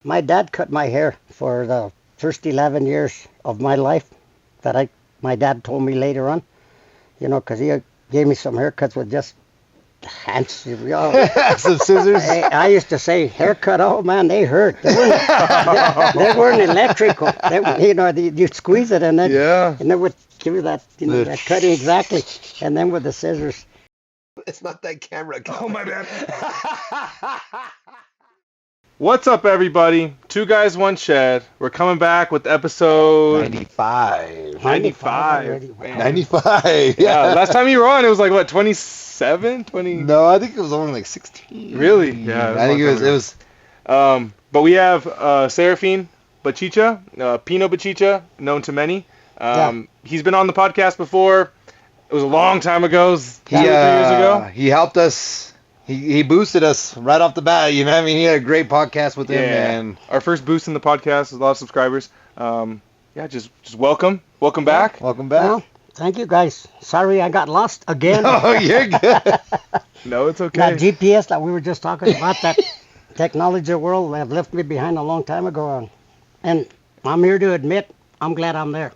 My dad cut my hair for the first 11 years of my life my dad told me later on, because he gave me some haircuts with just hands. Some scissors. I used to say, haircut, oh man, they hurt. They weren't electrical. You'd squeeze it and then, Yeah. and they would give you that, that cutting exactly. And then with the scissors. It's not that camera. Oh, my bad. What's up, everybody? Two Guys, One Shed. We're coming back with episode 95. 95. Wow. 95. Yeah, last time you were on, it was like, what, 27? 20? No, I think it was only like 16. Really? Yeah. I think it was. But we have Serafin Bachicha, Pino Bachicha, known to many. He's been on the podcast before. It was a long time ago. 2 or 3 years ago. He helped us. He boosted us right off the bat. You know what I mean? He had a great podcast with him. And our first boost in the podcast, a lot of subscribers. Just welcome. Welcome back. Welcome back. Well, thank you guys. Sorry I got lost again. Oh, you're good. No, it's okay. That GPS that we were just talking about, that technology world, have left me behind a long time ago. And I'm here to admit, I'm glad I'm there.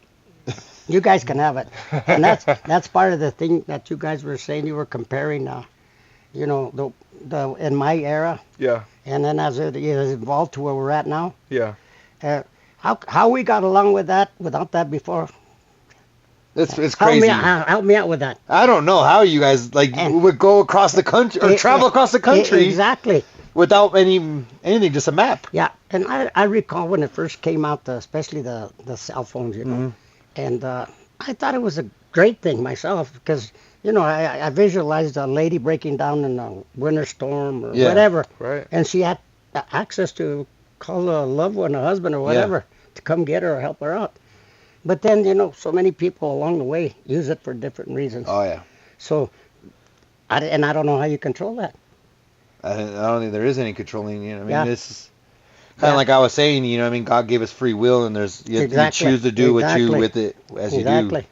You guys can have it. And that's part of the thing that you guys were saying. You were comparing, the in my era. Yeah. And then as it evolved to where we're at now. Yeah. How we got along with that without that before? It's crazy. Help me out with that. I don't know how you guys would go across the country or travel across the country exactly without anything, just a map. Yeah, and I recall when it first came out, especially the cell phones, and I thought it was a great thing myself because I visualized a lady breaking down in a winter storm or whatever, right? And she had access to call a loved one, a husband or whatever, to come get her or help her out. But then, so many people along the way use it for different reasons. Oh, yeah. So, I don't know how you control that. I don't think there is any controlling, it's kind of Yeah. like I was saying, God gave us free will, and you choose to do what you with it as you do.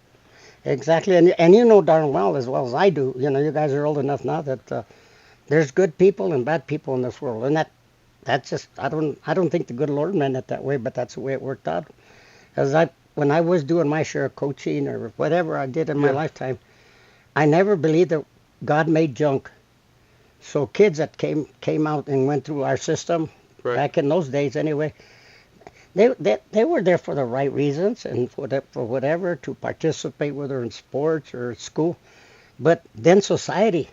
Exactly. And you know darn well as I do, you guys are old enough now that there's good people and bad people in this world. And that's just, I don't think the good Lord meant it that way, but that's the way it worked out. As when I was doing my share of coaching or whatever I did in my lifetime, I never believed that God made junk. So kids that came out and went through our system, back in those days anyway, they were there for the right reasons and for whatever, to participate, whether in sports or school. But then society,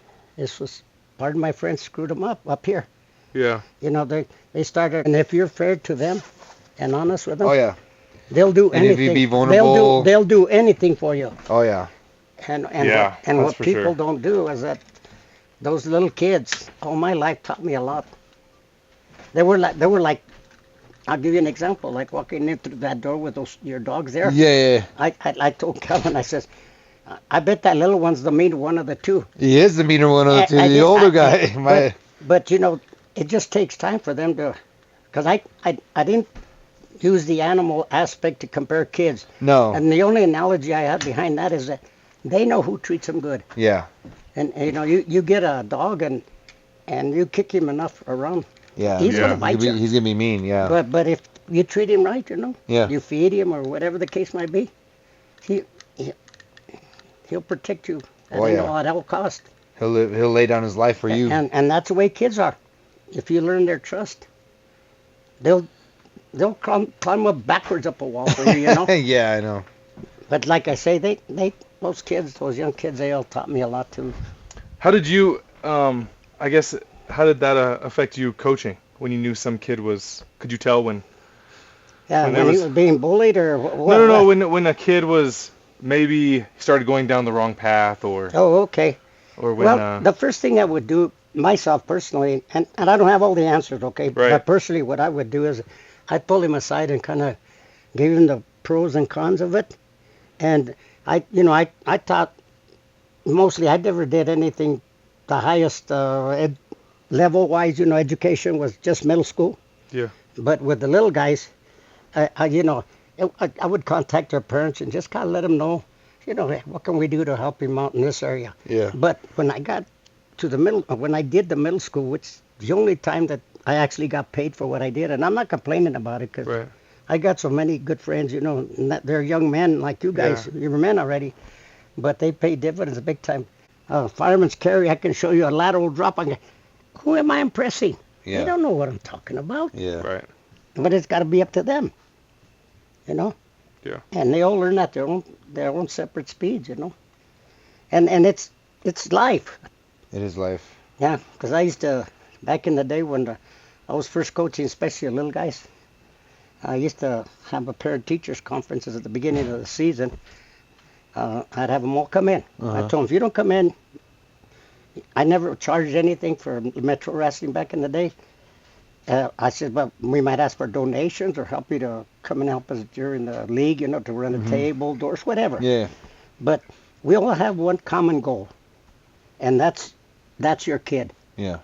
pardon my French, screwed them up here. Yeah. They started, and if you're fair to them and honest with them, Oh, yeah. they'll do anything. And if you be vulnerable, they'll do anything for you. Oh, yeah. And what for people sure. don't do is that those little kids, all my life, taught me a lot. They were like, I'll give you an example, like walking in through that door with your dogs there. Yeah. I told Kevin, I says, I bet that little one's the meaner one of the two. He is the meaner one of the two, the older guy. But it just takes time for them to, because I didn't use the animal aspect to compare kids. No. And the only analogy I have behind that is that they know who treats them good. Yeah. And you get a dog and you kick him enough around. Yeah. He's gonna bite you. He's gonna be mean. Yeah. But if you treat him right, Yeah. you feed him or whatever the case might be, he'll protect you at all cost. He'll lay down his life for you. And that's the way kids are. If you learn their trust, they'll climb up backwards up a wall for you, Yeah, I know. But like I say, those young kids, they all taught me a lot too. How did you, how did that affect you coaching when you knew some kid could you tell when? Yeah, when he was being bullied or what? No, when a kid was maybe started going down the wrong path or. Oh, okay. Or when. Well, the first thing I would do myself personally, and I don't have all the answers, okay? Right. But personally, what I would do is I'd pull him aside and kind of give him the pros and cons of it. And I taught, mostly I never did anything, the highest level-wise, education was just middle school. Yeah. But with the little guys, I would contact their parents and just kind of let them know, what can we do to help him out in this area? Yeah. But when I got to when I did the middle school, which the only time that I actually got paid for what I did, and I'm not complaining about it because Right. I got so many good friends, they're young men like you guys. Yeah. You're men already, but they pay dividends big time. Fireman's carry, I can show you a lateral drop. Who am I impressing? Yeah. They don't know what I'm talking about. Yeah. Right. But it's got to be up to them, you know. Yeah. And they all learn at their own separate speeds, And it's life. It is life. Yeah, because I used to back in the day when I was first coaching, especially little guys. I used to have a parent-teachers conferences at the beginning of the season. I'd have them all come in. I told them, if you don't come in, I never charged anything for Metro Wrestling back in the day. I said, well, we might ask for donations or help you to come and help us during the league, to run the table, doors, whatever. Yeah. But we all have one common goal, and that's your kid. Yeah.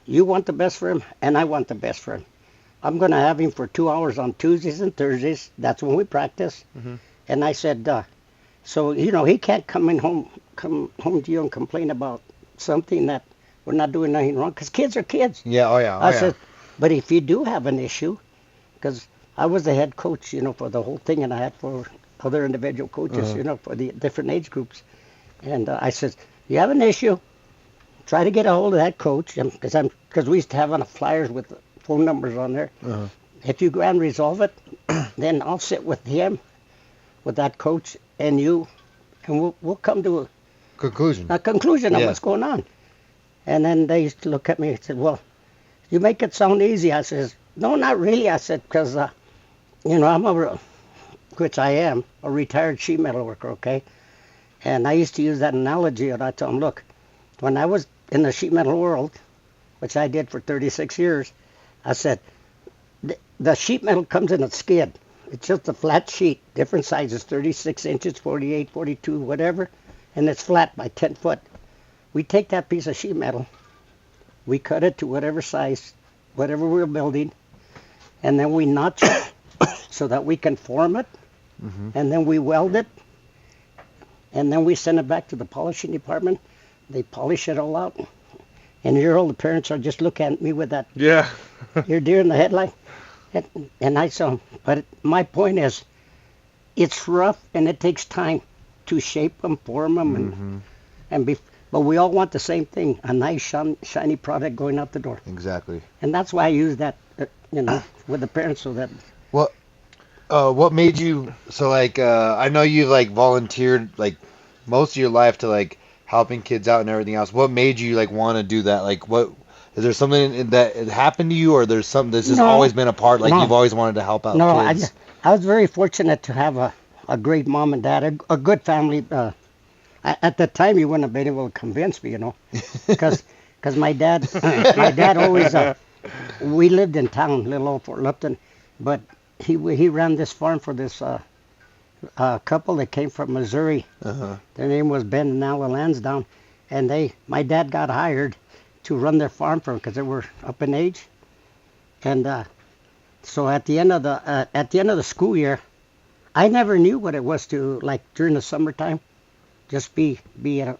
You want the best for him, and I want the best for him. I'm going to have him for 2 hours on Tuesdays and Thursdays. That's when we practice. And I said, so, he can't come home to you and complain about something that we're not doing nothing wrong, because kids are kids. Yeah. Oh yeah. I said, but if you do have an issue, because I was the head coach, for the whole thing, and I had 4 other individual coaches, for the different age groups. And I said, you have an issue, try to get a hold of that coach, because we used to have on the flyers with the phone numbers on there. If you go and resolve it, then I'll sit with him, with that coach, and you, and we'll come to a conclusion of what's going on. And then they used to look at me and said, well, you make it sound easy. I says, no, not really. I said, because, which I am, a retired sheet metal worker, okay? And I used to use that analogy, and I told them, look, when I was in the sheet metal world, which I did for 36 years, I said, the sheet metal comes in a skid. It's just a flat sheet, different sizes, 36 inches, 48, 42, whatever, and it's flat by 10 foot. We take that piece of sheet metal, we cut it to whatever size, whatever we're building, and then we notch it so that we can form it, and then we weld it, and then we send it back to the polishing department. They polish it all out, and all the parents are just looking at me with that, you're deer in the headlight. And I saw, but my point is, it's rough and it takes time to shape them, form them, but we all want the same thing, a nice shiny product going out the door. Exactly. And that's why I use that, with the parents, so that. What made you, so I know you've volunteered most of your life to helping kids out and everything else. What made you want to do that? What is there something that happened to you, or there's something that's just always been a part? You've always wanted to help out kids? I was very fortunate to have a great mom and dad, a good family. At the time, you wouldn't have been able to convince me, because my dad always. We lived in town, little old Fort Lupton, but he ran this farm for this couple that came from Missouri. Their name was Ben and Alla Lansdowne, and my dad got hired to run their farm for them because they were up in age. And so at the end of the school year, I never knew what it was to during the summertime, just be out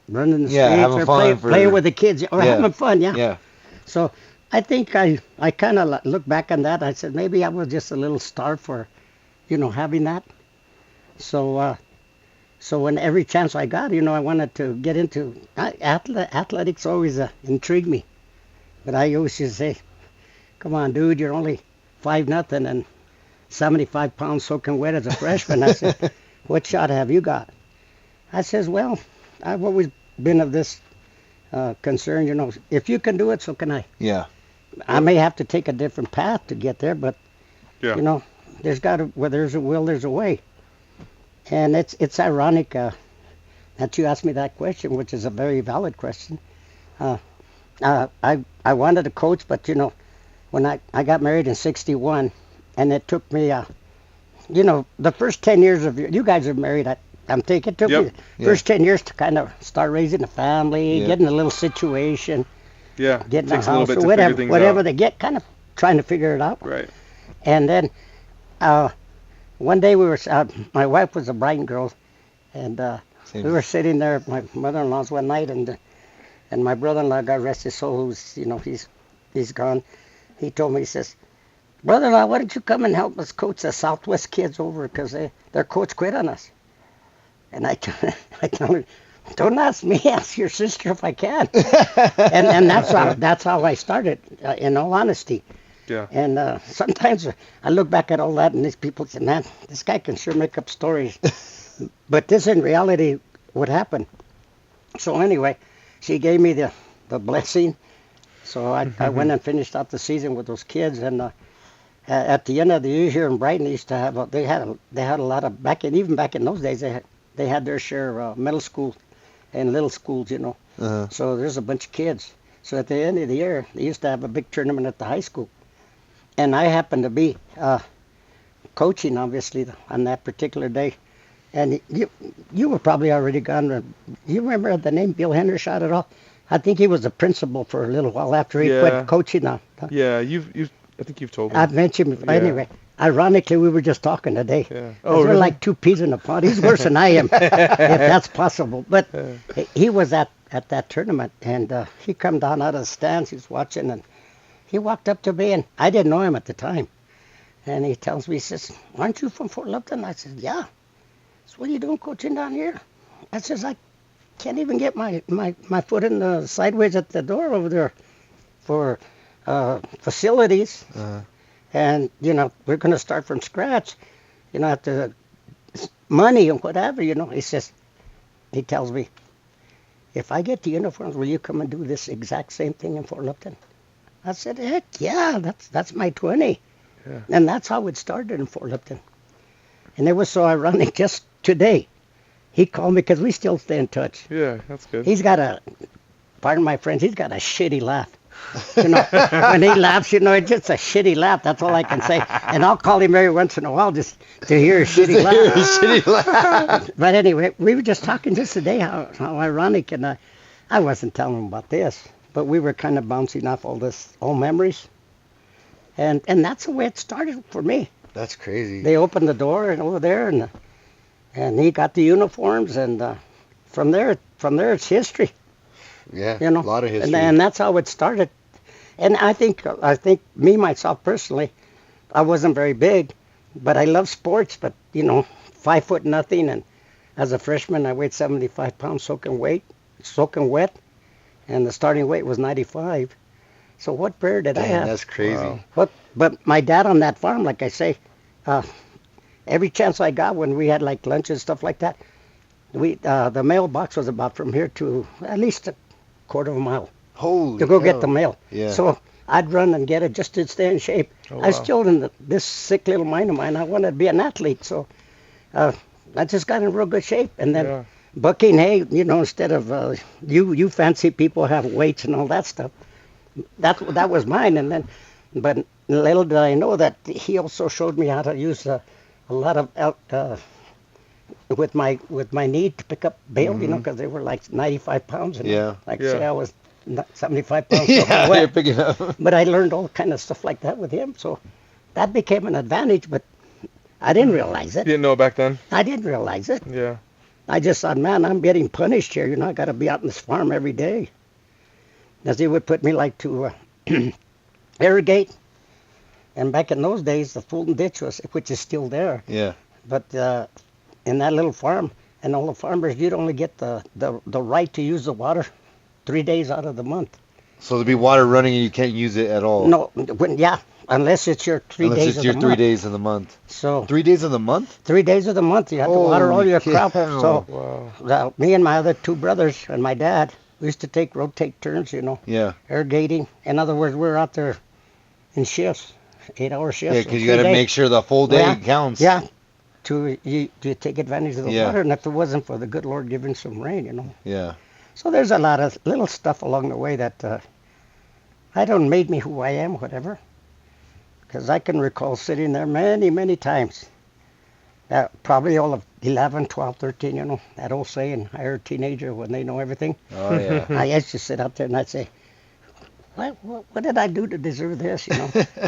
running the streets or playing with the kids or having fun. Yeah. So I think I kind of look back on that. I said maybe I was just a little starved for, having that. So when every chance I got, I wanted to get into athletics. Always intrigued me, but I always used to say, "Come on, dude, you're only 5-0 and 75 pounds soaking wet as a freshman." I said, "What shot have you got?" I says, "Well, I've always been of this concern. If you can do it, so can I." Yeah. I may have to take a different path to get there, but there's where there's a will, there's a way. And it's ironic that you asked me that question, which is a very valid question. I wanted to coach, but when I got married in '61, and it took me, the first 10 years of you guys are married. I'm thinking it took me the first 10 years to kind of start raising a family, getting a little situation, getting a house, or whatever they get, kind of trying to figure it out. Right. And then one day we were, my wife was a Brighton girl, and we were sitting there at my mother-in-law's one night, and my brother-in-law, God rest his soul, who's, he's he's gone. He told me, he says, brother-in-law, why don't you come and help us coach the Southwest kids over because their coach quit on us. And I tell her, don't ask me, ask your sister if I can. and that's how I started, in all honesty. Yeah. And sometimes I look back at all that, and these people say, man, this guy can sure make up stories. But this in reality would happen. So anyway, she gave me the blessing. So I went and finished out the season with those kids. And at the end of the year here in Brighton, they used to have they had a lot of even back in those days they had their share of middle school and little schools, Uh-huh. So there's a bunch of kids. So at the end of the year, they used to have a big tournament at the high school. And I happened to be coaching, obviously, on that particular day. And you were probably already gone. You remember the name Bill Hendershot at all? I think he was the principal for a little while after he quit coaching. Yeah, I think you've told me. I've mentioned him. Anyway, ironically, we were just talking today. Yeah. Oh, we're like two peas in a pod. He's worse than I am, if that's possible. But he was at that tournament, and he come down out of the stands. He's watching, and he walked up to me, and I didn't know him at the time. And he tells me, he says, aren't you from Fort Lupton? I said, yeah. So what are you doing coaching down here? I says, I can't even get my foot in the sideways at the door over there for facilities. Uh-huh. And, we're going to start from scratch. At the money and whatever, he tells me, if I get the uniforms, will you come and do this exact same thing in Fort Lupton? I said, heck yeah, that's my 20. Yeah. And that's how it started in Fort Lupton. And it was so ironic. Just today, he called me because we still stay in touch. Yeah, that's good. He's got pardon my French, he's got a shitty laugh. When he laughs, it's just a shitty laugh. That's all I can say. And I'll call him every once in a while just to hear a shitty laugh. But anyway, we were just talking just today how ironic, and I wasn't telling him about this, but we were kind of bouncing off all old memories. And that's the way it started for me. That's crazy. They opened the door and over there, and he got the uniforms, and from there it's history. Yeah, a lot of history. And that's how it started. And I think me, myself, personally, I wasn't very big, but I love sports, but, 5 foot nothing, and as a freshman, I weighed 75 pounds soaking wet, and the starting weight was 95. So what prayer did I have? That's crazy. Wow. But my dad on that farm, like I say, every chance I got when we had, like, lunch and stuff like that, the mailbox was about from here to at least a quarter of a mile to go get the mail. Yeah. So I'd run and get it just to stay in shape. Oh, I was still in this sick little mind of mine. I wanted to be an athlete, so I just got in real good shape. And then bucking hay, instead of you fancy people have weights and all that stuff. That was mine. And then, but little did I know that he also showed me how to use a lot of with my knee to pick up bale, because they were like 95 pounds. And say I was 75 pounds. You're picking up. But I learned all kind of stuff like that with him. So that became an advantage, but I didn't realize it. You didn't know back then? I didn't realize it. Yeah. I just thought, man, I'm getting punished here. I got to be out in this farm every day. As he would put me like to irrigate. And back in those days, the Fulton Ditch which is still there. Yeah. But in that little farm, and all the farmers, you'd only get the right to use the water 3 days out of the month. So there'd be water running and you can't use it at all? No, unless it's your 3 days of the month. Unless it's your 3 days of the month. So 3 days of the month? 3 days of the month, you have to water all your crop. So me and my other two brothers and my dad, we used to rotate turns, irrigating. In other words, we're out there in shifts, 8-hour shifts. Yeah, because you got to make sure the full day counts. Yeah, to take advantage of the water, and if it wasn't for the good Lord giving some rain, Yeah. So there's a lot of little stuff along the way that I don't made me who I am, whatever. Because I can recall sitting there many, many times. Probably all of 11, 12, 13, that old saying, hire a teenager when they know everything. Oh, yeah. I used to sit out there and I'd say, what did I do to deserve this,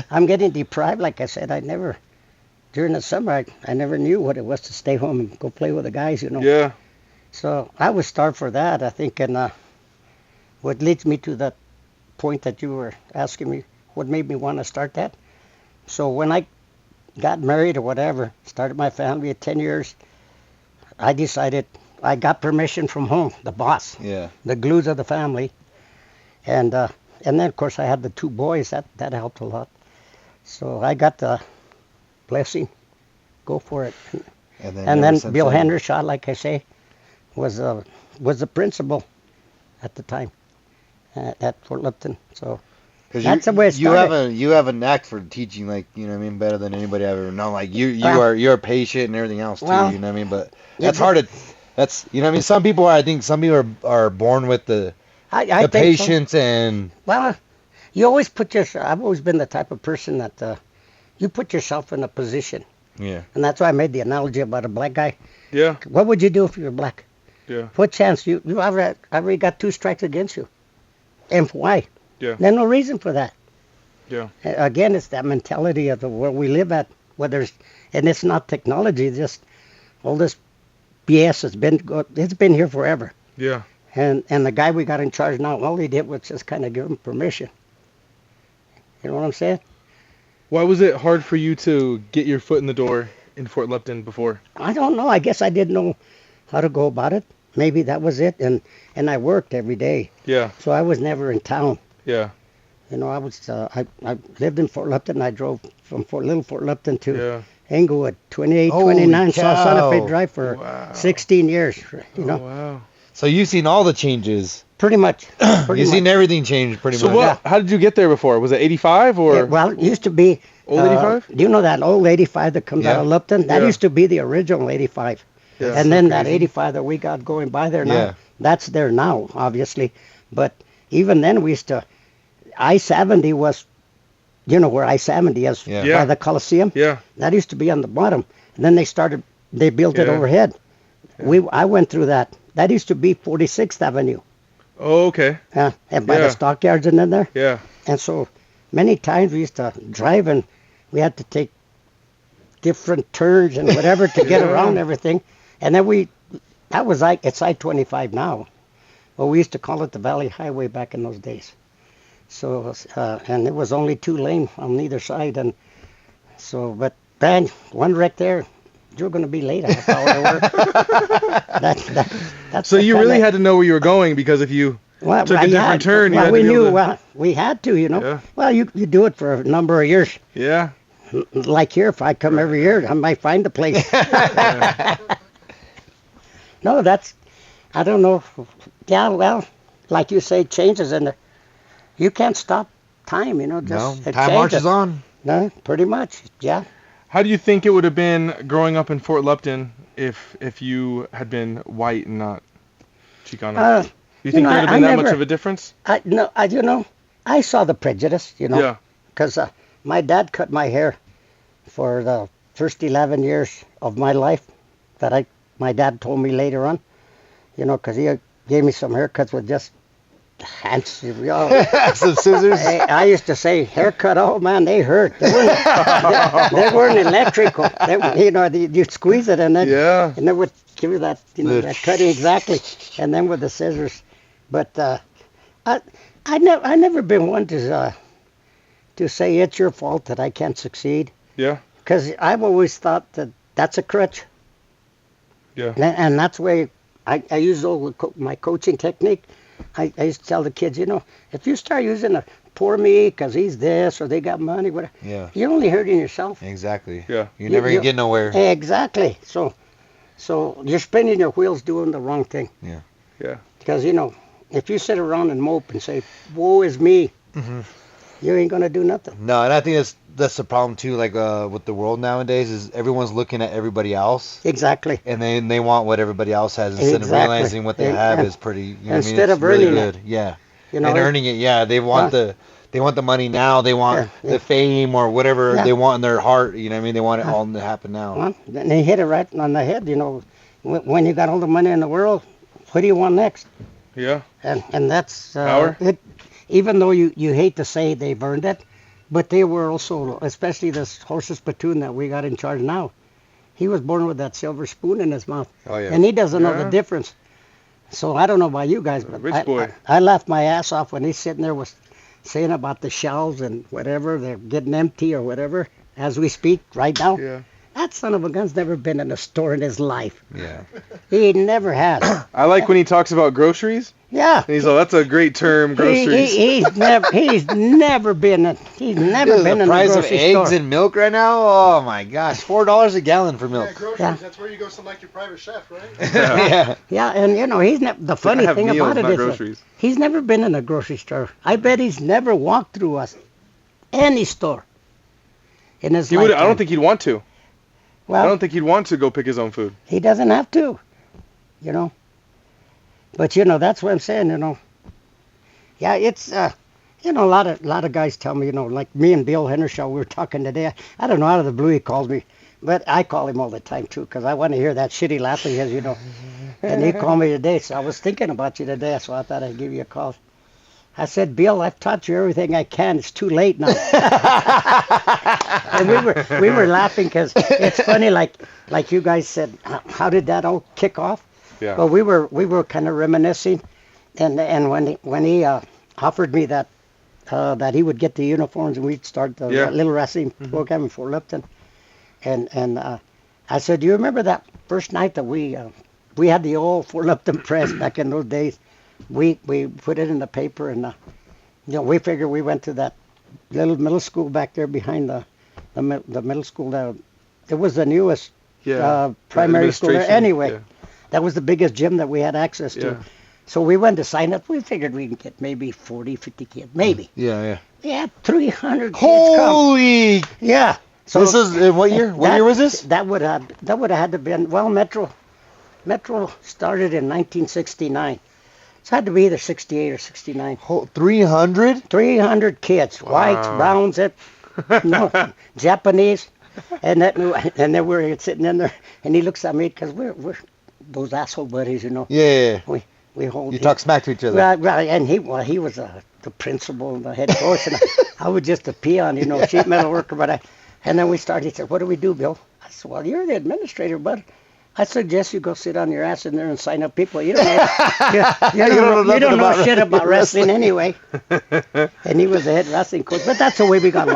I'm getting deprived, like I said. During the summer, I never knew what it was to stay home and go play with the guys, Yeah. So I was starved for that, I think, and what leads me to that point that you were asking me, what made me want to start that? So when I got married or whatever, started my family at 10 years, I decided I got permission from home, the boss, the glues of the family. And then, of course, I had the 2 boys. That helped a lot. So I got the blessing. Go for it. And then Bill Hendershaw, like I say, was the principal at the time at Fort Lupton. So that's the way it started. You have a knack for teaching, like, you know what I mean, better than anybody I've ever known. Like you're patient and everything else too, you know what I mean. But that's hard to. That's, you know what I mean. Some people are born with the patience, so. And well, you always put yourself. I've always been the type of person that you put yourself in a position. Yeah. And that's why I made the analogy about a black guy. Yeah. What would you do if you were black? Yeah. What chance? You already got 2 strikes against you. And why? Yeah. There's no reason for that. Yeah. Again, it's that mentality of the world we live at. And it's not technology. It's just all this BS it's been here forever. Yeah. And the guy we got in charge now, all he did was just kind of give him permission. You know what I'm saying? Why was it hard for you to get your foot in the door in Fort Lupton before? I don't know. I guess I didn't know how to go about it. Maybe that was it. And I worked every day. Yeah. So I was never in town. Yeah. You know, I lived in Fort Lupton. I drove from Little Fort Lupton to Englewood, 29 South Santa Fe Drive for 16 years. You know. Oh, wow. So you've seen all the changes. Pretty much. You've seen everything change pretty much. So how did you get there before? Was it 85 or? Yeah, well, it used to be. Old 85? Do you know that old 85 that comes out of Lupton? That used to be the original 85. Yeah, and then that 85 that we got going by there now, that's there now, obviously. But even then we used to, I-70 was, you know where I-70 is, by the Coliseum? Yeah. That used to be on the bottom. And then they built it overhead. Yeah. I went through that. That used to be 46th Avenue. Oh, okay. And by the stockyards and in there. Yeah. And so many times we used to drive and we had to take different turns and whatever to get around everything. And then it's I-25 now. Well, we used to call it the Valley Highway back in those days. So, and it was only 2 lane on either side. And so, but man, one wreck there, you're going to be late a half hour to work. That's so you really had to know where you were going, because if you took a different turn, you had to be able to... Well, we had to, you know. Yeah. Well, you do it for a number of years. Yeah. Like here, if I come every year, I might find a place. No, I don't know. Yeah, well, like you say, changes in there. You can't stop time, you know. Just time marches on. No, pretty much, yeah. How do you think it would have been growing up in Fort Lupton if you had been white and not Chicano? Do you think there would have been that much of a difference? I saw the prejudice, you know. Yeah. Because my dad cut my hair for the first 11 years of my life that my dad told me later on, you know, because he gave me some haircuts with just hands. Some scissors. I used to say, haircut, oh man, they hurt. They weren't electrical. You squeeze it and then they would give you that, that cutting exactly, and then with the scissors. But I never been one to say it's your fault that I can't succeed. Yeah. Because I've always thought that's a crutch. Yeah. And that's why I use my coaching technique. I used to tell the kids, if you start using a poor me because he's this or they got money, whatever, you're only hurting yourself. Exactly. Yeah. You're never going to get nowhere. Exactly. So you're spinning your wheels doing the wrong thing. Yeah. Yeah. Because, if you sit around and mope and say, woe is me, you ain't going to do nothing. No, and I think that's the problem too, like with the world nowadays, is everyone's looking at everybody else. Exactly. And they want what everybody else has instead of realizing what they have is pretty, instead of earning really good. it. Yeah. And earning it, they want the money now, they want the fame or whatever they want in their heart, you know what I mean? They want it all to happen now. Well, and they hit it right on the head, when you got all the money in the world, what do you want next? Yeah. And that's power. Even though you hate to say they've earned it, but they were also, especially this Horses platoon that we got in charge now, he was born with that silver spoon in his mouth. Oh, yeah. And he doesn't know the difference. So I don't know about you guys, but Rich boy. I laughed my ass off when he's sitting there with saying about the shelves and whatever, they're getting empty or whatever as we speak right now. Yeah. That son of a gun's never been in a store in his life. Yeah. He never has. I like when he talks about groceries. Yeah. And he's like, that's a great term, groceries. He's never been in The a price of grocery eggs store. and milk right now. Oh my gosh, $4 a gallon for Yeah, milk. groceries. Yeah. That's where you go select your private chef, right? Yeah. Yeah, and he's never. The funny have thing meals, about it not is that groceries. he's never been in a grocery store. I bet he's never walked through any store in his He would. I lifetime. don't think he'd want to. Well, I don't think he'd want to go pick his own food. he doesn't have to, But that's what I'm saying, Yeah, it's a lot of guys tell me, like me and Bill Hendershaw, we were talking today. I don't know, out of the blue he calls me, but I call him all the time too, because I want to hear that shitty laugh he has, And he called me today, so I was thinking about you today, so I thought I'd give you a call. I said, Bill, I've taught you everything I can. It's too late now. And we were laughing because it's funny, like you guys said, how did that all kick off? Yeah. Well, we were kind of reminiscing, and when he offered me that he would get the uniforms and we'd start the little wrestling program in Fort Lupton, and I said, do you remember that first night that we had the old Fort Lupton press back in those days? We put it in the paper, and we figured we went to that little middle school back there behind the middle school. It was the newest primary school there. Anyway, that was the biggest gym that we had access to. Yeah. So we went to sign up. We figured we could get maybe 40, 50 kids, maybe. Yeah. We had 300 kids come. Holy! Yeah. So This is in what year? What year was this? That would have had to been Metro started in 1969. So it had to be either 68 or 69. 300? 300 kids, whites, browns, Japanese, and then we're sitting in there, and he looks at me because we're those asshole buddies, Yeah. We hold. You talk smack to each other. Right, and he was the principal and the head coach, and I was just a peon, sheet metal worker. And then we started. He said, "What do we do, Bill?" I said, "Well, you're the administrator, bud. I suggest you go sit on your ass in there and sign up people. You don't know shit about wrestling anyway." And he was the head wrestling coach. But that's the way we got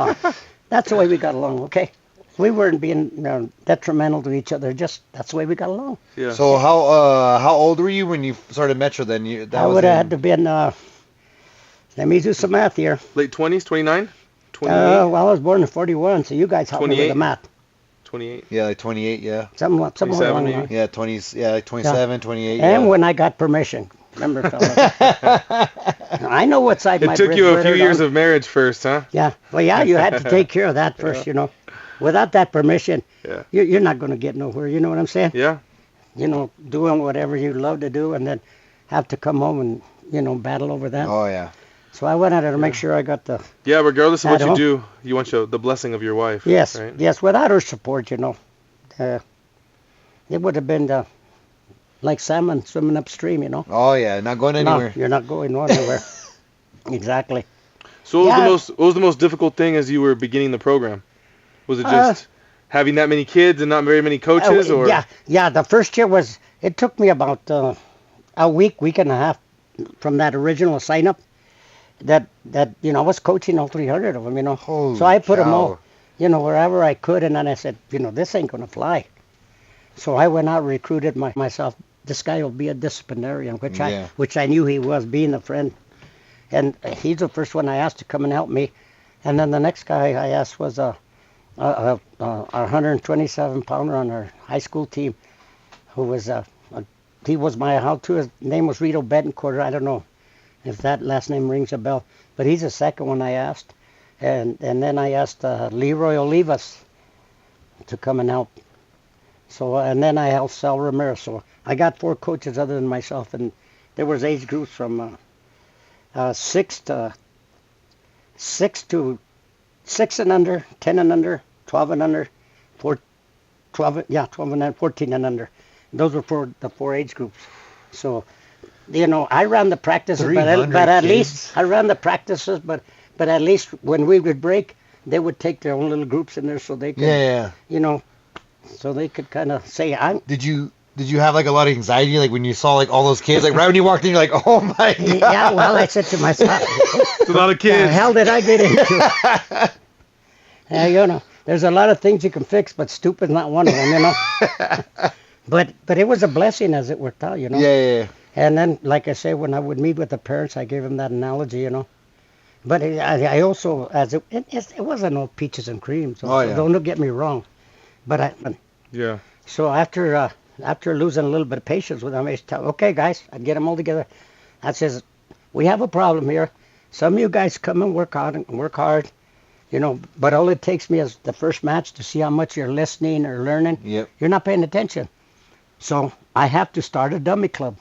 along. Okay, we weren't being detrimental to each other. Just that's the way we got along. Yeah. So how old were you when you started Metro? Then I would have had to been. Let me do some math here. Late 20s, 29, 28, Well, I was born in 41, so you guys help me with 28. the math. 28. Yeah, like 28. Yeah. Somewhere 27 along the maybe. line. Yeah, 20s. Yeah, like 27, 28. And yeah. when I got permission. Remember, fellas? I know what side my It took bread you a buttered few years on. of marriage first, huh? Yeah. Well, yeah, you had to take care of that first, Without that permission, Yeah. you're not going to get nowhere. You know what I'm saying? Yeah. Doing whatever you love to do and then have to come home and, battle over that. Oh yeah. So I went out there to make sure I got the... Yeah, regardless of what At you home. do, you want the blessing of your wife. Yes, Right? yes. Without her support, it would have been like salmon swimming upstream, Oh yeah, not going anywhere. No, you're not going anywhere. Exactly. So Yeah. what was the most difficult thing as you were beginning the program? Was it just having that many kids and not very many coaches, or? Yeah. The first year it took me about a week and a half from that original sign up. That I was coaching all 300 of them, Holy so I put them cow. all, wherever I could, and then I said, this ain't gonna fly. So I went out and recruited myself. This guy will be a disciplinarian, which I knew he was, being a friend. And he's the first one I asked to come and help me. And then the next guy I asked was our 127-pounder on our high school team, who was he was my how-to. His name was Rito Betancourt. I don't know if that last name rings a bell, but he's the second one I asked. And then I asked Leroy Olivas to come and help. So and then I helped Sal Ramirez. So I got 4 coaches other than myself, and there was age groups from 6 and under, 10 and under, 12 and under, 12 and under, 14 and under. Those were for the 4 age groups. So, I ran the practices, but at least I ran the practices, but at least when we would break, they would take their own little groups in there so they could, so they could kind of say, Did you have like a lot of anxiety, like when you saw like all those kids, like right when you walked in, you're like, oh my god. Yeah, well, I said to myself, It's a lot of The kids. hell did I get into? Yeah, you know, there's a lot of things you can fix, but stupid's not one of them, you know. But it was a blessing as it worked out, you know. Yeah. And then, like I say, when I would meet with the parents, I gave them that analogy, you know. But I also, it wasn't all peaches and cream, so, so don't get me wrong. But Yeah. so after losing a little bit of patience with them, I used to tell, okay, guys, I'd get them all together. I says, we have a problem here. Some of you guys come and work hard, you know, but all it takes me is the first match to see how much you're listening or learning. Yep. You're not paying attention. So I have to start a dummy club.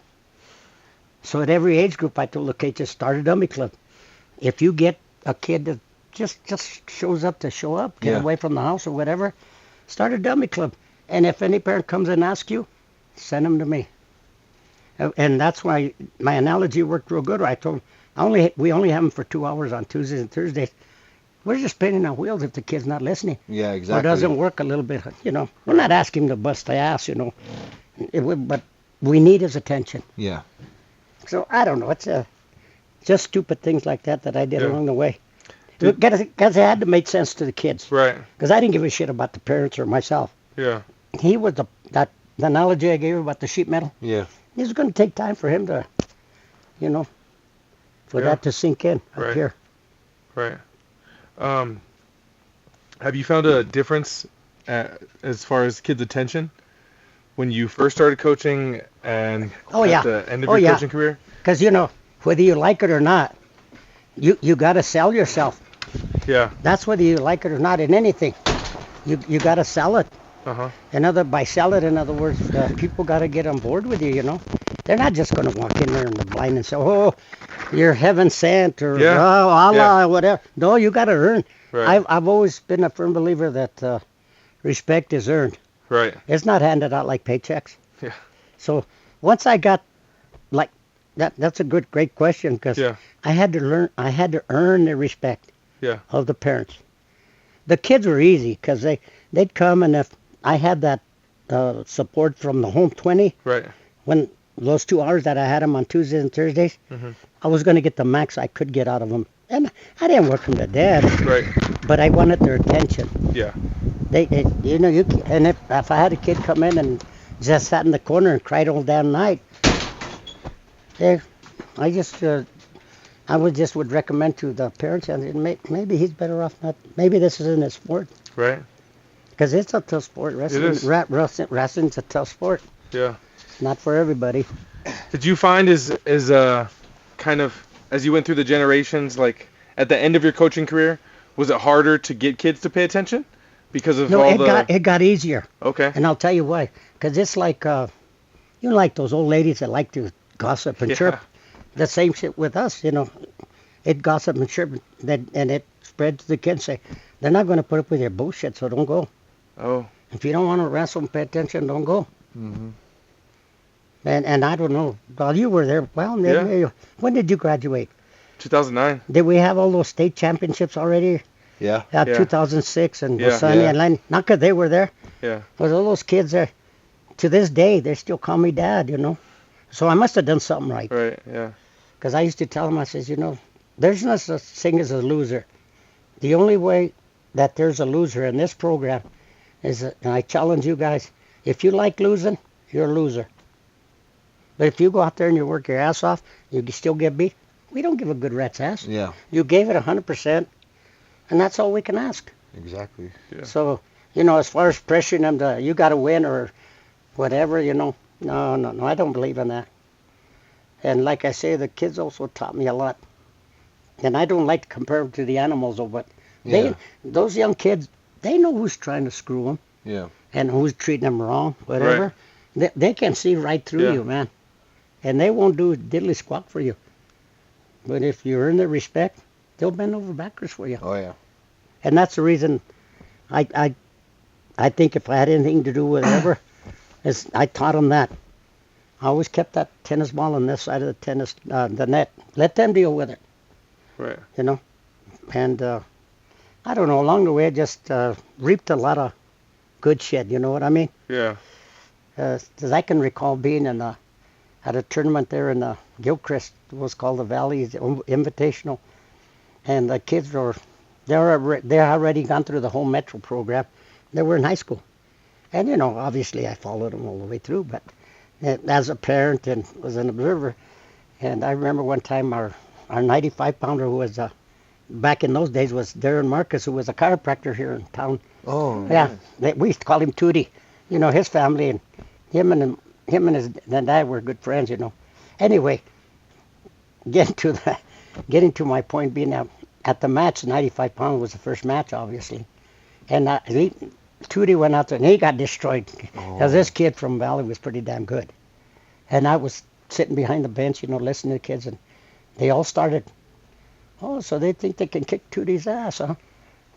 So at every age group, I told the kids, just start a dummy club. If you get a kid that just shows up to show up, get away from the house or whatever, start a dummy club. And if any parent comes and asks you, send them to me. And that's why my analogy worked real good. I told them, we only have them for 2 hours on Tuesdays and Thursdays. We're just spinning our wheels if the kid's not listening. Yeah, exactly. Or doesn't work a little bit, you know. We're not asking him to bust the ass, you know. But we need his attention. Yeah. So I don't know. It's just stupid things like that I did along the way. Because it had to make sense to the kids. Right. Because I didn't give a shit about the parents or myself. Yeah. He was the analogy I gave about the sheet metal. Yeah. It was going to take time for him to, you know, for that to sink in up here. Right. Have you found a difference as far as kids' attention when you first started coaching and at the end of your coaching career? Because, you know, whether you like it or not, you got to sell yourself. Yeah. That's whether you like it or not in anything. You got to sell it. Uh-huh. By sell it, in other words, people got to get on board with you, you know. They're not just going to walk in there in the blind and say, oh, you're heaven sent or oh, Allah or whatever. No, you got to earn. Right. I've always been a firm believer that respect is earned. Right. It's not handed out like paychecks. Yeah. So once I got like that's a great question because I had to earn the respect of the parents. The kids were easy because they'd come, and if I had that support from the home 20, right, when those 2 hours that I had them on Tuesdays and Thursdays, I was going to get the max I could get out of them. And I didn't work them to death, right, but I wanted their attention. Yeah. They you know, and if I had a kid come in and just sat in the corner and cried all damn night, I would recommend to the parents, and maybe he's better off not. Maybe this isn't his sport. Right. Because it's a tough sport. Wrestling's a tough sport. Yeah. It's not for everybody. Did you find as kind of as you went through the generations, like at the end of your coaching career, was it harder to get kids to pay attention because of it got easier. Okay. And I'll tell you why. Because it's like you know, like those old ladies that like to gossip and chirp. The same shit with us, you know. It gossip and chirp, and it spread to the kids. Say they're not going to put up with your bullshit, so don't go. Oh. If you don't want to wrestle and pay attention, don't go. Mm-hmm. And I don't know. Well, you were there. Well, when did you graduate? 2009. Did we have all those state championships already? Yeah. 2006 and Sonny and Len. Not because they were there. Yeah. But all those kids there, to this day, they still call me dad, you know. So I must have done something right. Right, yeah. Because I used to tell them, I says, you know, there's no such thing as a loser. The only way that there's a loser in this program is, and I challenge you guys, if you like losing, you're a loser. But if you go out there and you work your ass off, you can still get beat. We don't give a good rat's ass. Yeah. You gave it 100%, and that's all we can ask. Exactly. Yeah. So, you know, as far as pressuring them to, you got to win or whatever, you know, no, I don't believe in that. And like I say, the kids also taught me a lot. And I don't like to compare them to the animals, but those young kids, they know who's trying to screw them. Yeah. And who's treating them wrong, whatever. Right. They can see right through you, man. And they won't do diddly squat for you. But if you earn their respect, they'll bend over backwards for you. Oh, yeah. And that's the reason I think if I had anything to do with whatever, is I taught them that. I always kept that tennis ball on this side of the net. Let them deal with it. Right. You know? And I don't know, along the way I just reaped a lot of good shit, you know what I mean? Yeah. Because I can recall being at a tournament there in Gilchrist. It was called the Valley Invitational. and the kids they already gone through the whole Metro program. They were in high school, and obviously I followed them all the way through. But as a parent and was an observer, and I remember one time our 95 pounder who was back in those days was Darren Marcus, who was a chiropractor here in town. Oh. Yeah, Nice. we used to call him Tootie. His family and him and his dad were good friends. Anyway, getting to my point being at the match, 95 pound was the first match, obviously, and Tootie went out there and he got destroyed because this kid from Valley was pretty damn good, and I was sitting behind the bench, listening to the kids, and they all started. Oh, so they think they can kick Tootie's ass, huh?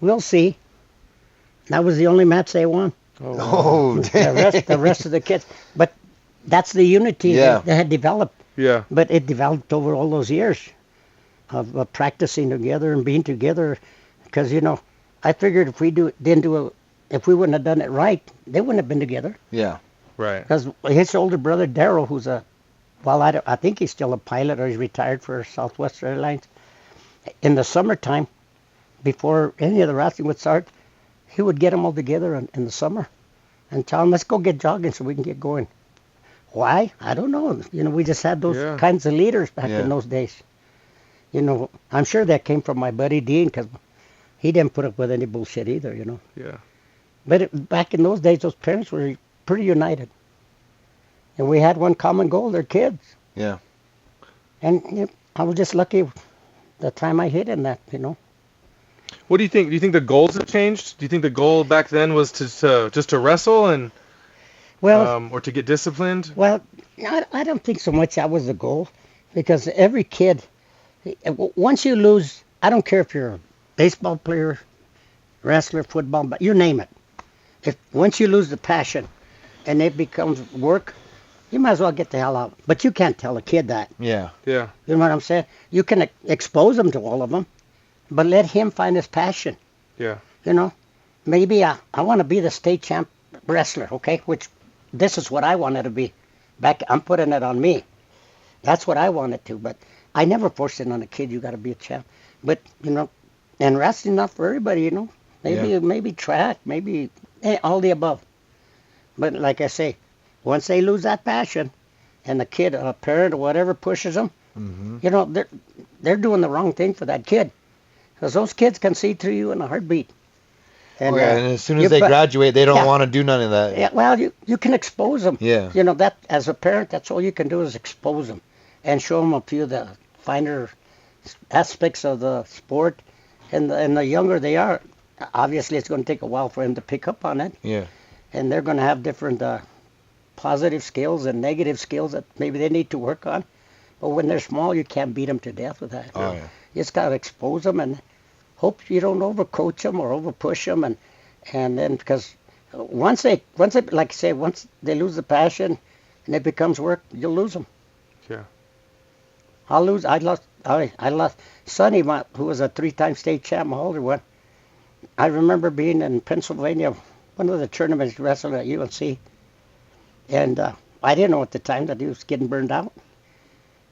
We'll see. That was the only match they won. Oh, The rest of the kids, but that's the unity Yeah. that had developed. Yeah. But it developed over all those years of practicing together and being together. Because I figured if we if we wouldn't have done it right, they wouldn't have been together. Yeah. Right. Because his older brother Daryl, who's I think he's still a pilot or he's retired for Southwest Airlines. In the summertime, before any of the wrestling would start, he would get them all together in the summer and tell them, let's go get jogging so we can get going. Why? I don't know. We just had those kinds of leaders back in those days. I'm sure that came from my buddy Dean because he didn't put up with any bullshit either, Yeah. But back in those days, those parents were pretty united. And we had one common goal, their kids. Yeah. And I was just lucky the time I hit in that, What do you think? Do you think the goals have changed? Do you think the goal back then was to just to wrestle and or to get disciplined? Well, I don't think so much that was the goal, because every kid, once you lose, I don't care if you're a baseball player, wrestler, football, but you name it. Once you lose the passion and it becomes work, you might as well get the hell out. But you can't tell a kid that. Yeah. Yeah. You know what I'm saying? You can expose them to all of them, but let him find his passion. Yeah. Maybe I want to be the state champ wrestler, okay? Which this is what I wanted to be. I'm putting it on me. That's what I wanted to, but I never forced it on a kid. You got to be a champ. But and wrestling not for everybody. Maybe track, maybe all the above. But like I say, once they lose that passion, and the kid, a parent or whatever pushes them, they're doing the wrong thing for that kid, because those kids can see through you in a heartbeat. And as soon as they graduate, they don't want to do none of that. Yeah, well, you can expose them. Yeah. That as a parent, that's all you can do is expose them and show them a few of the finer aspects of the sport. And the younger they are, obviously it's going to take a while for them to pick up on it. Yeah. And they're going to have different positive skills and negative skills that maybe they need to work on. But when they're small, you can't beat them to death with that. Oh, yeah. You just got to expose them and hope you don't overcoach them or overpush them, and then, because once they like I say, once they lose the passion and it becomes work, you'll lose them. Yeah. I lost Sonny, who was a 3-time state champ, my older one. I remember being in Pennsylvania, one of the tournaments wrestling at UNC, and I didn't know at the time that he was getting burned out,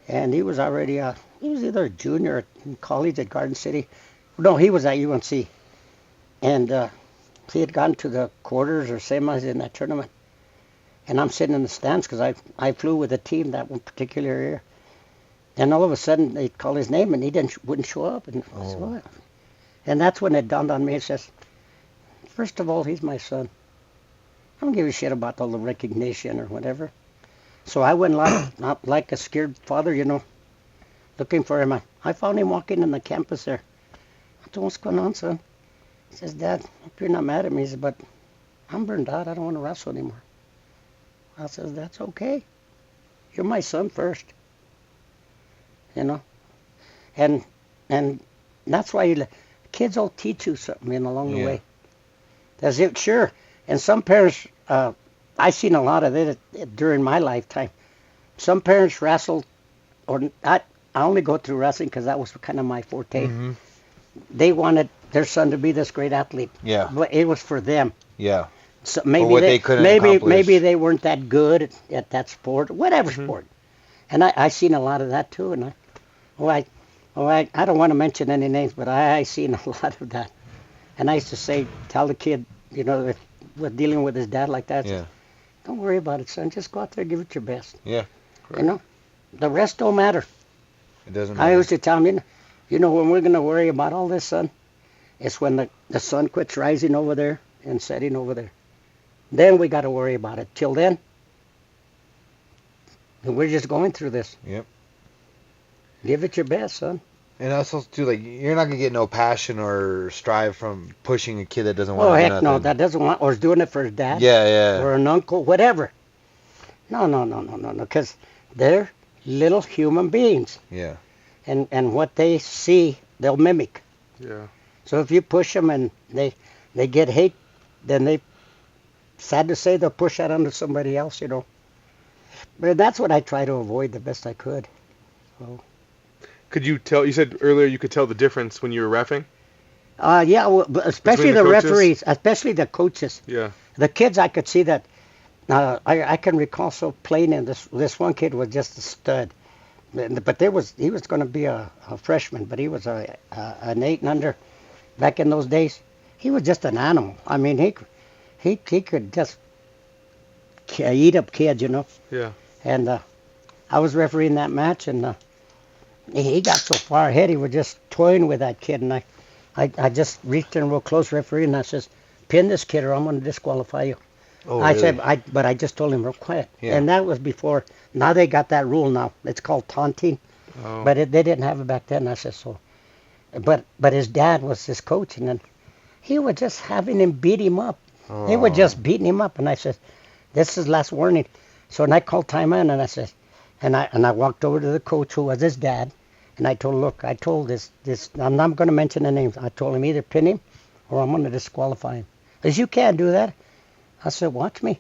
and he was already he was either a junior in college at Garden City. No, he was at UNC, and he had gone to the quarters or semis in that tournament. And I'm sitting in the stands because I flew with a team that one particular year. And all of a sudden they call his name and he wouldn't show up. And I said, what? And that's when it dawned on me. It says, first of all, he's my son. I don't give a shit about all the recognition or whatever. So I went not like a scared father, looking for him. I found him walking in the campus there. I said, what's going on, son? He says, Dad, I hope you're not mad at me. He said, but I'm burned out. I don't want to wrestle anymore. I says, that's okay. You're my son first. And that's why kids will teach you something along the way. That's it, sure. And some parents, I've seen a lot of it during my lifetime. Some parents wrestled, or I only go through wrestling because that was kind of my forte. Mm-hmm. They wanted their son to be this great athlete. Yeah. But it was for them. Yeah. So maybe maybe they weren't that good at that sport, whatever sport. And I seen a lot of that too. And Oh, I don't want to mention any names, but I seen a lot of that. And I used to say, tell the kid, if we're dealing with his dad like that, Yeah. don't worry about it, son. Just go out there and give it your best. Yeah. The rest don't matter. It doesn't I matter. used to tell him, when we're going to worry about all this, son, it's when the sun quits rising over there and setting over there. Then we got to worry about it. Till then, we're just going through this. Yep. Give it your best, son. And also, too, like, you're not going to get no passion or strive from pushing a kid that doesn't want Oh, to do heck nothing. no, that doesn't want, or is doing it for his dad. Yeah. Or an uncle, whatever. No, because they're little human beings. Yeah. And what they see, they'll mimic. Yeah. So if you push them and they get hate, then sad to say, they'll push that onto somebody else, But that's what I try to avoid the best I could. So. Could you tell? You said earlier you could tell the difference when you were reffing. Yeah, well, but especially Between the the coaches? referees, especially the coaches. Yeah. The kids, I could see that. I can recall so plain, and this one kid was just a stud. But he was going to be a freshman, but he was an 8 and under back in those days. He was just an animal. I mean, he could just eat up kids, Yeah. And I was refereeing that match, and he got so far ahead, he was just toying with that kid, and I just reached in real close, referee, and I says, pin this kid or I'm going to disqualify you. Oh, I really? said, but I just told him real quiet. Yeah. And that was before. Now they got that rule now. It's called taunting. Oh. But they didn't have it back then. I said, so. But his dad was his coach, and then he was just having him beat him up. Oh. They were just beating him up. And I said, this is last warning. So and I called timeout, and I said, and I walked over to the coach who was his dad, and I told him, look, I told this, I'm not going to mention the names. I told him either pin him or I'm going to disqualify him. He says, you can't do that. I said, watch me.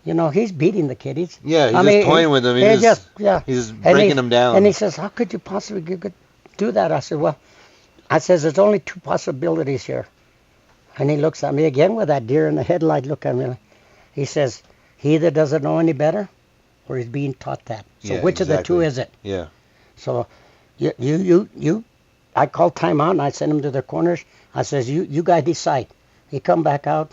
He's beating the kid. He's just toying with him. He's just breaking him down. And he says, how could you possibly do that? I said, well, there's only two possibilities here. And he looks at me again with that deer in the headlight look at me. He says, he either doesn't know any better or he's being taught that. So which of the two is it? Yeah. So I called timeout and I sent him to the corners. I says, you guys decide. He come back out.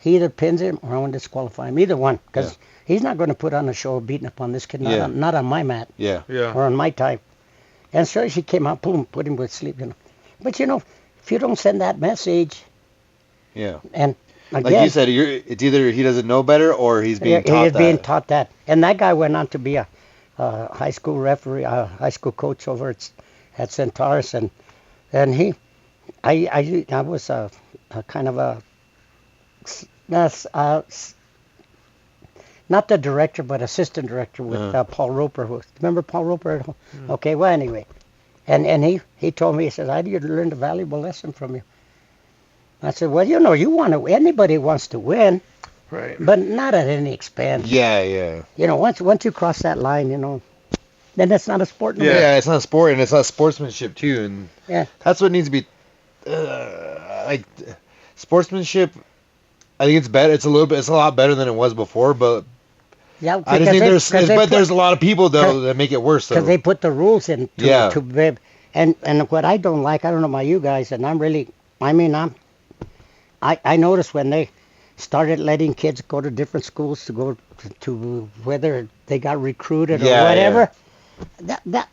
He either pins him or I want to disqualify him. Either one, because he's not going to put on a show of beating up on this kid, not on my mat or on my time. And so she came out, boom, put him with sleep. But if you don't send that message, and again, like you said, it's either he doesn't know better or he's being taught he's that. being taught that. And that guy went on to be a high school referee, a high school coach over at Centaurus, and I was a kind of a not the director, but assistant director with Paul Roper. Remember Paul Roper? Okay, well, anyway. And he told me, he says, I learned a valuable lesson from you. I said, well, anybody wants to win, Right. but not at any expense. Yeah. Once you cross that line, then it's not a sport no more. Yeah, it's not a sport, and it's not sportsmanship, too. And that's what needs to be, like, sportsmanship. I think it's better. It's a lot better than it was before, but Yeah, I just think there's a lot of people though that make it worse. Because they put the rules in Yeah. and what I don't like, I don't know about you guys, and I noticed when they started letting kids go to different schools to go to whether they got recruited or whatever, that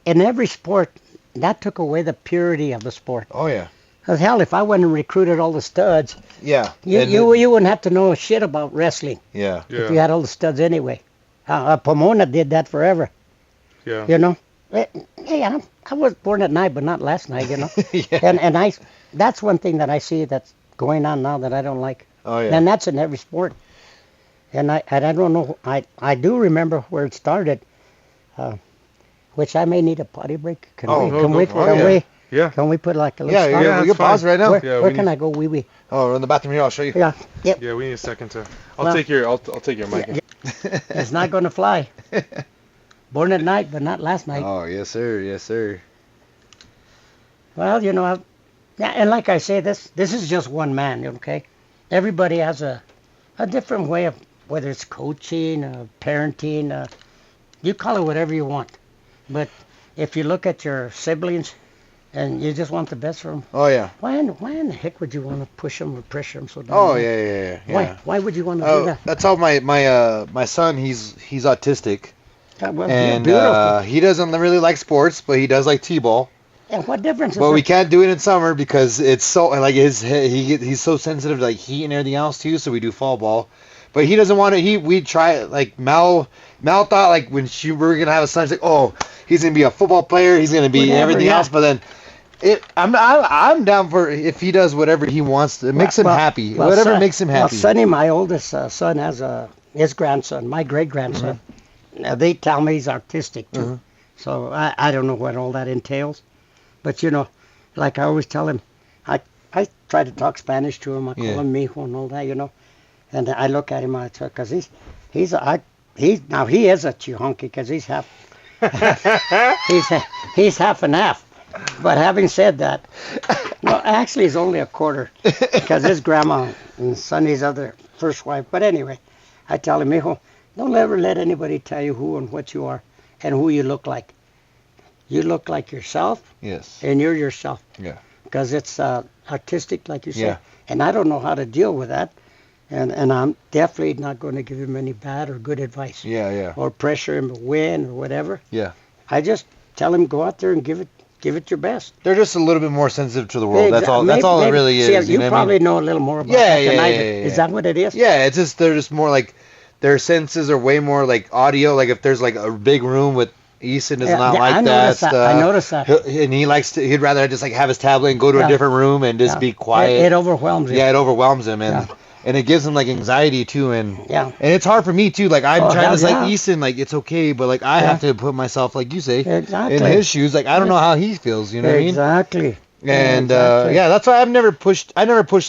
in every sport, that took away the purity of the sport. Oh yeah. Because hell, if I went and recruited all the studs, Yeah. you wouldn't have to know shit about wrestling Yeah. if you had all the studs anyway. Pomona did that forever. Yeah. Hey, I was born at night, but not last night, Yeah. And that's one thing that I see that's going on now that I don't like. Oh yeah. And that's in every sport. And I don't know. I do remember where it started, which I may need a potty break. Can we put like a little stop? Yeah, we can pause right now. Where can I go wee wee? Oh, we're in the bathroom here. I'll show you. Yeah. Yep. Yeah, we need a second to. I'll take your mic. It's not going to fly. Born at night, but not last night. Oh yes, sir. Yes, sir. Well, and like I say, this is just one man, okay? Everybody has a different way of, whether it's coaching, parenting, you call it whatever you want. But if you look at your siblings and you just want the best for them, Oh yeah. why in the heck would you want to push them or pressure them so damn Oh much? yeah. Why would you want to do Oh, that? that's how my son, he's autistic, Well, and beautiful. he doesn't really like sports, but he does like t-ball. And what difference is But we it? can't do it in summer because it's so like he's so sensitive to like heat and everything else too. So we do fall ball, but he doesn't want to. We try it like Mal thought like when we were gonna have a son, he's like, oh, he's gonna be a football player, he's gonna be Whatever, everything yeah. else. But then I'm down for if he does whatever he wants. It makes him happy. Whatever makes him happy. Well, Sonny, my oldest son, has his grandson, my great grandson. Now they tell me he's artistic too, so I don't know what all that entails. But like I always tell him, I try to talk Spanish to him. I call him mijo and all that, And I look at him, because he is a chihonky because he's half he's half and half. But having said that, no, actually he's only a quarter because his grandma and Sonny's other first wife. But anyway, I tell him, mijo, don't ever let anybody tell you who and what you are and who you look like. You look like yourself. Yes. And you're yourself. Yeah. Because it's artistic, like you say. Yeah. And I don't know how to deal with that. And I'm definitely not going to give him any bad or good advice. Yeah. Or pressure him to win or whatever. Yeah. I just tell him, go out there and give it your best. They're just a little bit more sensitive to the world. That's all. That's Maybe- all it maybe- really see, is. you know what I probably mean? know a little more about Yeah, that than I do. yeah. Is that what it is? Yeah, it's just they're just more like their senses are way more like audio. Like if there's like a big room with Easton does not like I that noticed stuff. I noticed that. And he'd rather just like have his tablet and go to a different room and just be quiet. It overwhelms you. Yeah, it overwhelms him and it gives him like anxiety too and it's hard for me too. Like I'm trying to like Easton, like it's okay, but like I have to put myself, like you say, in his shoes. Like I don't know how he feels. You know what I mean? Exactly. And that's why I never pushed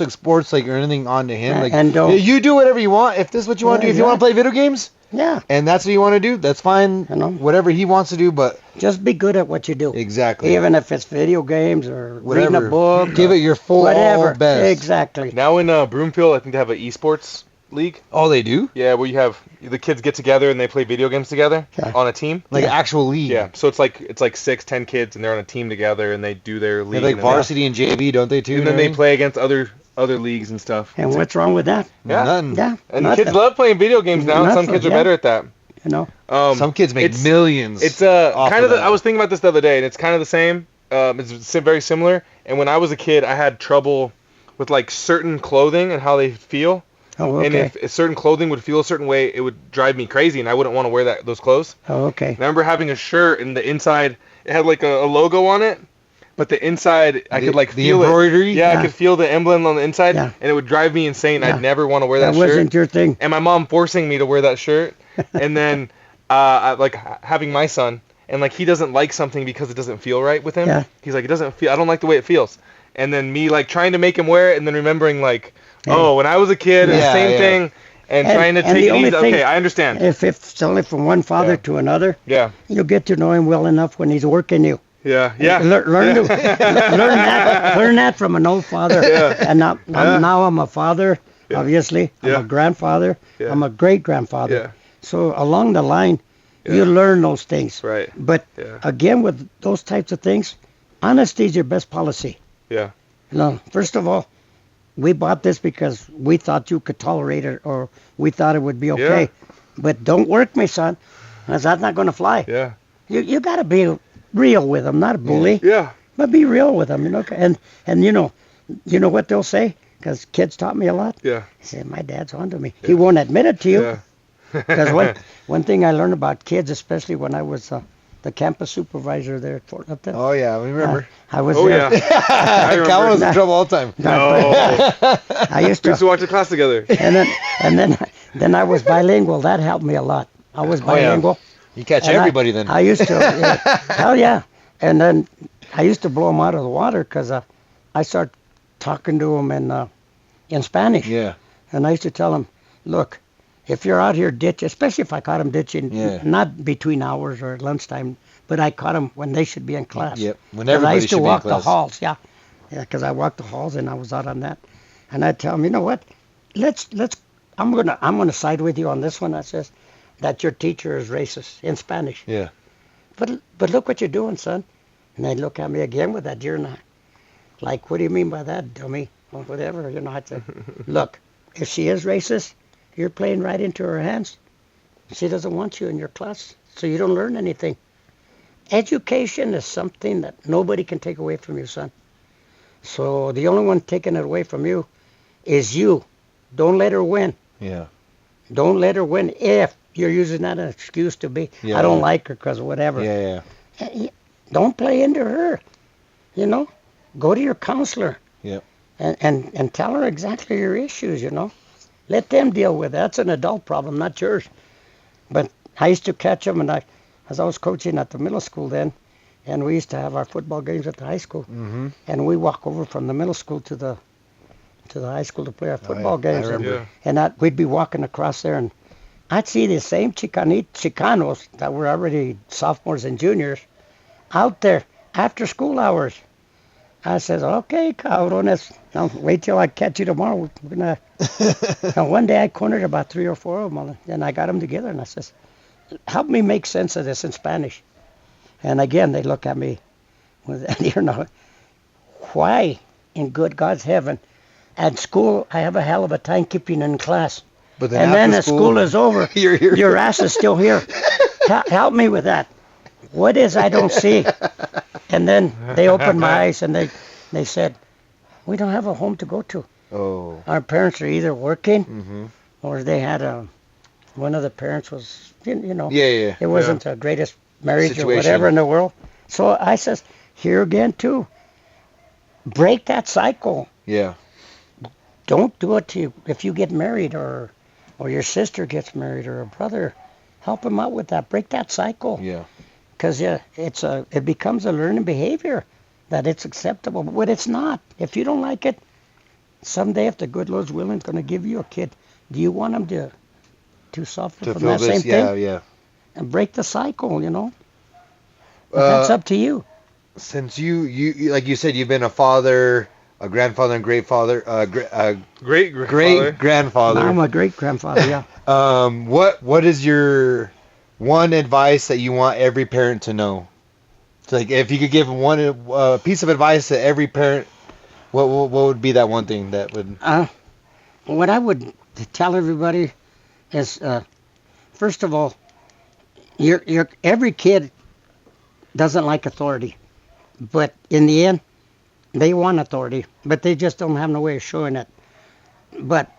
like sports like or anything onto him. Like and don't, you do whatever you want. If this is what you want to do, if you want to play video games, and that's what you want to do, that's fine. Whatever he wants to do, but just be good at what you do. Exactly. Even if it's video games or whatever. reading a book, give it your full best. Exactly. Now in Broomfield, I think they have an esports league. Oh, they do? Yeah, where you have the kids get together and they play video games together on a team. Like an actual league. Yeah, so it's like 6-10 kids and they're on a team together and they do their league. They like varsity and JV, don't they too? And then they play against other leagues and stuff. And what's wrong with that? Yeah. None. Yeah. And kids love playing video games now, and some kids are better at that. Some kids make millions. It's kind of I was thinking about this the other day, and it's kind of the same. It's very similar. And when I was a kid, I had trouble with like certain clothing and how they feel. Oh, okay. And if certain clothing would feel a certain way, it would drive me crazy, and I wouldn't want to wear those clothes. Oh, okay. And I remember having a shirt, and the inside it had like a logo on it, but the inside I could like feel the embroidery. Yeah, I could feel the emblem on the inside, Yeah. and it would drive me insane. I'd never want to wear that shirt. That wasn't your thing. And my mom forcing me to wear that shirt, and then like having my son, and like he doesn't like something because it doesn't feel right with him. Yeah. He's like, it doesn't feel. I don't like the way it feels. And then me like trying to make him wear it, and then remembering like, oh, when I was a kid, the same thing, and trying to take it easy. Okay, I understand. If it's only from one father to another, you'll get to know him well enough when he's working you. Yeah. Learn that from an old father. And now I'm a father. Obviously, I'm a grandfather. I'm a great grandfather. So along the line, you learn those things. Right. But again, with those types of things, honesty is your best policy. Yeah. First of all, we bought this because we thought you could tolerate it, or we thought it would be okay. Yeah. But don't work me, son, because that's not going to fly. Yeah. You got to be real with them, not a bully. Yeah. But be real with them, And you know what they'll say? Because kids taught me a lot. Yeah. They say, my dad's onto me. He won't admit it to you. Yeah. Because one thing I learned about kids, especially when I was the campus supervisor there at Fort Lupton. Oh yeah, we remember. I was Yeah. there. I remember. Calvin was in trouble all the time. No. I used We used to to, watch the class together. and then I was bilingual. That helped me a lot. I was bilingual. You catch And everybody then. I used to, hell yeah. And then I used to blow them out of the water because I started talking to them in Spanish. Yeah. And I used to tell them, look, if you're out here ditching, especially if I caught them ditching, not between hours or at lunchtime, but I caught them when they should be in class. Yep. When 'Cause everybody I used to should be in walk the class. halls, yeah, because I walked the halls and I was out on that, and I'd tell them, you know what, let's, I'm gonna side with you on this one. I says that your teacher is racist in Spanish. Yeah. but look what you're doing, son. And they'd look at me again with that deer knock. Like, what do you mean by that, dummy? Or whatever, I'd say, look, if she is racist, you're playing right into her hands. She doesn't want you in your class, so you don't learn anything. Education is something that nobody can take away from you, son. So the only one taking it away from you is you. Don't let her win. Yeah. Don't let her win if you're using that as an excuse to be, I don't like her because whatever. Yeah. Don't play into her. Go to your counselor. Yep. And tell her exactly your issues, Let them deal with it. That's an adult problem, not yours. But I used to catch them, and as I was coaching at the middle school then, and we used to have our football games at the high school, and we walk over from the middle school to the high school to play our football games, and we'd be walking across there, and I'd see the same Chicanos that were already sophomores and juniors out there after school hours. I says, okay, cabrones, now wait till I catch you tomorrow. We're gonna. And one day I cornered about 3 or 4 of them, and I got them together, and I says, help me make sense of this in Spanish. And again, they look at me with, why in good God's heaven, at school I have a hell of a time keeping in class. But then as school is over, your ass is still here. Help me with that. What is I don't see? And then they opened my eyes and they said, we don't have a home to go to. Oh. Our parents are either working or they had one of the parents was, it wasn't the greatest marriage situation or whatever in the world. So I says, here again too, break that cycle. Yeah. Don't do it if you get married or your sister gets married or a brother, help them out with that. Break that cycle. Yeah. Because it becomes a learning behavior that it's acceptable, but it's not. If you don't like it, someday if the good Lord's willing, it's going to give you a kid. Do you want them to suffer from that same thing? Yeah. And break the cycle, that's up to you. Since you like you said, you've been a father, a grandfather, and great grandfather. I'm a great grandfather. Yeah. What is your one advice that you want every parent to know? So like, if you could give one piece of advice to every parent, what would be that one thing that would? What I would tell everybody is, first of all, every kid doesn't like authority, but in the end, they want authority, but they just don't have no way of showing it. But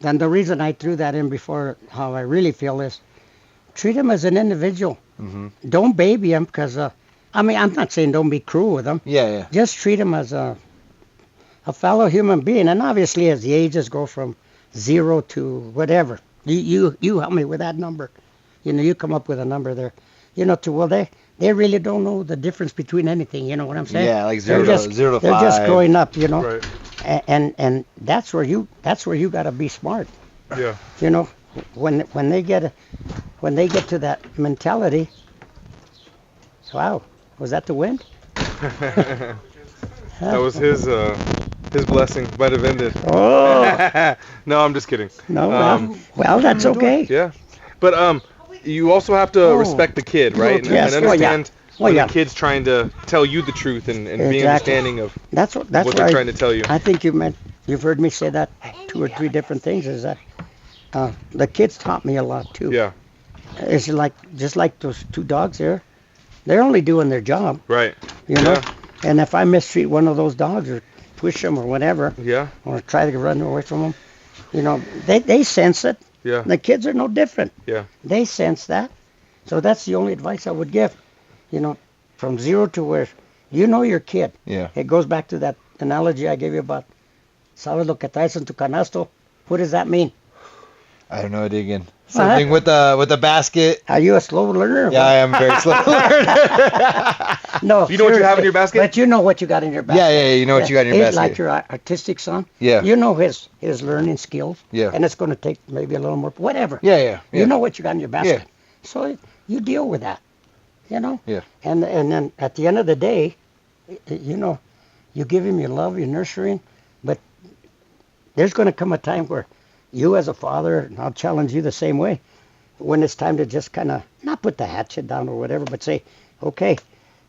and the reason I threw that in before, how I really feel is, treat them as an individual. Don't baby them because, I'm not saying don't be cruel with them. Yeah. Just treat them as a fellow human being. And obviously, as the ages go from 0 to whatever, you help me with that number. You come up with a number there. They really don't know the difference between anything. You know what I'm saying? Yeah, like 0 to 5. They're just growing up. Right. And that's where you got to be smart. Yeah. When they get to that mentality. Wow, was that the wind? That was his blessing. Might have ended. Oh. No, I'm just kidding. No, well, that's okay. Yeah, but you also have to respect the kid, right? Yes. And understand when the kid's trying to tell you the truth and be understanding of that's what they're trying to tell you. I think you've heard me say that 2 or 3 different things. Is that the kids taught me a lot too. Yeah. It's just like those 2 dogs there. They're only doing their job. Right. Yeah. And if I mistreat one of those dogs or push them or whatever, or try to run away from them, they sense it. Yeah. The kids are no different. Yeah. They sense that. So that's the only advice I would give. From 0 to where your kid. Yeah. It goes back to that analogy I gave you about sabes lo que traes en tu canasto. What does that mean? I have no idea again. Something with the basket. Are you a slow learner? Yeah, I am very slow learner. No. You know what you have in your basket? But you know what you got in your basket. Yeah, you know what you got in your basket. Like your artistic son. Yeah. You know his learning skills. Yeah. And it's going to take maybe a little more, whatever. Yeah. You know what you got in your basket. Yeah. So you deal with that. Yeah. And then at the end of the day, you give him your love, your nurturing, but there's going to come a time where you as a father, and I'll challenge you the same way, when it's time to just kind of, not not put the hatchet down or whatever, but say, okay,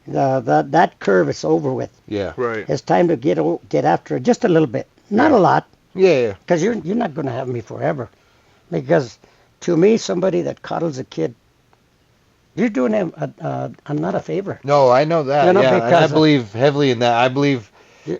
that curve is over with. Yeah. Right. It's time to get after it just a little bit, not a lot, Yeah. because you're not going to have me forever. Because to me, somebody that coddles a kid, you're doing him not a favor. No, I know that. You know, Yeah, and I because, believe heavily in that. I believe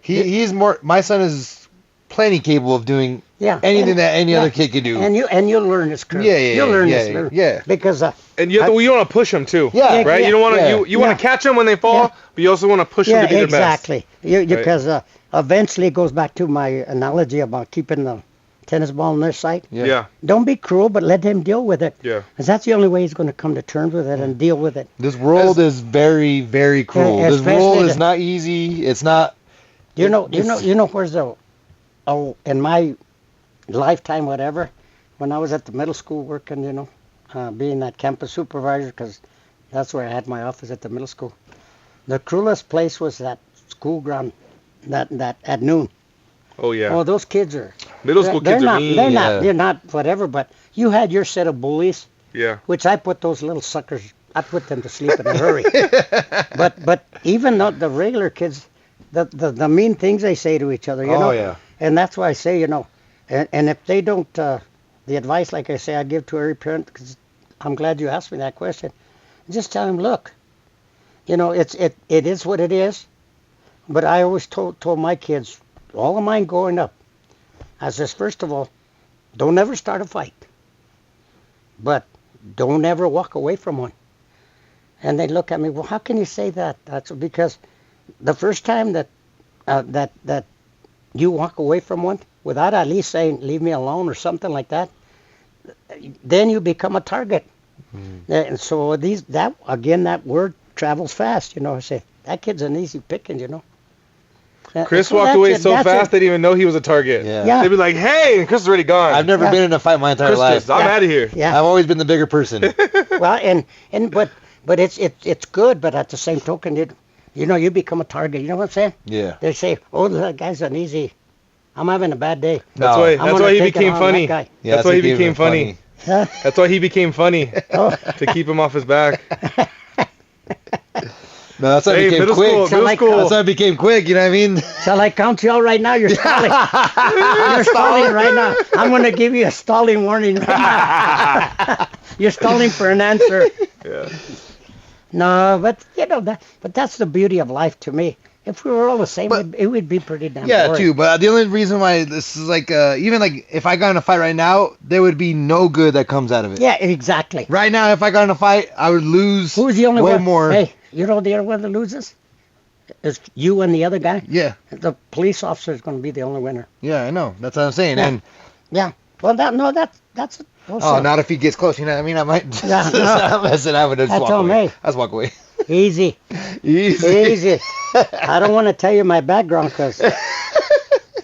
he's more. My son is plenty capable of doing anything that any other kid could do. And you'll learn this curve. Yeah, You'll learn this curve. Yeah. Because And you want to push them too. Yeah. Right. You don't want to. You want to catch them when they fall, but you also want to push them to be their best. Exactly. Because eventually it goes back to my analogy about keeping the tennis ball on their side. Yeah. Don't be cruel, but let him deal with it. Yeah. Because that's the only way he's going to come to terms with it and deal with it. This world is very, very cruel. This world is not easy. It's not. You know where's in my lifetime, whatever, when I was at the middle school working, being that campus supervisor, because that's where I had my office at the middle school. The cruelest place was that school ground, that at noon. Oh yeah. Oh, those kids are. Middle school kids are mean. They're not whatever, but you had your set of bullies. Yeah. Which I put those little suckers. I put them to sleep in a hurry. but even the regular kids, the mean things they say to each other, you know. Oh yeah. And that's why I say, and if they don't, the advice, like I say, I give to every parent, because I'm glad you asked me that question. Just tell them, look, it is what it is. But I always told my kids, all of mine growing up, I says, first of all, don't ever start a fight, but don't ever walk away from one. And they look at me, well, how can you say that? That's because the first time that you walk away from one without at least saying, leave me alone or something like that, then you become a target. And so that word travels fast, I say, that kid's an easy picking, Chris walked away so fast they didn't even know he was a target. Yeah. They'd be like, hey, and Chris is already gone. I've never been in a fight my entire life. I'm out of here. Yeah. I've always been the bigger person. Well, but it's good, but at the same token, you become a target. You know what I'm saying? Yeah. They say, oh, that guy's an easy. I'm having a bad day. That's why he became funny. Yeah, that's why he became funny. Huh? That's why he became funny. To keep him off his back. No, that's why I became quick. That's why I became quick, you know what I mean? Shall I count you out right now? You're stalling. You're stalling right now. I'm going to give you a stalling warning right now. You're stalling for an answer. Yeah. No, but but that's the beauty of life to me. If we were all the same, it would be pretty damn boring. Too. But the only reason why this is like, even like if I got in a fight right now, there would be no good that comes out of it. Yeah, exactly. Right now, if I got in a fight, I would lose. Who's the only way one? more. Hey, the other one that loses? Is you and the other guy? Yeah. The police officer is going to be the only winner. Yeah, I know. That's what I'm saying. Yeah. And yeah. Well, that's. Not if he gets close. You know what I mean? I might. Yeah. No. Listen, I would just That's walk all away. me. I just walk away. Easy. Easy. I don't want to tell you my background because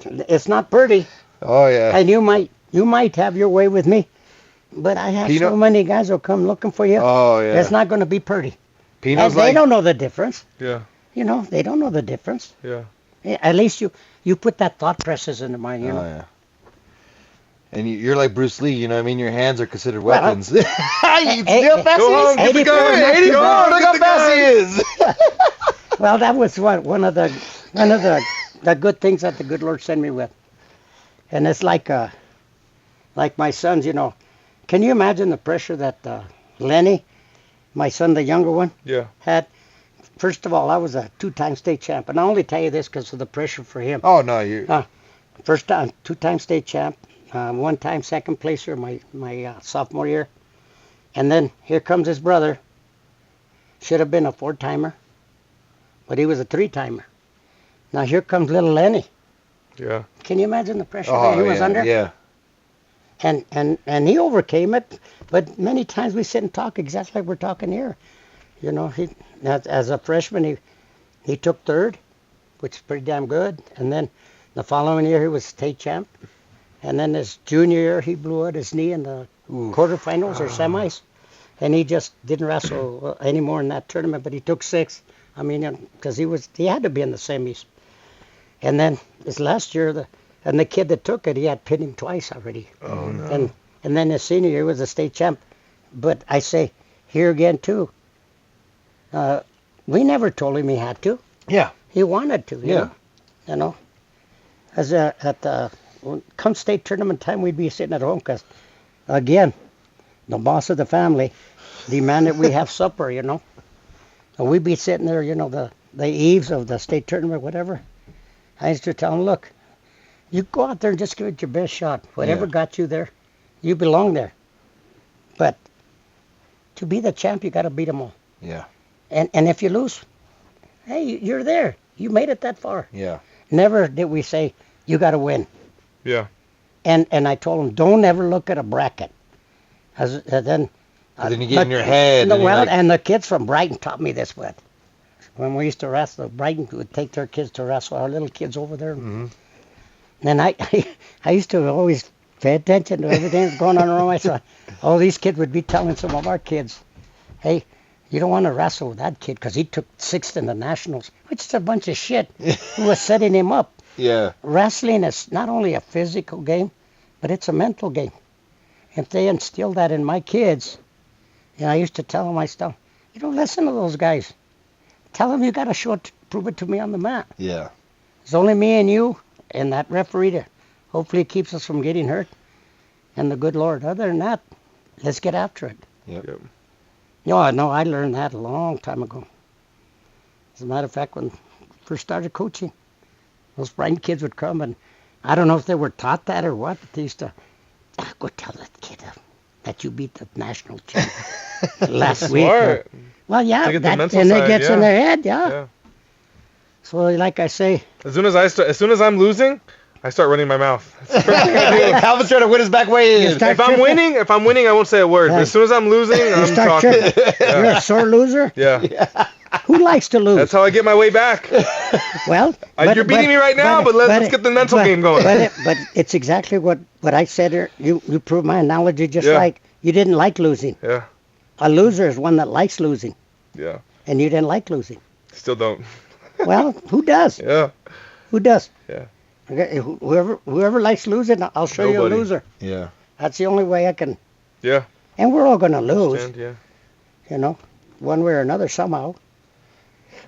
it's not pretty. Oh yeah. And you might have your way with me, but I have so many guys who'll come looking for you. Oh yeah. It's not going to be pretty. Pino's they don't know the difference. Yeah. They don't know the difference. Yeah. At least you put that thought process into mind. Oh yeah. And you're like Bruce Lee, you know what I mean? Your hands are considered weapons. You see how fast he is? Go on, look how fast he is. Well, that was one of the good things that the good Lord sent me with. And it's like my sons, Can you imagine the pressure that Lenny, my son, the younger one, had? First of all, I was a 2-time state champ. And I only tell you this because of the pressure for him. Oh, no, you... First time, 2-time state champ. 1-time second placer my sophomore year. And then here comes his brother. Should have been a 4-timer, but he was a 3-timer. Now here comes little Lenny. Yeah. Can you imagine the pressure that he was under? Yeah. And he overcame it, but many times we sit and talk exactly like we're talking here. He as a freshman he took 3rd, which is pretty damn good. And then the following year he was state champ. And then his junior year, he blew out his knee in the quarterfinals or semis. And he just didn't wrestle anymore in that tournament, but he took 6th. I mean, because he had to be in the semis. And then his last year, the kid that took it, he had pinned him twice already. Oh, no. And then his senior year was a state champ. But I say, here again too. We never told him he had to. Yeah. He wanted to. Yeah. You know. As at the come state tournament time, we'd be sitting at home because, again, the boss of the family demanded we have supper. And we'd be sitting there. The eves of the state tournament, whatever. I used to tell him, look, you go out there and just give it your best shot. Whatever got you there, you belong there. But to be the champ, you got to beat them all. Yeah. And if you lose, hey, you're there. You made it that far. Yeah. Never did we say, you got to win. Yeah. And I told him, don't ever look at a bracket. Then you get in your head. And the kids from Brighton taught me this, but when we used to wrestle, Brighton would take their kids to wrestle, our little kids over there. Mm-hmm. And I used to always pay attention to everything that's going on around my side. All these kids would be telling some of our kids, hey, you don't want to wrestle with that kid because he took 6th in the nationals, which is a bunch of shit. Who was setting him up? Yeah. Wrestling is not only a physical game, but it's a mental game. If they instill that in my kids, I used to tell them, you don't listen to those guys. Tell them you got to prove it to me on the mat. Yeah. It's only me and you and that referee that hopefully keeps us from getting hurt, and the good Lord. Other than that, let's get after it. Yep. No, I learned that a long time ago. As a matter of fact, when I first started coaching, those Brighton kids would come, and I don't know if they were taught that or what, but they used to, go tell that kid that you beat the national champ last week. Smart. Well, yeah, To get the that, mental and side, it gets yeah. in their head, yeah. Yeah. So, like I say, As soon as I'm losing, I start running my mouth. That's the first thing I do. Alvin's trying to win his back way in. start If I'm tripping. winning, I won't say a word. But as soon as I'm losing, I'm start talking. tripping. You're a sore loser. Yeah. Who likes to lose? That's how I get my way back. Well, You're beating me right now, but let's get the mental game going. But it's exactly what I said here. You proved my analogy just Yeah. right. You didn't like losing. Yeah. A loser is one that likes losing, Yeah. and you didn't like losing. Still don't. Well, who does? Yeah. Who does? Yeah. Okay, whoever likes losing, I'll show you a Nobody. loser. Yeah. That's the only way I can. Yeah. And we're all going to lose, Understand, yeah. one way or another somehow.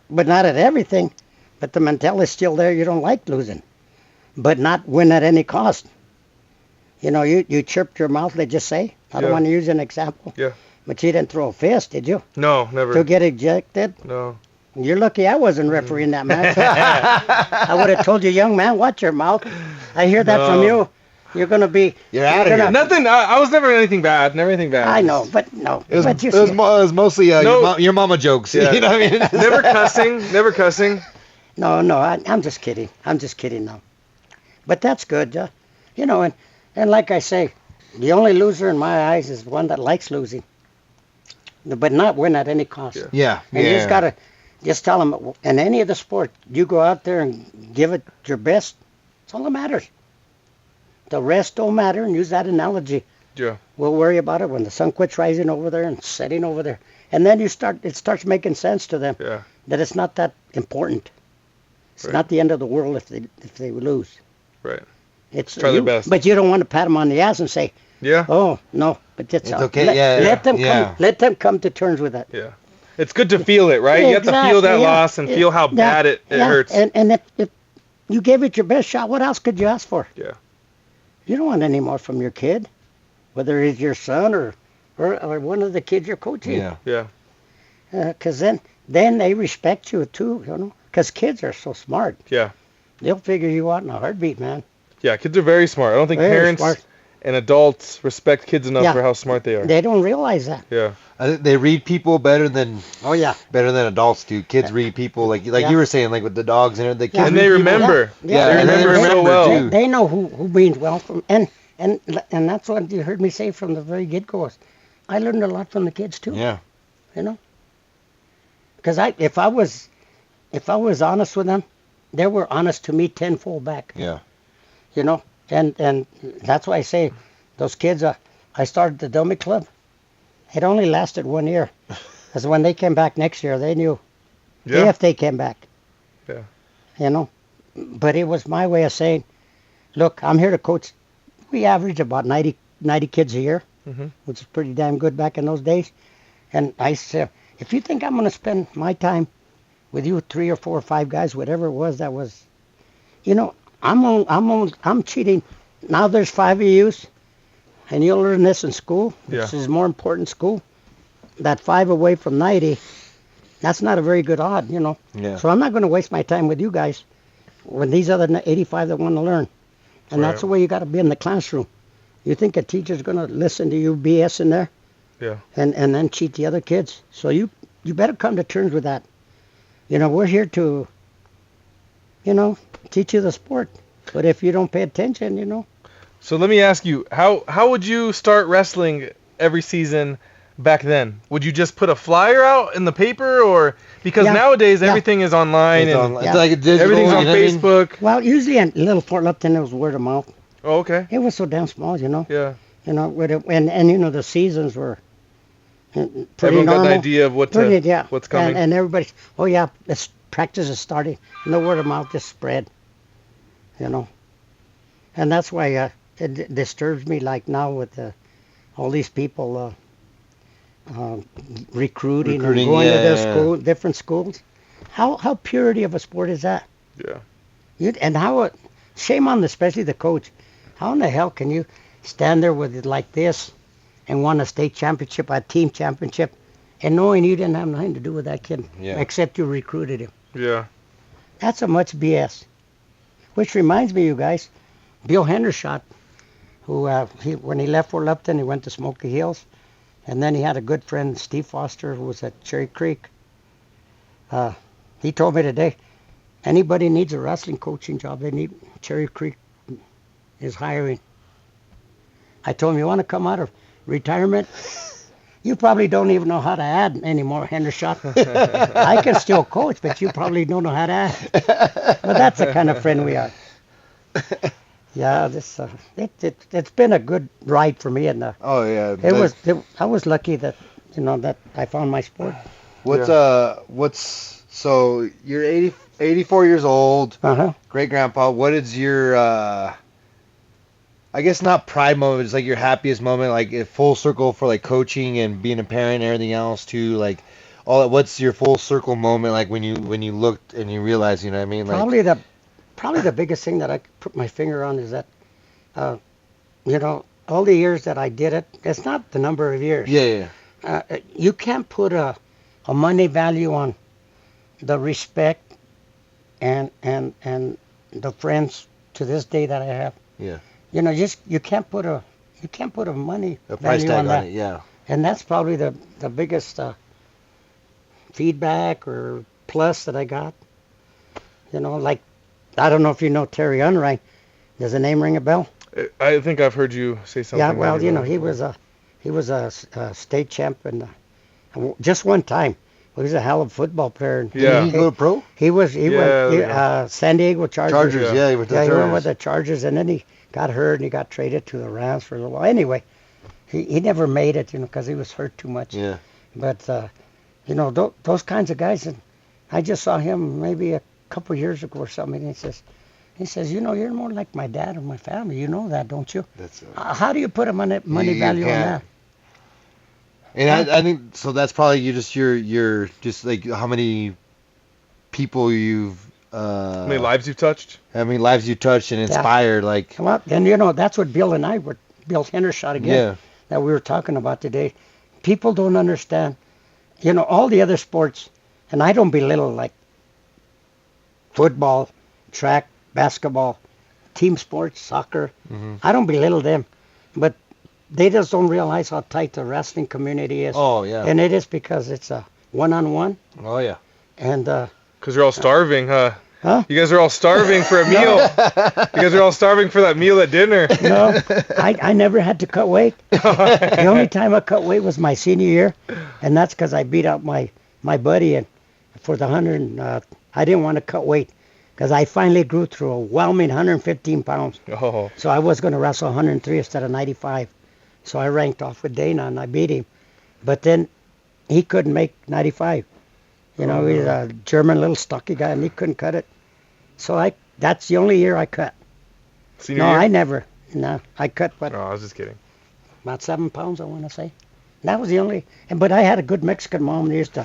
But not at everything. But the mentality is still there. You don't like losing, but not win at any cost. You chirped your mouth. They just say. I don't Yeah. want to use an example. Yeah. But you didn't throw a fist, did you? No, never. To get ejected? No. You're lucky I wasn't refereeing that match. I would have told you, young man, watch your mouth. I hear that from you. You're going to be... You're out of here. Nothing. I was never anything bad. Never anything bad. I know, but no. It was, but you it was, see- mo- it was mostly No. your mama jokes. Yeah. You know what I mean? Never cussing. Never cussing. No, I'm just kidding. I'm just kidding now. But that's good. And like I say, the only loser in my eyes is one that likes losing. But not win at any cost. Yeah. Yeah. And you just got to just tell them, in any of the sport, you go out there and give it your best. That's all that matters. The rest don't matter, and use that analogy. Yeah. We'll worry about it when the sun quits rising over there and setting over there. And then it starts making sense to them Yeah. that it's not that important. It's Right. not the end of the world if they lose. Right. It's Try their best. But you don't want to pat them on the ass and say, Yeah. "Oh no," but It's okay, yeah, let them yeah. come. Let them come to terms with that. Yeah. It's good to feel it, right? You have to feel that Exactly, yeah. loss and feel how Yeah, bad it yeah. hurts. And if you gave it your best shot, what else could you ask for? Yeah. You don't want any more from your kid, whether he's your son or one of the kids you're coaching. Yeah. Yeah. Because then they respect you too, Because kids are so smart. Yeah. They'll figure you out in a heartbeat, man. Yeah. Kids are very smart. I don't think Very parents smart. and adults respect kids enough Yeah. for how smart they are. They don't realize that. Yeah. I think they read people better than Oh yeah. adults do. Kids read people like Yeah. you were saying, like with the dogs and everything. The Yeah. kids And they read people- remember. Yeah. They and they remember so remember, well. too. They know who means well from and that's what you heard me say from the very get-go. I learned a lot from the kids too. Yeah. Because if I was honest with them, they were honest to me tenfold back. Yeah. And that's why I say those kids. I started the Dummy Club. It only lasted 1 year, because when they came back next year, they knew Yeah. if they came back. Yeah. But it was my way of saying, look, I'm here to coach. We average about 90 kids a year, Mhm. which is pretty damn good back in those days. And I said, if you think I'm going to spend my time with you 3 or 4 or 5 guys, whatever it was, that was, I'm cheating. Now there's 5 of you, and you'll learn this in school, which is more important school. That 5 away from 90, that's not a very good odd, Yeah. So I'm not going to waste my time with you guys when these other 85 that want to learn. And that's the way you got to be in the classroom. You think a teacher's going to listen to you BS in there? Yeah. And then cheat the other kids. So you better come to terms with that. We're here to, teach you the sport. But if you don't pay attention, So let me ask you, how would you start wrestling every season back then? Would you just put a flyer out in the paper, or because nowadays everything is online and It's like a digital, everything's on Facebook? Well, usually in Little Fort Lupton it was word of mouth. Oh, okay. It was so damn small, Yeah. And the seasons were pretty Everyone normal. got an idea of what's coming. And everybody, this practice is starting, and the word of mouth just spread, And that's why it disturbs me, like now with all these people recruiting and going to their school, different schools. How purity of a sport is that? Yeah. And shame on especially the coach. How in the hell can you stand there with it like this and won a state championship, a team championship, and knowing you didn't have nothing to do with that kid except you recruited him? Yeah. That's a much BS. Which reminds me, you guys, Bill Hendershot, who when he left Fort Lupton, he went to Smoky Hills, and then he had a good friend, Steve Foster, who was at Cherry Creek. He told me today, anybody needs a wrestling coaching job, they need Cherry Creek is hiring. I told him, you want to come out of retirement? You probably don't even know how to add anymore, Hendershot. I can still coach, but you probably don't know how to add. But that's the kind of friend we are. Yeah, it's been a good ride for me, and I was lucky that that I found my sport. So you're 84 years old, great grandpa. What is your I guess not pride moment, it's like your happiest moment, like a full circle for like coaching and being a parent and everything else too, like all that. What's your full circle moment like when you looked and you realized, you know what I mean? Like, probably the biggest thing that I could put my finger on is that all the years that I did it, it's not the number of years. Yeah. You can't put a money value on the respect and the friends to this day that I have. Yeah. You can't put a money A price value tag on that. it, yeah. And that's probably the biggest feedback or plus that I got. Like, I don't know if you know Terry Unrein. Does the name ring a bell? I think I've heard you say something. Yeah, well, like he was a state champ and just one time. He was a hell of a football player. Did he go pro? He went San Diego Chargers. He went to the He Chargers. went with the Chargers, and then he got hurt and he got traded to the Rams for a little while. Anyway, he never made it, because he was hurt too much. Yeah. But those kinds of guys, and I just saw him maybe a couple years ago or something. And he says, you're more like my dad or my family. You know that, don't you? That's how do you put a money value on that? And I think so. That's probably you're just like how many people you've how many lives you've touched. How many lives you touched and inspired, like. Well, and that's what Bill and I were. Bill Hendershot again. That we were talking about today. People don't understand. All the other sports, and I don't belittle like football, track, basketball, team sports, soccer. Mm-hmm. I don't belittle them, but they just don't realize how tight the wrestling community is. Oh, yeah. And it is because it's a one-on-one. Oh, yeah. And because you're all starving, huh? Huh? You guys are all starving for a meal. You guys are all starving for that meal at dinner. No, I never had to cut weight. The only time I cut weight was my senior year, and that's because I beat out my buddy and for the 100. I didn't want to cut weight because I finally grew to a whelming 115 pounds. Oh. So I was going to wrestle 103 instead of 95. So I ranked off with Dana, and I beat him. But then he couldn't make 95. He's a German little stocky guy, and he couldn't cut it. So that's the only year I cut. Senior year? I never. No, I cut, Oh, I was just kidding. about 7 pounds, I want to say. That was the only. But I had a good Mexican mom. They used to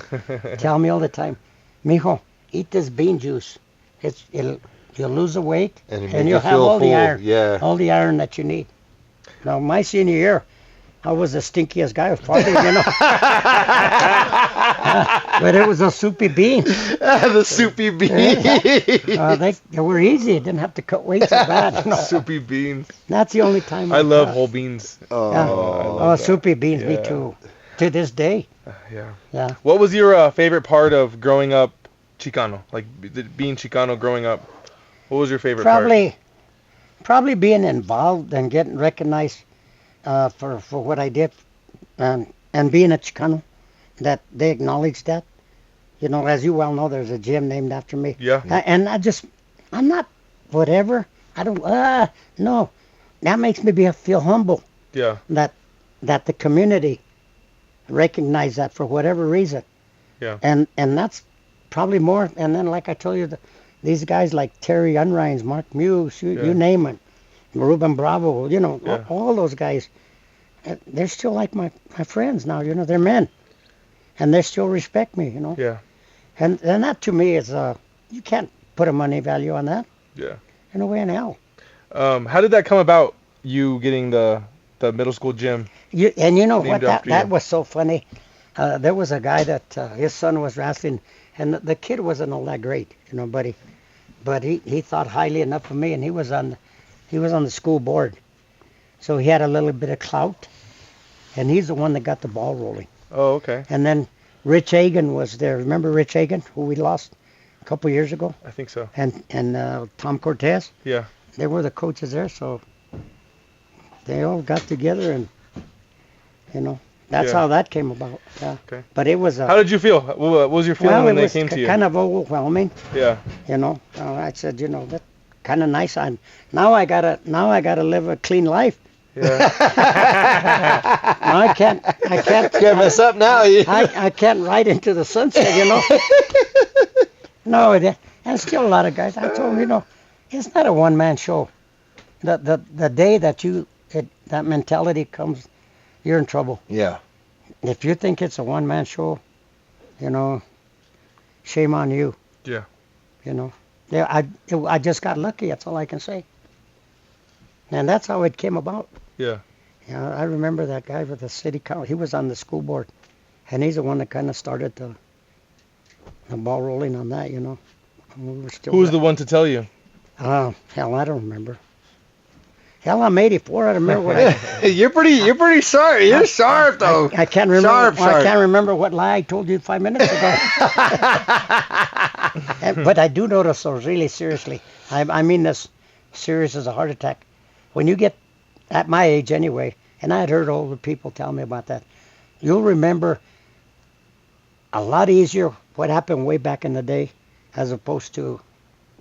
tell me all the time, "Mijo, eat this bean juice. You'll lose the weight And and you'll have feel all the full. iron, Yeah. all the iron that you need." Now, my senior year, I was the stinkiest guy. Probably, but it was a soupy bean. The soupy bean. They were easy. Didn't have to cut weight so bad. Soupy beans. That's the only time I love cut. whole beans. Oh. Yeah. I love Oh, that. soupy beans, me Yeah. too. To this day. Yeah. Yeah. What was your favorite part of growing up Chicano? Like being Chicano growing up. What was your favorite part? Probably being involved and getting recognized for what I did, and being a Chicano, that they acknowledge that. As you well know, there's a gym named after me. Yeah. And I'm not whatever. I don't. No, that makes me feel humble. Yeah. That the community recognize that for whatever reason. Yeah. And that's probably more. And then, like I told you, these guys like Terry Unreins, Mark Muse, you name them, Ruben Bravo, Yeah. all those guys, they're still like my friends now. They're men, and they still respect me. Yeah. And that to me is you can't put a money value on that. Yeah. No way in hell. How did that come about? You getting the middle school gym? And you know what? Named after That you. was so funny. There was a guy that his son was wrestling, and the kid wasn't all that great, but he thought highly enough of me, and he was on the school board, so he had a little bit of clout, and he's the one that got the ball rolling. Oh, okay. And then Rich Hagan was there. Remember Rich Hagan, who we lost a couple years ago, I think so. and Tom Cortez? Yeah. They were the coaches there, so they all got together, and that's Yeah. how that came about. Yeah. Okay. But it was How did you feel? What was your feeling well, when it they was came to you? kind of overwhelming. Yeah. I said, that kind of nice. Now I gotta live a clean life. Yeah. Now I can't Can't mess up now. I can't ride into the sunset. No, and still a lot of guys. I told them, it's not a one-man show. The day that that mentality comes, you're in trouble. Yeah. If you think it's a one-man show, shame on you. Yeah. Yeah, I just got lucky. That's all I can say. And that's how it came about. Yeah. I remember that guy with the city council. He was on the school board, and he's the one that kind of started the ball rolling on that. We were still. Who was the one to tell you? Hell, I don't remember. Hell, I'm 84. I don't remember what I. You're pretty sharp. You're sharp though. I can't remember. Sharp. I can't remember what lie I told you 5 minutes ago. But I do notice, though, really seriously. I mean this serious as a heart attack. When you get at my age anyway, and I had heard older people tell me about that, you'll remember a lot easier what happened way back in the day as opposed to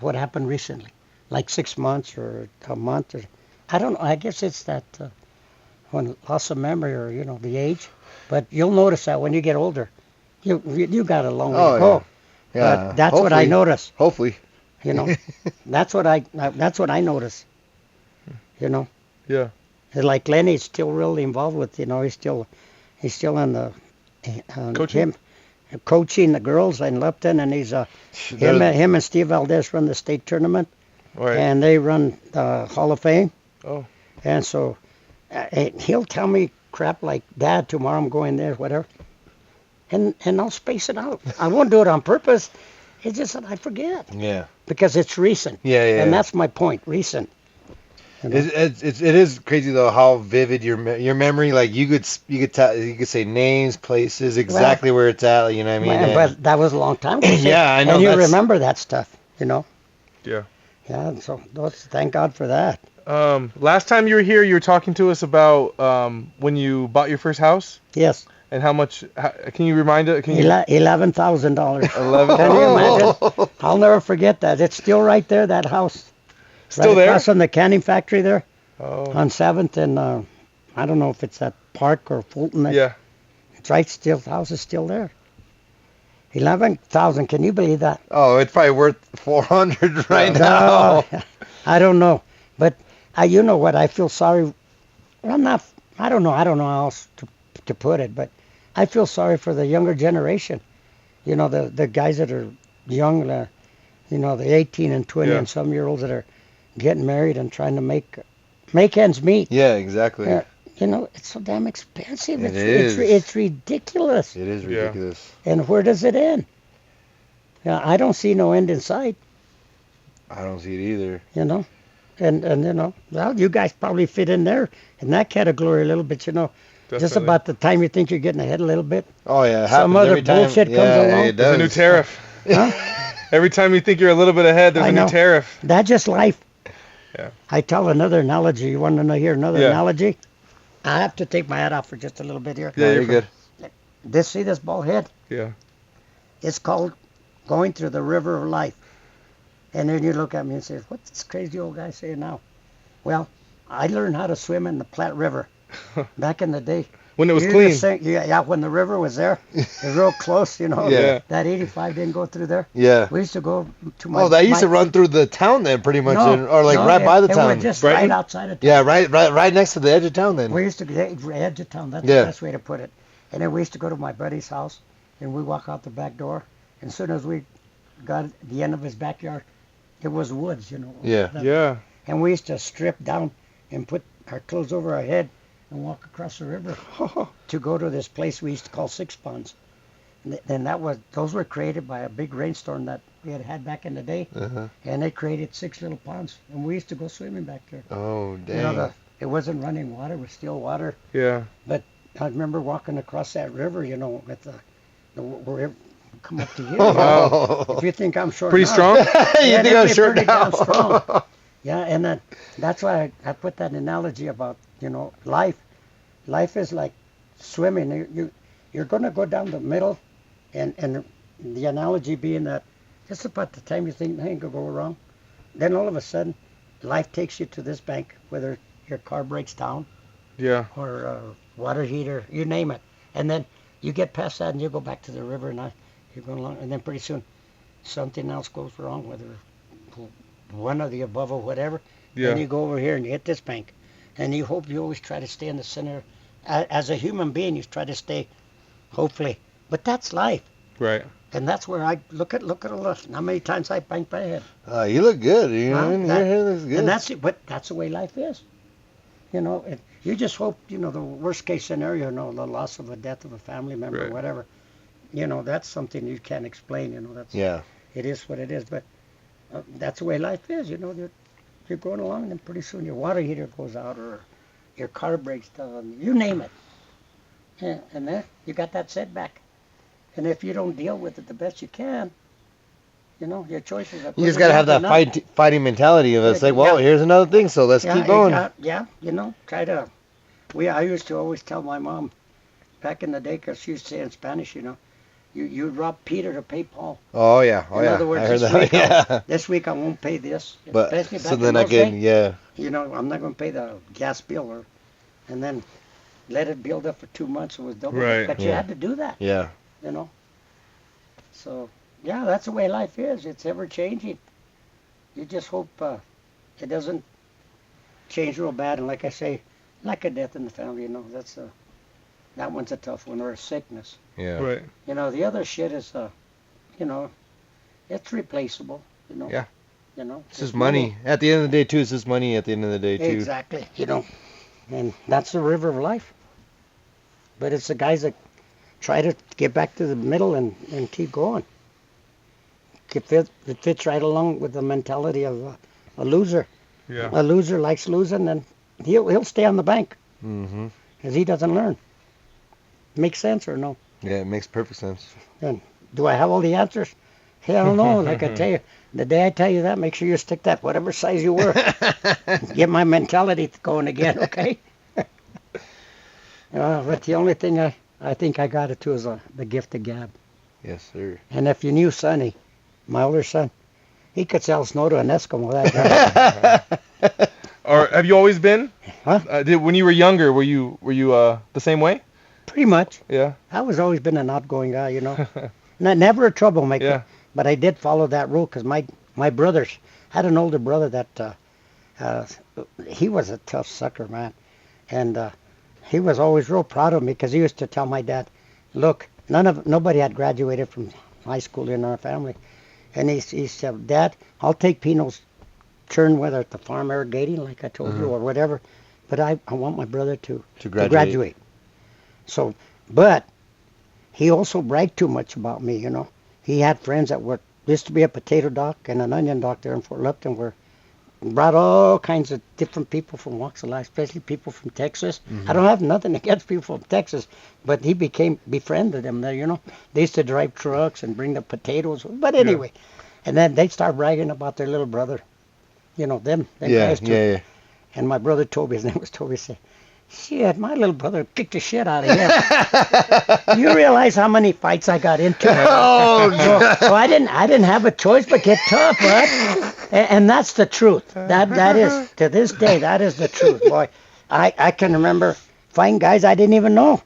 what happened recently, like 6 months or a month. Or I don't know. I guess it's that when loss of memory or, the age. But you'll notice that when you get older, you got a long way to go. Yeah. But that's what I notice. Hopefully. That's what I notice. Yeah. Like Lenny's still really involved with, he's still on the Coaching? Coaching the girls in Lupton, and he's him and Steve Valdez run the state tournament, Right. and they run the Hall of Fame. Oh. And so he'll tell me crap like, "Dad, tomorrow I'm going there," whatever, and I'll space it out. I won't do it on purpose. It's just that I forget Yeah. because it's recent. Yeah. And that's my point, recent. It is crazy though how vivid your memory. Like you could say names, places, exactly where it's at. You know what I mean? Man, but that was a long time ago. Yeah, I know. And you remember that stuff, Yeah. Yeah, and so thank God for that. Last time you were here, you were talking to us about when you bought your first house Yes, and how much. Can you remind us? $11,000. 11. Can you imagine? I'll never forget that. It's still right there, that house. Still right there? across from the canning factory there Oh. on 7th and I don't know if it's that Park or Fulton. Yeah. It's right still. The house is still there. 11,000. Can you believe that? Oh, it's probably worth 400 right now. No, I don't know. But you know what? I feel sorry. I'm not. I don't know. I don't know how else to to put it, but I feel sorry for the younger generation. You know, the guys that are young, you know, the 18 and 20 and some year olds that are getting married and trying to make ends meet. Yeah, exactly. You know, it's so damn expensive. It's ridiculous. It is ridiculous. And where does it end? Yeah, I don't see no end in sight. I don't see it either. You know, and you know, well, you guys probably fit in there in that category a little bit. You know, just about the time you think you're getting ahead a little bit. Oh yeah, some other bullshit comes along. It does. There's a new tariff. Huh? Every time you think you're a little bit ahead, there's a new tariff. That's just life. Yeah. I tell another analogy. You want to hear another analogy? I have to take my hat off for just a little bit here. Yeah, you're good. See this bald head? Yeah. It's called going through the river of life. And then you look at me and say, what's this crazy old guy saying now? Well, I learned how to swim in the Platte River back in the day. When it was clean. When the river was there. It was real close, you know. Yeah. That 85 didn't go through there. Yeah. We used to go to my... Oh, that used to run through the town then, pretty much, right by the town. It was just right outside of town. Yeah, right next to the edge of town then. We used to go to the edge of town. That's the best way to put it. And then we used to go to my buddy's house, and we walk out the back door. And as soon as we got at the end of his backyard, it was woods, you know. Yeah. And we used to strip down and put our clothes over our head and walk across the river to go to this place we used to call Six Ponds. And those were created by a big rainstorm that we had back in the day. And they created 6 little ponds, and we used to go swimming back there. Oh, dang. You know, it wasn't running water, it was still water. Yeah. But I remember walking across that river, you know, with where it come up to here. Wow. If you think I'm short pretty now, strong? You think I'm short now? Strong. Yeah, and that's why I put that analogy about, you know, life. Life is like swimming. You're going to go down the middle, and the analogy being that just about the time you think nothing could go wrong, then all of a sudden, life takes you to this bank, whether your car breaks down, or water heater, you name it, and then you get past that and you go back to the river, and you're going along, and then pretty soon something else goes wrong, whether one of the above or whatever. Then you go over here and you hit this bank, and you hope you always try to stay in the center. As a human being, you try to stay, hopefully. But that's life. Right. And that's where I look at how many times I banked my head. You look good. You know, your hair looks good. And that's the way life is. You know, you just hope, you know, the worst case scenario, you know, the loss of a death of a family member or whatever. You know, that's something you can't explain. You know, it is what it is. But that's the way life is. You know, you're going along, and then pretty soon your water heater goes out, or your car breaks down. You name it. Yeah, and then you got that setback. And if you don't deal with it the best you can, you know, your choices are... You just got to have that fighting mentality of it's like, well, here's another thing, so let's keep going. You know, I used to always tell my mom back in the day, because she used to say in Spanish, you know, you rob Peter to pay Paul. Oh, yeah. In other words, I heard that. This week I won't pay this. But, so then again, you know, I'm not going to pay the gas bill, and then let it build up for 2 months. It was double. Right. But you had to do that. Yeah. You know. So, yeah, that's the way life is. It's ever changing. You just hope it doesn't change real bad. And like I say, like a death in the family, you know, that one's a tough one, or a sickness. Yeah. Right. You know, the other shit is, you know, it's replaceable, you know. Yeah. You know. It's just money. At the end of the day, too, it's just money at the end of the day, too. Exactly. You know, and that's the river of life. But it's the guys that try to get back to the middle and keep going. It fits right along with the mentality of a loser. Yeah. A loser likes losing, and he'll stay on the bank. Mm-hmm. Because he doesn't learn. Makes sense or no? Yeah, it makes perfect sense. And do I have all the answers? Hell no. Like I tell you, the day I tell you that, make sure you stick that whatever size you were. Get my mentality going again, okay? But the only thing I think I got it to is the gift of gab. Yes, sir. And if you knew Sonny, my older son, he could sell snow to an Eskimo. That guy. Or have you always been? Huh? When you were younger, were you the same way? Pretty much. Yeah. I was always been an outgoing guy, you know. Never a troublemaker. Yeah. But I did follow that rule because my brothers, I had an older brother that he was a tough sucker, man. And he was always real proud of me because he used to tell my dad, look, nobody had graduated from high school in our family. And he said, Dad, I'll take Pino's turn, whether at the farm irrigating, like I told you, or whatever. But I want my brother to graduate. So, but he also bragged too much about me, you know. He had friends that used to be a potato dock and an onion dock there in Fort Lupton, where brought all kinds of different people from walks of life, especially people from Texas. I don't have nothing against people from Texas, but he befriended them there, you know. They used to drive trucks and bring the potatoes. But anyway, and then they start bragging about their little brother. You know, them guys too. Yeah. And my brother Toby, his name was Toby, said, shit, my little brother kicked the shit out of him. You realize how many fights I got into? So I didn't have a choice but get tough, bud. And that's the truth. That is, to this day, that is the truth, boy. I can remember fighting guys I didn't even know.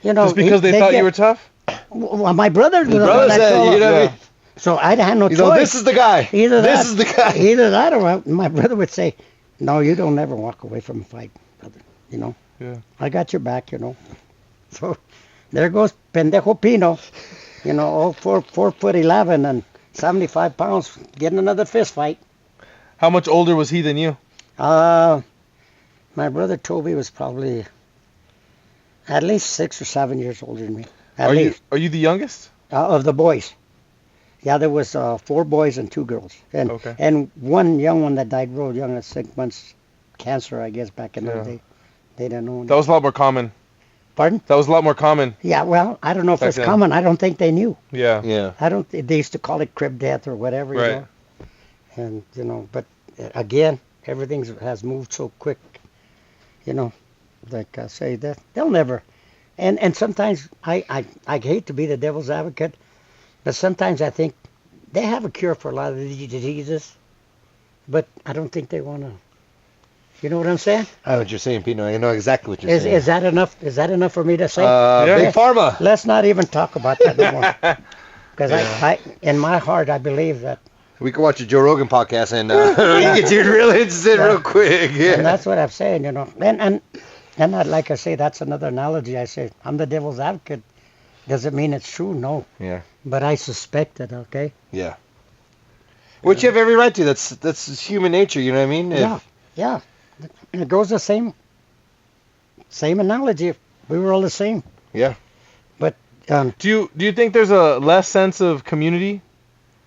You know, just because they thought you were tough? Well, my brother His brother said, you know what I mean? So I had no choice. You know, this is the guy. Either this is the guy. Either that or my brother would say, no, you don't ever walk away from a fight, brother. You know? Yeah. I got your back, you know. So there goes Pendejo Pino, you know, all 4'11" and 75 pounds, getting another fist fight. How much older was he than you? My brother Toby was probably at least 6 or 7 years older than me. At least. Are you the youngest? Of the boys. Yeah, there was 4 boys and 2 girls. And one young one that died real young at 6 months, cancer, I guess, back in the day. They didn't know. That was a lot more common. Pardon? That was a lot more common. Yeah, well, I don't know if Back it's then. common. I don't think they knew. Yeah. They used to call it crib death or whatever, you Right. know. And, you know, but again, everything has moved so quick, you know, like I say, that they'll never. And sometimes I hate to be the devil's advocate, but sometimes I think they have a cure for a lot of these diseases, but I don't think they want to. You know what I'm saying? I know what you're saying, Pino. I know exactly what you're saying. Is that enough? Is that enough for me to say? Big Pharma. Let's not even talk about that no more. Because I, in my heart, I believe that. We can watch a Joe Rogan podcast and you get you real interested real quick. Yeah. And that's what I'm saying, you know. And like I say, that's another analogy. I say, I'm the devil's advocate. Does it mean it's true? No. Yeah. But I suspect it, okay? Yeah. Which you have every right to. That's human nature, you know what I mean? Yeah. And it goes the same analogy. We were all the same. Yeah. But Do you think there's a less sense of community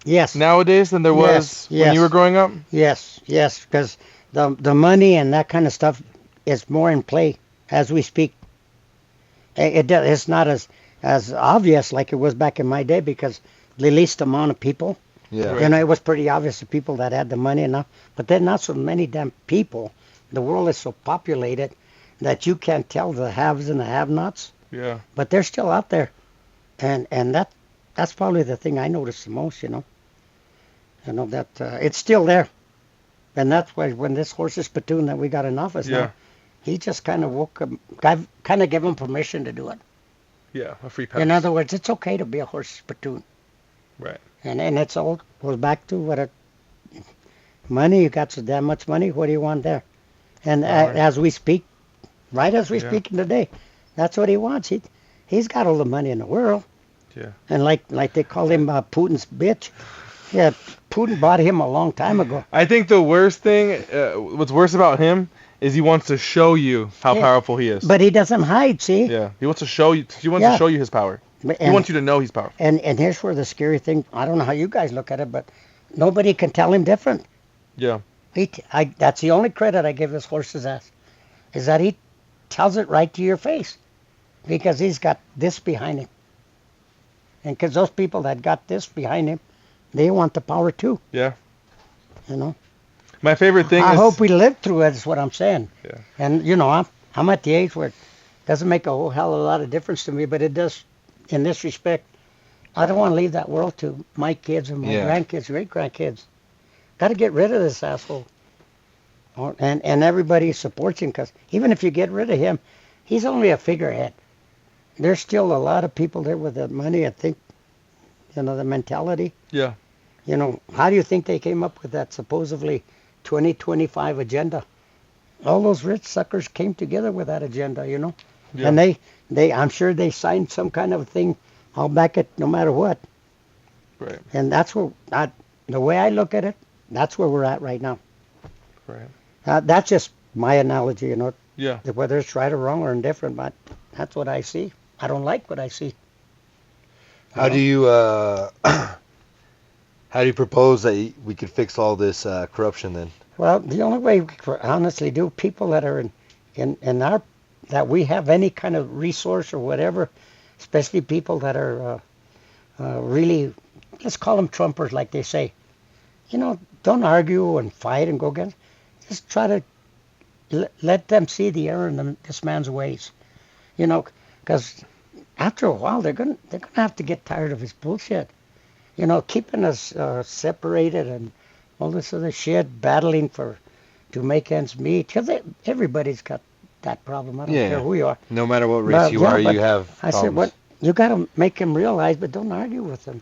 yes. nowadays than there was when you were growing up? Yes, because the money and that kind of stuff is more in play as we speak. It's not as obvious like it was back in my day because the least amount of people. Yeah. You know, it was pretty obvious the people that had the money enough, but then not so many damn people. The world is so populated that you can't tell the haves and the have-nots. Yeah. But they're still out there, and that's probably the thing I notice the most. You know that it's still there, and that's why when this horse's platoon that we got in office now, he just kind of woke up, kind of gave him permission to do it. Yeah, a free pass. In other words, it's okay to be a horse's platoon. Right. And it's all goes back to money. You got so damn much money. What do you want there? And as we speak, right as we speak today, that's what he wants. He's got all the money in the world. Yeah. And like they call him Putin's bitch. Yeah, Putin bought him a long time ago. I think the worst thing, what's worse about him, is he wants to show you how powerful he is. But he doesn't hide. See? Yeah. He wants to show you. He wants to show you his power. He wants you to know he's powerful. And here's where the scary thing. I don't know how you guys look at it, but nobody can tell him different. Yeah. That's the only credit I give this horse's ass, is that he tells it right to your face, because he's got this behind him. And because those people that got this behind him, they want the power too. Yeah. You know. My favorite thing I is. hope we live through it. Is what I'm saying. Yeah. And you know, I'm at the age where it doesn't make a whole hell of a lot of difference to me, but it does in this respect. I don't want to leave that world to my kids and my grandkids, great grandkids. Got to get rid of this asshole. And everybody supports him, because even if you get rid of him, he's only a figurehead. There's still a lot of people there with the money, I think, you know, the mentality. Yeah. You know, how do you think they came up with that supposedly 2025 agenda? all those rich suckers came together with that agenda, Yeah. and I'm sure they signed some kind of thing. I'll back it no matter what. Right. And that's the way I look at it, that's where we're at right now. Right. That's just my analogy, Yeah. whether it's right or wrong or indifferent, but that's what I see. I don't like what I see. How do you how do you propose that we could fix all this corruption then? Well, the only way we could honestly do, people that are in our, that we have any kind of resource or whatever, especially people that are really, let's call them Trumpers, like they say. Don't argue and fight and go against. Just try to let them see the error in this man's ways. Because after a while they're gonna have to get tired of his bullshit. Keeping us separated and all this other shit, battling to make ends meet. 'Cause everybody's got that problem. I don't care who you are. No matter what race you are, you have I problems. said, what you got to make him realize, but don't argue with him,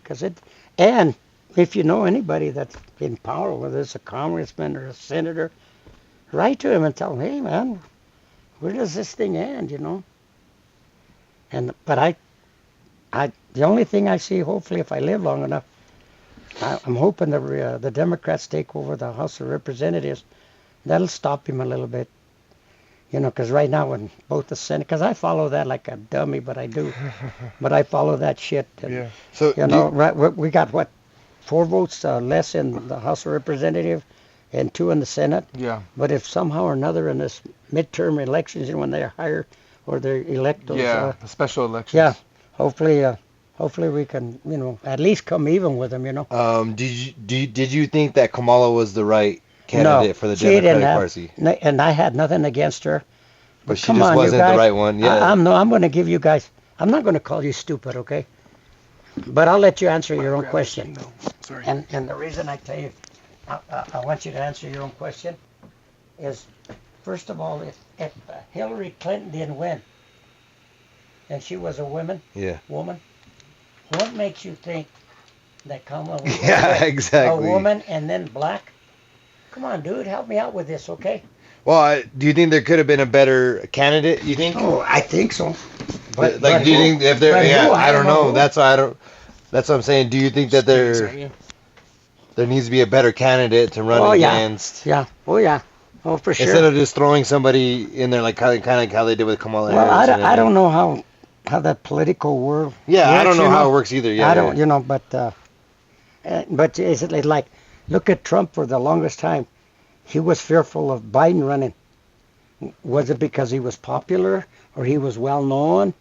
and if you know anybody that's in power, whether it's a congressman or a senator, write to him and tell him, hey man, where does this thing end? But the only thing I see, hopefully, if I live long enough, I'm hoping the Democrats take over the House of Representatives. That'll stop him a little bit. Because right now in both the Senate, because I follow that like a dummy, but I do. But I follow that shit. And, Yeah. So right, we got, 4 votes less in the House of Representatives and 2 in the Senate. Yeah. But if somehow or another in this midterm elections, when they hire or they elect those, Yeah. The special elections. yeah, hopefully we can, at least come even with them, did you think that Kamala was the right candidate for the she didn't Democratic Party? and I had nothing against her. But she come just on, wasn't you guys, the right one. Yeah. I'm going to give you guys, I'm not going to call you stupid, okay? But I'll let you answer your own question. Sorry. And the reason I tell you, I want you to answer your own question is, first of all, if Hillary Clinton didn't win, and she was a woman, what makes you think that Kamala was Yeah, exactly. a woman and then black? Come on, dude, help me out with this, okay? Well, do you think there could have been a better candidate? You think? Oh, I think so. But do you think if there? Yeah, I don't know. That's why I don't. That's what I'm saying. Do you think that there needs to be a better candidate to run against? Yeah. Oh yeah. Oh, for sure. Instead of just throwing somebody in there like kind of how they did with Kamala Harris. Well, I don't know how that political world. Yeah, works, I don't know how it works either. Yeah, I don't. But is it like, look at Trump for the longest time. He was fearful of Biden running. Was it because he was popular or he was well known?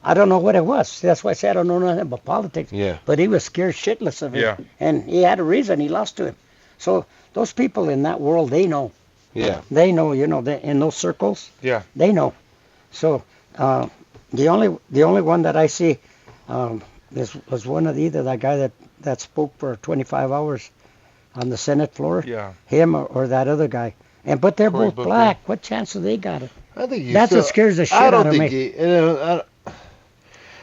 I don't know what it was. That's why I say I don't know nothing about politics. Yeah. But he was scared shitless of it. Yeah. And he had a reason. He lost to him. So those people in that world, they know. Yeah. They know. In those circles. Yeah. They know. So the only one that I see was one of either that guy that spoke for 25 hours on the Senate floor. Yeah. Him or that other guy. But they're Cory both Booker. black. What chance do they got? I think That's what scares the shit I don't out of think me.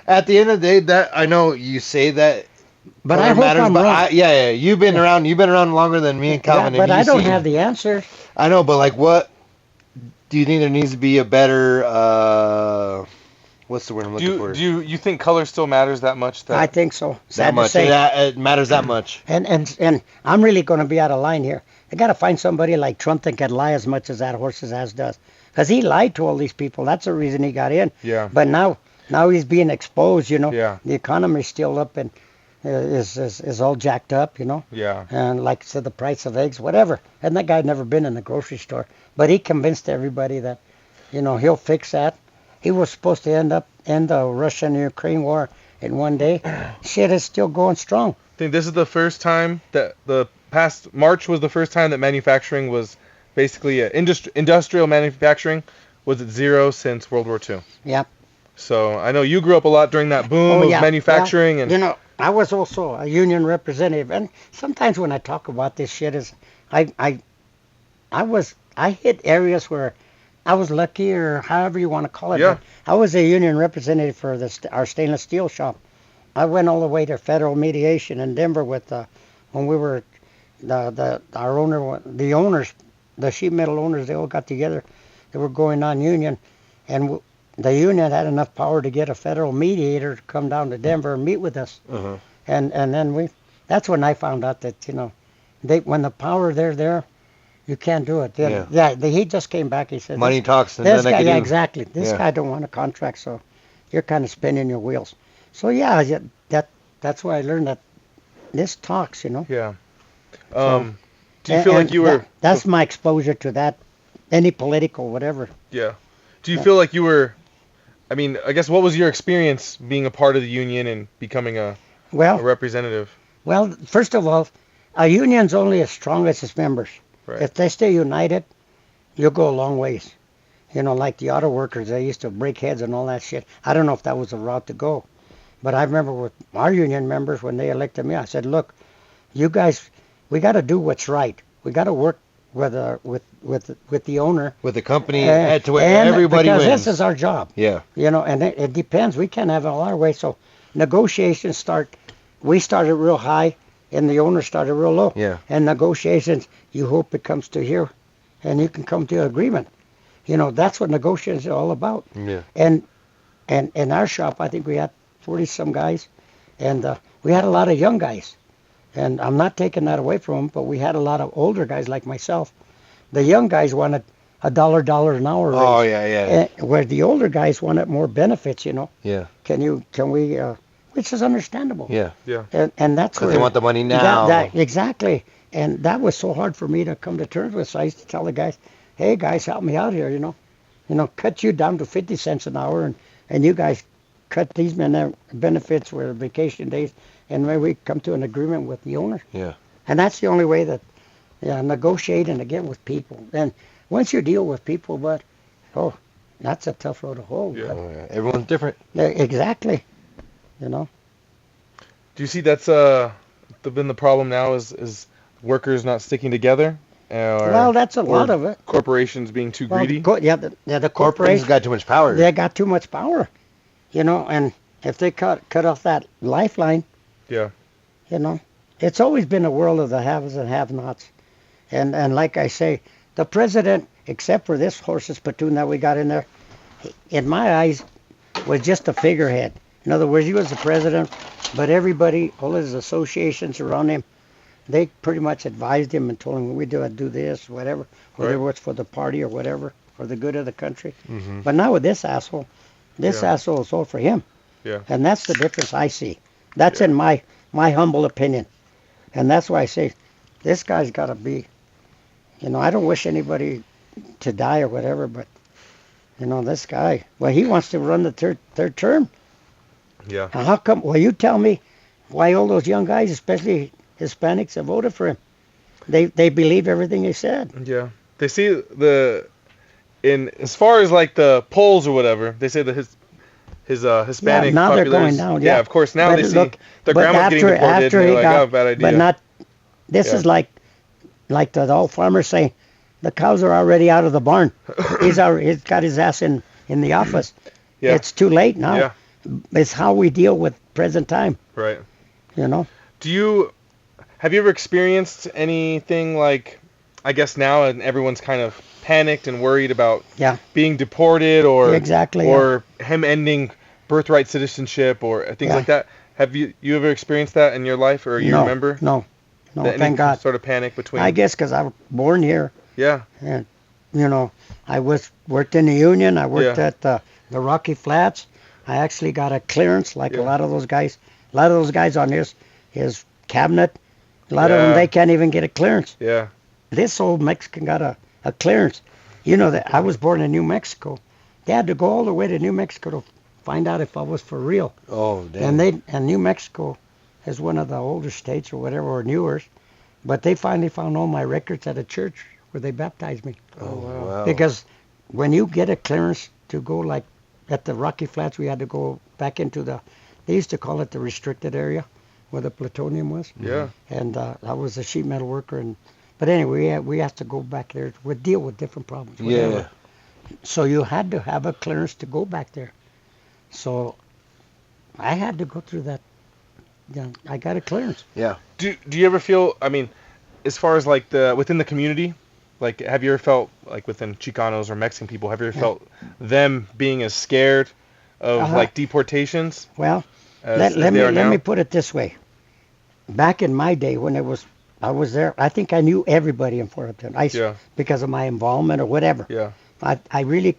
at the end of the day, that I know you say that. But I hope matters, I'm but wrong. yeah. You've been around. You've been around longer than me and Calvin. Yeah, but and I don't seen- have the answer. I know, but like, what do you think there needs to be a better? What's the word I'm looking for? Do you think color still matters that much? I think so. Sad that to much? say. Yeah, it matters that much. And I'm really going to be out of line here. I got to find somebody like Trump that can lie as much as that horse's ass does. Because he lied to all these people. That's the reason he got in. Yeah. But now he's being exposed, Yeah. The economy's still up and is all jacked up, Yeah. And like I said, the price of eggs, whatever. And that guy had never been in the grocery store. But he convinced everybody that, he'll fix that. He was supposed to end the Russia and Ukraine war in one day. Shit is still going strong. I think this is the first time that the past March was the first time that manufacturing was basically industrial manufacturing was at zero since World War II. Yeah. So I know you grew up a lot during that boom of manufacturing, and I was also a union representative, and sometimes when I talk about this shit, I hit areas where I was lucky, or however you want to call it. Yeah. But I was a union representative for our stainless steel shop. I went all the way to federal mediation in Denver with when we were the owners, the sheet metal owners. They all got together they were going non-union, and the union had enough power to get a federal mediator to come down to Denver and meet with us. Uh-huh. And then that's when I found out that, when the power there, you can't do it. He just came back. He said, Money talks, and this then guy, I can yeah, do. exactly. This guy don't want a contract, so you're kind of spinning your wheels. So yeah, that's why I learned that this talks, Yeah. So, Do you feel like you were? That's my exposure to that, any political, whatever. Yeah. Do you feel like you were? I mean, I guess what was your experience being a part of the union and becoming a representative? Well, first of all, a union's only as strong as its members. Right. If they stay united, you'll go a long ways. Like the auto workers, they used to break heads and all that shit. I don't know if that was the route to go. But I remember with our union members, when they elected me, I said, look, you guys, we got to do what's right. We got to work with the owner. With the company, and to where everybody because wins. this is our job. Yeah. And it depends. We can't have it all our way. So negotiations we started real high, and the owner started real low. Yeah. And negotiations, you hope it comes to here, and you can come to an agreement. That's what negotiations are all about. Yeah. And in our shop, I think we had 40-some guys, and we had a lot of young guys. And I'm not taking that away from them, but we had a lot of older guys like myself. The young guys wanted $1 an hour raise. Oh, yeah. Where the older guys wanted more benefits, Yeah. Can we, which is understandable. Yeah. Yeah. And that's where Because they want the money now. Exactly. And that was so hard for me to come to terms with. So I used to tell the guys, hey, guys, help me out here, cut you down to 50 cents an hour, and you guys cut these benefits where vacation days, and maybe we come to an agreement with the owner. Yeah. And that's the only way that, negotiating again with people. And once you deal with people, that's a tough road to hold. Yeah. Oh, yeah. Everyone's different. Exactly. Do you see that's been the problem now is workers not sticking together? Well, that's a lot of it. Corporations being too greedy. The Corporations corporations got too much power. They got too much power, and if they cut off that lifeline, Yeah. It's always been a world of the haves and have-nots. And like I say, the president, except for this horse's platoon that we got in there, in my eyes, was just a figurehead. In other words, he was the president, but everybody, all his associations around him, they pretty much advised him and told him, we do this, whatever, whether it's for the party or whatever, for the good of the country. Mm-hmm. But now with this asshole asshole is all for him. Yeah. And that's the difference I see. That's in my humble opinion. And that's why I say, this guy's got to be, I don't wish anybody to die or whatever, but, this guy, he wants to run the third term. Yeah. Now, how come, you tell me why all those young guys, especially Hispanics, have voted for him. They believe everything he said. Yeah. They see as far as like the polls or whatever, they say that his Hispanic now they're popularity going down. Yeah, of course now but they look, see their grandma's getting deported and they're like, oh, bad idea. But not, this is like the old farmers say, the cows are already out of the barn. He's got his ass in the office. Yeah. It's too late now. Yeah. It's how we deal with present time. Right. Have you ever experienced anything like, I guess now and everyone's kind of panicked and worried about being deported or him ending birthright citizenship or things like that? Have you ever experienced that in your life or you remember? No, thank God. Sort of panic between. I guess because I was born here. Yeah. And I worked in the union. I worked at the Rocky Flats. I actually got a clearance like a lot of those guys. A lot of those guys on his cabinet. A lot of them, they can't even get a clearance. Yeah. This old Mexican got a clearance. That I was born in New Mexico. They had to go all the way to New Mexico to find out if I was for real. Oh, damn. And New Mexico is one of the older states or whatever, or newer. But they finally found all my records at a church where they baptized me. Oh, wow. Because when you get a clearance to go, like at the Rocky Flats, we had to go back into they used to call it the restricted area where the plutonium was. Yeah. And I was a sheet metal worker. But anyway, we have to go back there. We deal with different problems. Whatever. Yeah. So you had to have a clearance to go back there. So I had to go through that. Yeah, I got a clearance. Yeah. Do you ever feel, I mean, as far as like within the community, Like, have you ever felt, like, within Chicanos or Mexican people, have you ever felt them being as scared of, like, deportations Well, as let they me are let now? me put it this way. Back in my day when I was there, I think I knew everybody in Fort Upton. Yeah. Because of my involvement or whatever. Yeah. I really,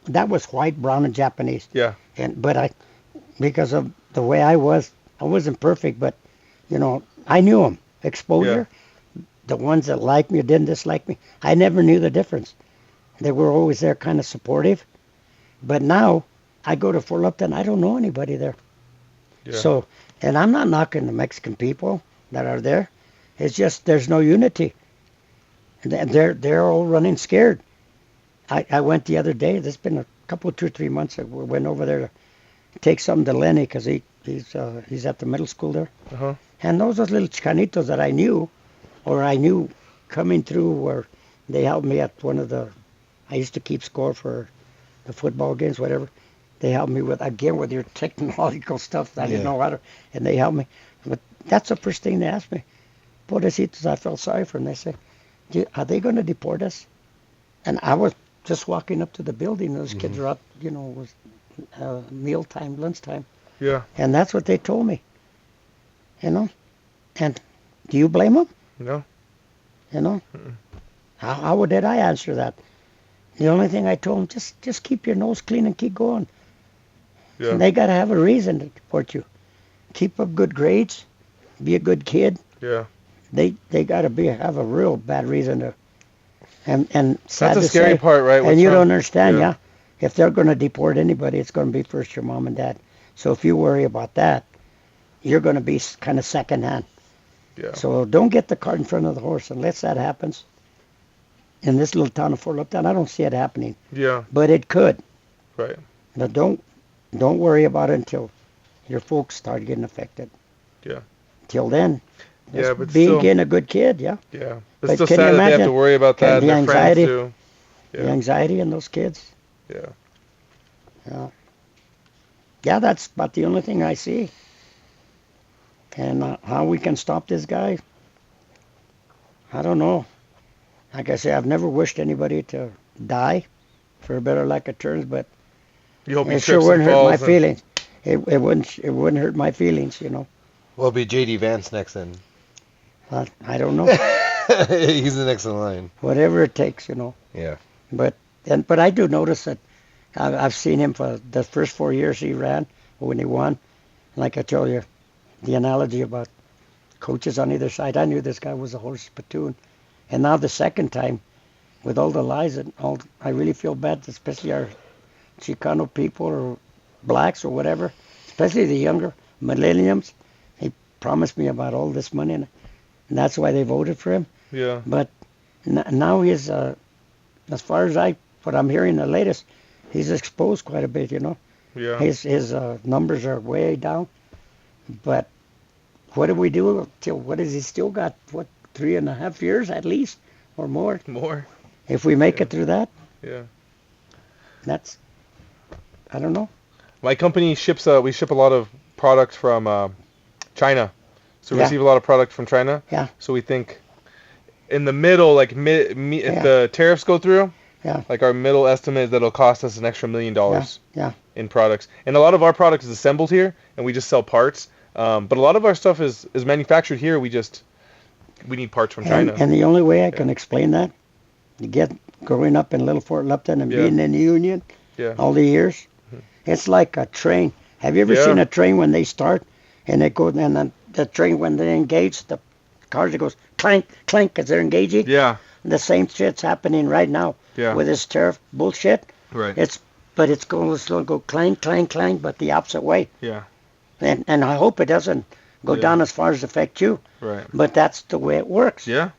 that was white, brown, and Japanese. Yeah. But because of the way I wasn't perfect, but I knew them. Exposure, the ones that liked me or didn't dislike me, I never knew the difference. They were always there, kind of supportive. But now I go to Fort Lupton, I don't know anybody there. Yeah. So, and I'm not knocking the Mexican people that are there. It's just there's no unity. They're all running scared. I went the other day. There's been a couple, 2 or 3 months. I went over there to take something to Lenny because he's at the middle school there. Uh-huh. And those are little Chicanitos that I knew coming through where they helped me at one of the. I used to keep score for the football games, whatever. They helped me with your technological stuff that I didn't know how to, and they helped me. But that's the first thing they asked me. Pobrecitos, I felt sorry for them. They said, are they going to deport us? And I was just walking up to the building. Those kids are up, it was mealtime, lunchtime. Yeah. And that's what they told me. And do you blame them? No. How did I answer that? The only thing I told them, just keep your nose clean and keep going. Yeah. And they got to have a reason to deport you. Keep up good grades. Be a good kid. Yeah. They got to have a real bad reason to. And sad That's the to scary say, part, right? And you don't understand, Yeah. If they're going to deport anybody, it's going to be first your mom and dad. So if you worry about that, you're going to be kind of secondhand. Yeah. So don't get the cart in front of the horse unless that happens. In this little town of Fort Lupton, I don't see it happening. Yeah. But it could. Right. But don't worry about it until your folks start getting affected. Yeah. Till then, Yeah, but being a good kid, Yeah. But It's still can you sad that they have imagine to worry about that. the Their anxiety? friends too. The anxiety in those kids. Yeah. Yeah, that's about the only thing I see. And how we can stop this guy, I don't know. Like I say, I've never wished anybody to die, for a better lack of terms, but You hope he it sure trips and wouldn't hurt my falls. feelings. It wouldn't hurt my feelings, Well, be JD Vance next then. I don't know. He's the next in line. Whatever it takes, Yeah. But I do notice that I've seen him for the first 4 years he ran when he won. Like I told you, the analogy about coaches on either side. I knew this guy was a horse platoon, and now the second time, with all the lies and all, I really feel bad, especially our Chicano people or blacks or whatever, especially the younger millenniums. He promised me about all this money, and that's why they voted for him. Yeah. But now he's, as far as what I'm hearing the latest, he's exposed quite a bit, Yeah. His numbers are way down. But what do we do till, what has he still got, 3.5 years at least, or more? More. If we make it through that, Yeah. that's, I don't know. My company ships. We ship a lot of product from China, so we receive a lot of product from China. Yeah. So we think in the middle, like if the tariffs go through, like our middle estimate is that it'll cost us an extra $1 million. Yeah. In products, and a lot of our product is assembled here, and we just sell parts. But a lot of our stuff is manufactured here. We need parts from China. And the only way I can explain that, growing up in Little Fort Lupton and being in the Union all the years, it's like a train. Have you ever seen a train when they start and it goes, and then the train when they engage, the cars, it goes clank, clank as they're engaging? Yeah. The same shit's happening right now with this tariff bullshit. Right. It's going to go clank, clank, clank, but the opposite way. Yeah. And I hope it doesn't go down as far as affect you. Right. But that's the way it works. Yeah.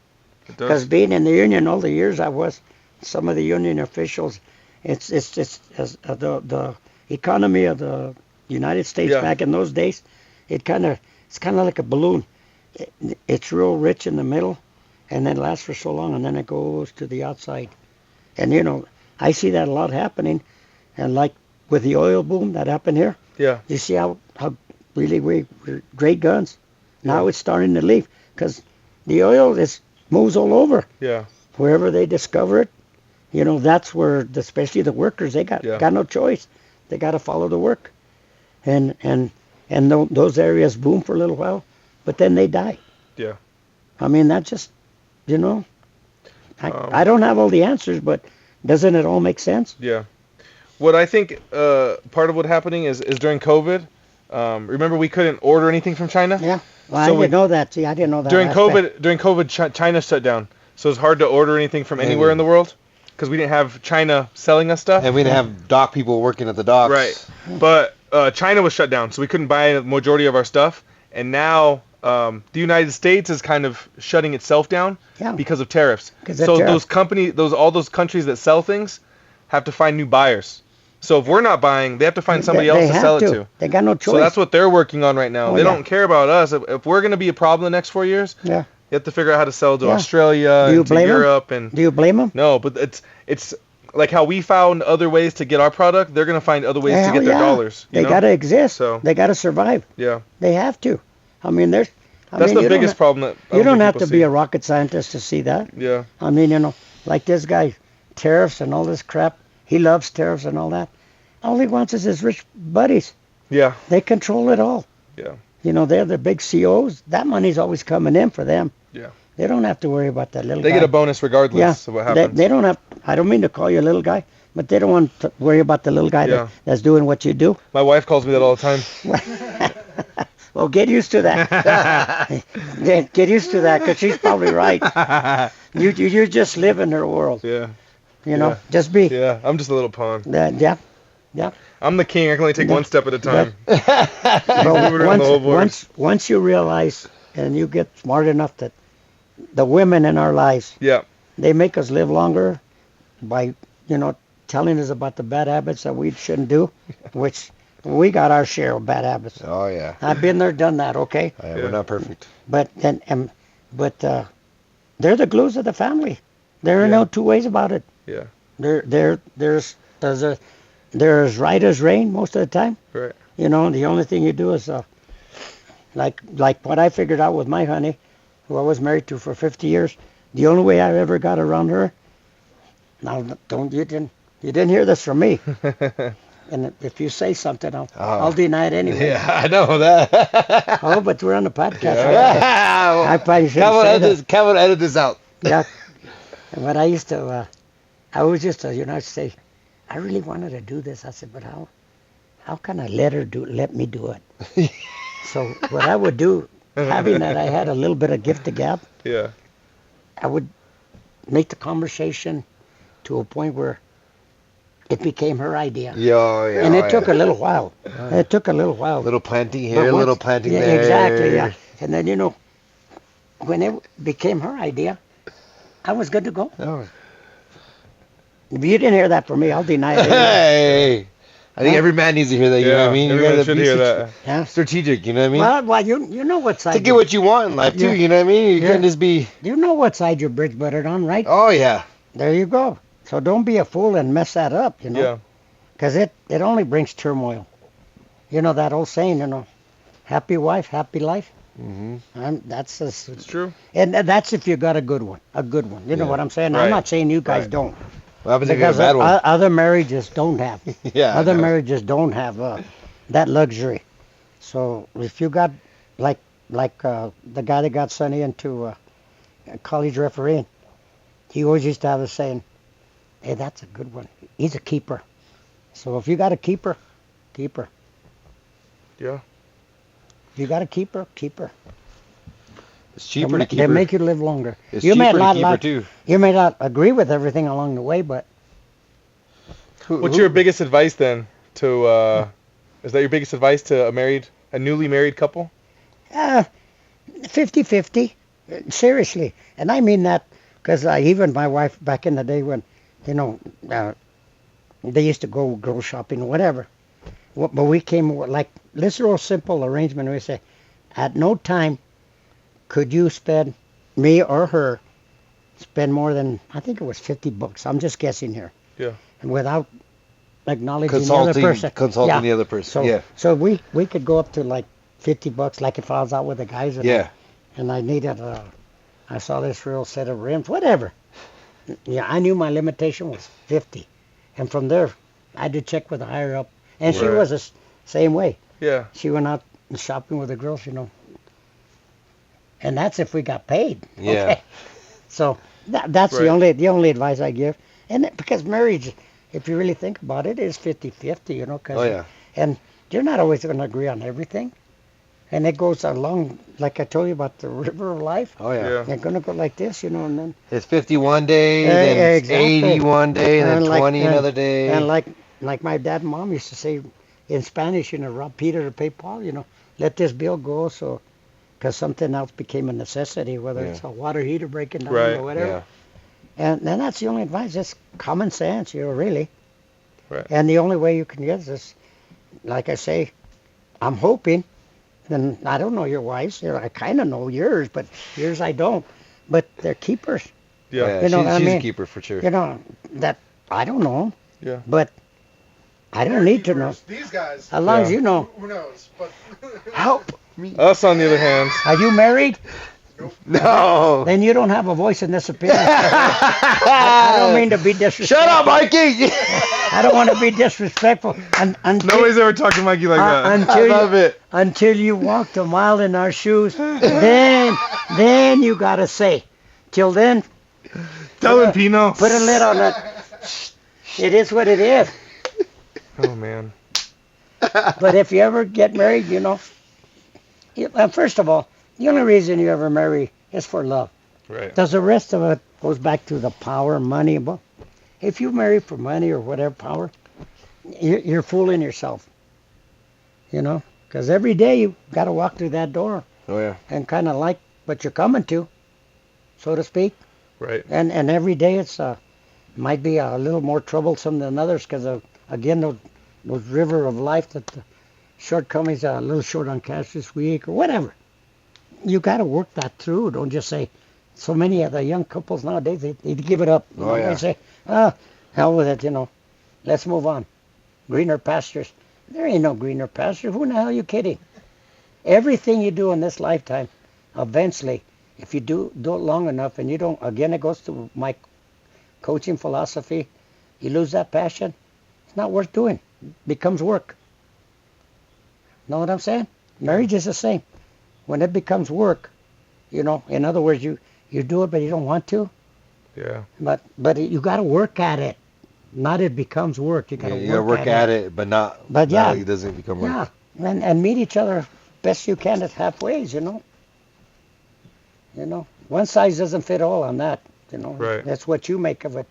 It Because does. being in the union all the years I was, some of the union officials, it's the economy of the United States back in those days. It's kind of like a balloon. It's real rich in the middle, and then lasts for so long, and then it goes to the outside. And I see that a lot happening, and like with the oil boom that happened here. Yeah. You see how really we're great guns. Now it's starting to leave because the oil moves all over. Yeah. wherever they discover it, that's where, especially the workers, they got no choice. They got to follow the work, and those areas boom for a little while, but then they die. Yeah. I mean, that just, I don't have all the answers, but doesn't it all make sense? Yeah. What I think part of what's happening is during COVID. Remember, we couldn't order anything from China. Yeah. Well, So I didn't know that. See, I didn't know that. During aspect. COVID, China shut down, so it's hard to order anything from anywhere in the world because we didn't have China selling us stuff. And we didn't have dock people working at the docks. Right. But China was shut down, so we couldn't buy the majority of our stuff. And now the United States is kind of shutting itself down because of tariffs. So all those countries that sell things have to find new buyers. So if we're not buying, they have to find somebody else to sell it to. They got no choice. So that's what they're working on right now. They don't care about us. If we're going to be a problem the next 4 years, you have to figure out how to sell to Australia and to Europe. And do you blame them? No, but it's like how we found other ways to get our product. They're going to find other ways to get their dollars. They got to exist. So they got to survive. Yeah. They have to. I mean, that's the biggest problem that you don't have to be a rocket scientist to see that. Yeah. I mean, like this guy, tariffs and all this crap. He loves tariffs and all that. All he wants is his rich buddies. Yeah. They control it all. Yeah. They're the big COs. That money's always coming in for them. Yeah. They don't have to worry about that little guy. They get a bonus regardless of what happens. They don't have. I don't mean to call you a little guy, but they don't want to worry about the little guy that's doing what you do. My wife calls me that all the time. Well, get used to that. Get used to that, because she's probably right. You just live in her world. Yeah. Just be. Yeah, I'm just a little pawn. Yeah. I'm the king. I can only take one step at a time. But once you realize and you get smart enough that the women in our lives, they make us live longer by, telling us about the bad habits that we shouldn't do, which we got our share of bad habits. Oh yeah. I've been there, done that. Okay. We're not perfect. But they're the glues of the family. There are no two ways about it. Yeah. They're as right as rain most of the time. Right. The only thing you do is like what I figured out with my honey, who I was married to for 50 years. The only way I ever got around her. Now, you didn't hear this from me. And if you say something, I'll deny it anyway. Yeah, I know that. Oh, but we're on the podcast. I probably shouldn't say that. Kevin, edit this out. Yeah. But I used to, I was just, I'd say, I really wanted to do this. I said, but how can I let me do it? So what I would do, having that I had a little bit of gift to gab, I would make the conversation to a point where it became her idea. And it took a little while. It took a little while. Little planting here, little planting there. Exactly, yeah. And then, when it became her idea, I was good to go. Oh. If you didn't hear that from me, I'll deny it. Hey, I think every man needs to hear that. You know what I mean? Everyone should hear that. Yeah. Strategic. You know what I mean? Well, you know what side. To get what you want in life too. You know what I mean? You can't just be. You know what side your bridge buttered on, right? Oh yeah. There you go. So don't be a fool and mess that up. Yeah. Because it only brings turmoil. That old saying. Happy wife, happy life. Mm-hmm. And that's just, It's true. And that's if you got a good one. A good one. You know what I'm saying? Right. I'm not saying you guys don't. What happens if you have a bad one? Other marriages don't have. Other marriages don't have that luxury. So if you got like the guy that got Sonny into college refereeing, he always used to have a saying, "Hey, that's a good one. He's a keeper." So if you got a keeper, keep her. Yeah. If you got a keeper, keep her. It's cheaper to keep her. They make you live longer. It's cheaper to keep her too. You may not agree with everything along the way, but... What's your biggest advice then to, is that your biggest advice to a newly married couple? 50-50. Seriously. And I mean that because even my wife back in the day when, they used to go girl shopping or whatever. But we came like this real simple arrangement. We say, at no time could you spend, me or her, spend more than, I think it was $50. I'm just guessing here. Yeah. And without acknowledging the other person. Consulting the other person. So we could go up to like $50, like if I was out with the guys. And I needed, I saw this real set of rims, whatever. Yeah, I knew my limitation was 50. And from there, I had to check with the higher up. And she Right. was the same way. Yeah. She went out shopping with the girls. And that's if we got paid. Yeah. Okay. So that's Right. the only advice I give. Because marriage, if you really think about it, is 50-50. Oh yeah. And you're not always going to agree on everything. And it goes along, like I told you about the river of life. Oh yeah. Yeah. They're going to go like this, and then It's 50 one day, then it's exactly. 80 one day, and then And like- 20 another day. And like my dad and mom used to say in Spanish, rob Peter to pay Paul, let this bill go, so because something else became a necessity, whether it's a water heater breaking down Right. or whatever. Yeah. And then that's the only advice. It's common sense, really. Right. And the only way you can get this, like I say, I'm hoping, and I don't know your wife's. I kind of know yours, but yours I don't. But they're keepers. Yeah. You know what I she's mean? a keeper for sure. That I don't know. Yeah. But I don't need to know. These guys, As long as Yeah. you know. who knows? But Help me. Us, on the other hand. Are you married? No. Then you don't have a voice in this opinion. I don't mean to be disrespectful. Shut up, Mikey. I don't want to be disrespectful. Nobody's ever talked to Mikey like that. I until love you, it. until you walked a mile in our shoes, then you gotta say. Till then, Tell him, Pino. put a lid on it. It is what it is. Oh man. But if you ever get married, first of all, the only reason you ever marry is for love. Right. Does the rest of it goes back to the power, money? Well, if you marry for money or whatever power, you're fooling yourself. Because every day you got to walk through that door Oh yeah. and kind of like what you're coming to, so to speak. Right. And every day it's might be a little more troublesome than others because again those river of life that the shortcomings are a little short on cash this week or whatever. You got to work that through. Don't just say. So many of the young couples nowadays they give it up. Oh, yeah. They say, hell with it. Let's move on. Greener pastures. There ain't no greener pasture. Who in the hell are you kidding? Everything you do in this lifetime, eventually, if you do it long enough and you don't, again, it goes to my coaching philosophy, you lose that passion, it's not worth doing. It becomes work. Know what I'm saying? Marriage is the same. When it becomes work, in other words, you do it but you don't want to, Yeah. but you got to work at it. Not it becomes work. You got to You gotta work at it, but not. But yeah. it doesn't become work. Yeah, and meet each other best you can at halfways, One size doesn't fit all on that, Right. That's what you make of it.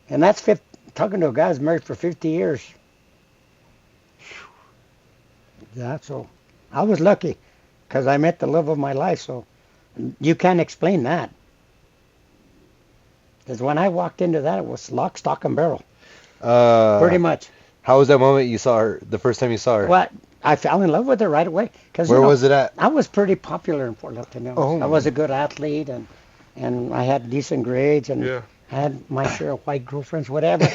And that's talking to a guy who's married for 50 years. Yeah, so I was lucky because I met the love of my life, so you can't explain that. Because when I walked into that, it was lock, stock, and barrel, pretty much. How was that moment you saw her? The first time you saw her? Well, I fell in love with her right away. Cause, Where was it at? I was pretty popular in Fort Lupton. Oh. I was a good athlete, and I had decent grades, and Yeah. I had my share of white girlfriends, whatever.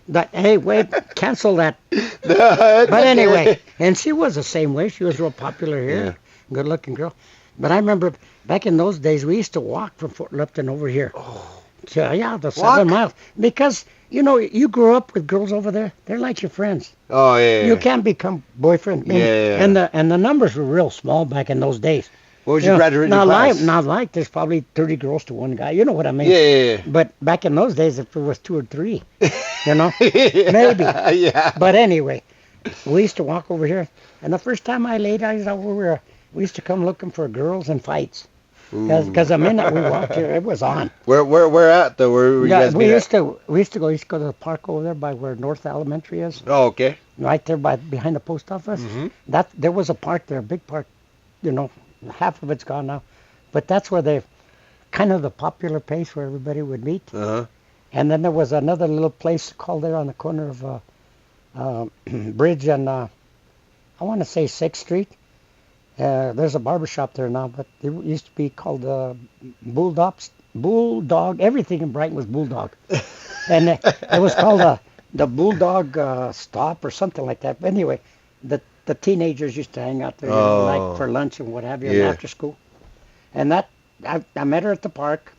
But hey, wait, cancel that. But anyway, and she was the same way. She was real popular here, Yeah. good-looking girl. But I remember back in those days, we used to walk from Fort Lupton over here. Oh. Yeah, the 7 miles. Because, you grew up with girls over there. They're like your friends. Oh yeah. You can't become boyfriend. And, Yeah. and the numbers were real small back in those days. What was your graduating class? Not like there's probably 30 girls to one guy. You know what I mean? Yeah. But back in those days, if it was 2 or 3, maybe. Yeah. But anyway, we used to walk over here, and the first time I laid eyes over here, we used to come looking for girls and fights. Because the minute we walked here, it was on. Where at though? Where were you guys we meet used at? to go to the park over there by where North Elementary is, Oh, okay. right there behind the post office. Mhm. There was a park there, a big park. Half of it's gone now, but that's where they kind of the popular place where everybody would meet. Uh-huh. And then there was another little place called there on the corner of Bridge and I want to say 6th Street. There's a barber shop there now, but it used to be called Bulldog. Everything in Brighton was Bulldog. And it was called the Bulldog Stop or something like that. But anyway, the teenagers used to hang out there Oh. like for lunch and what have you, and Yeah. after school. And that I met her at the park,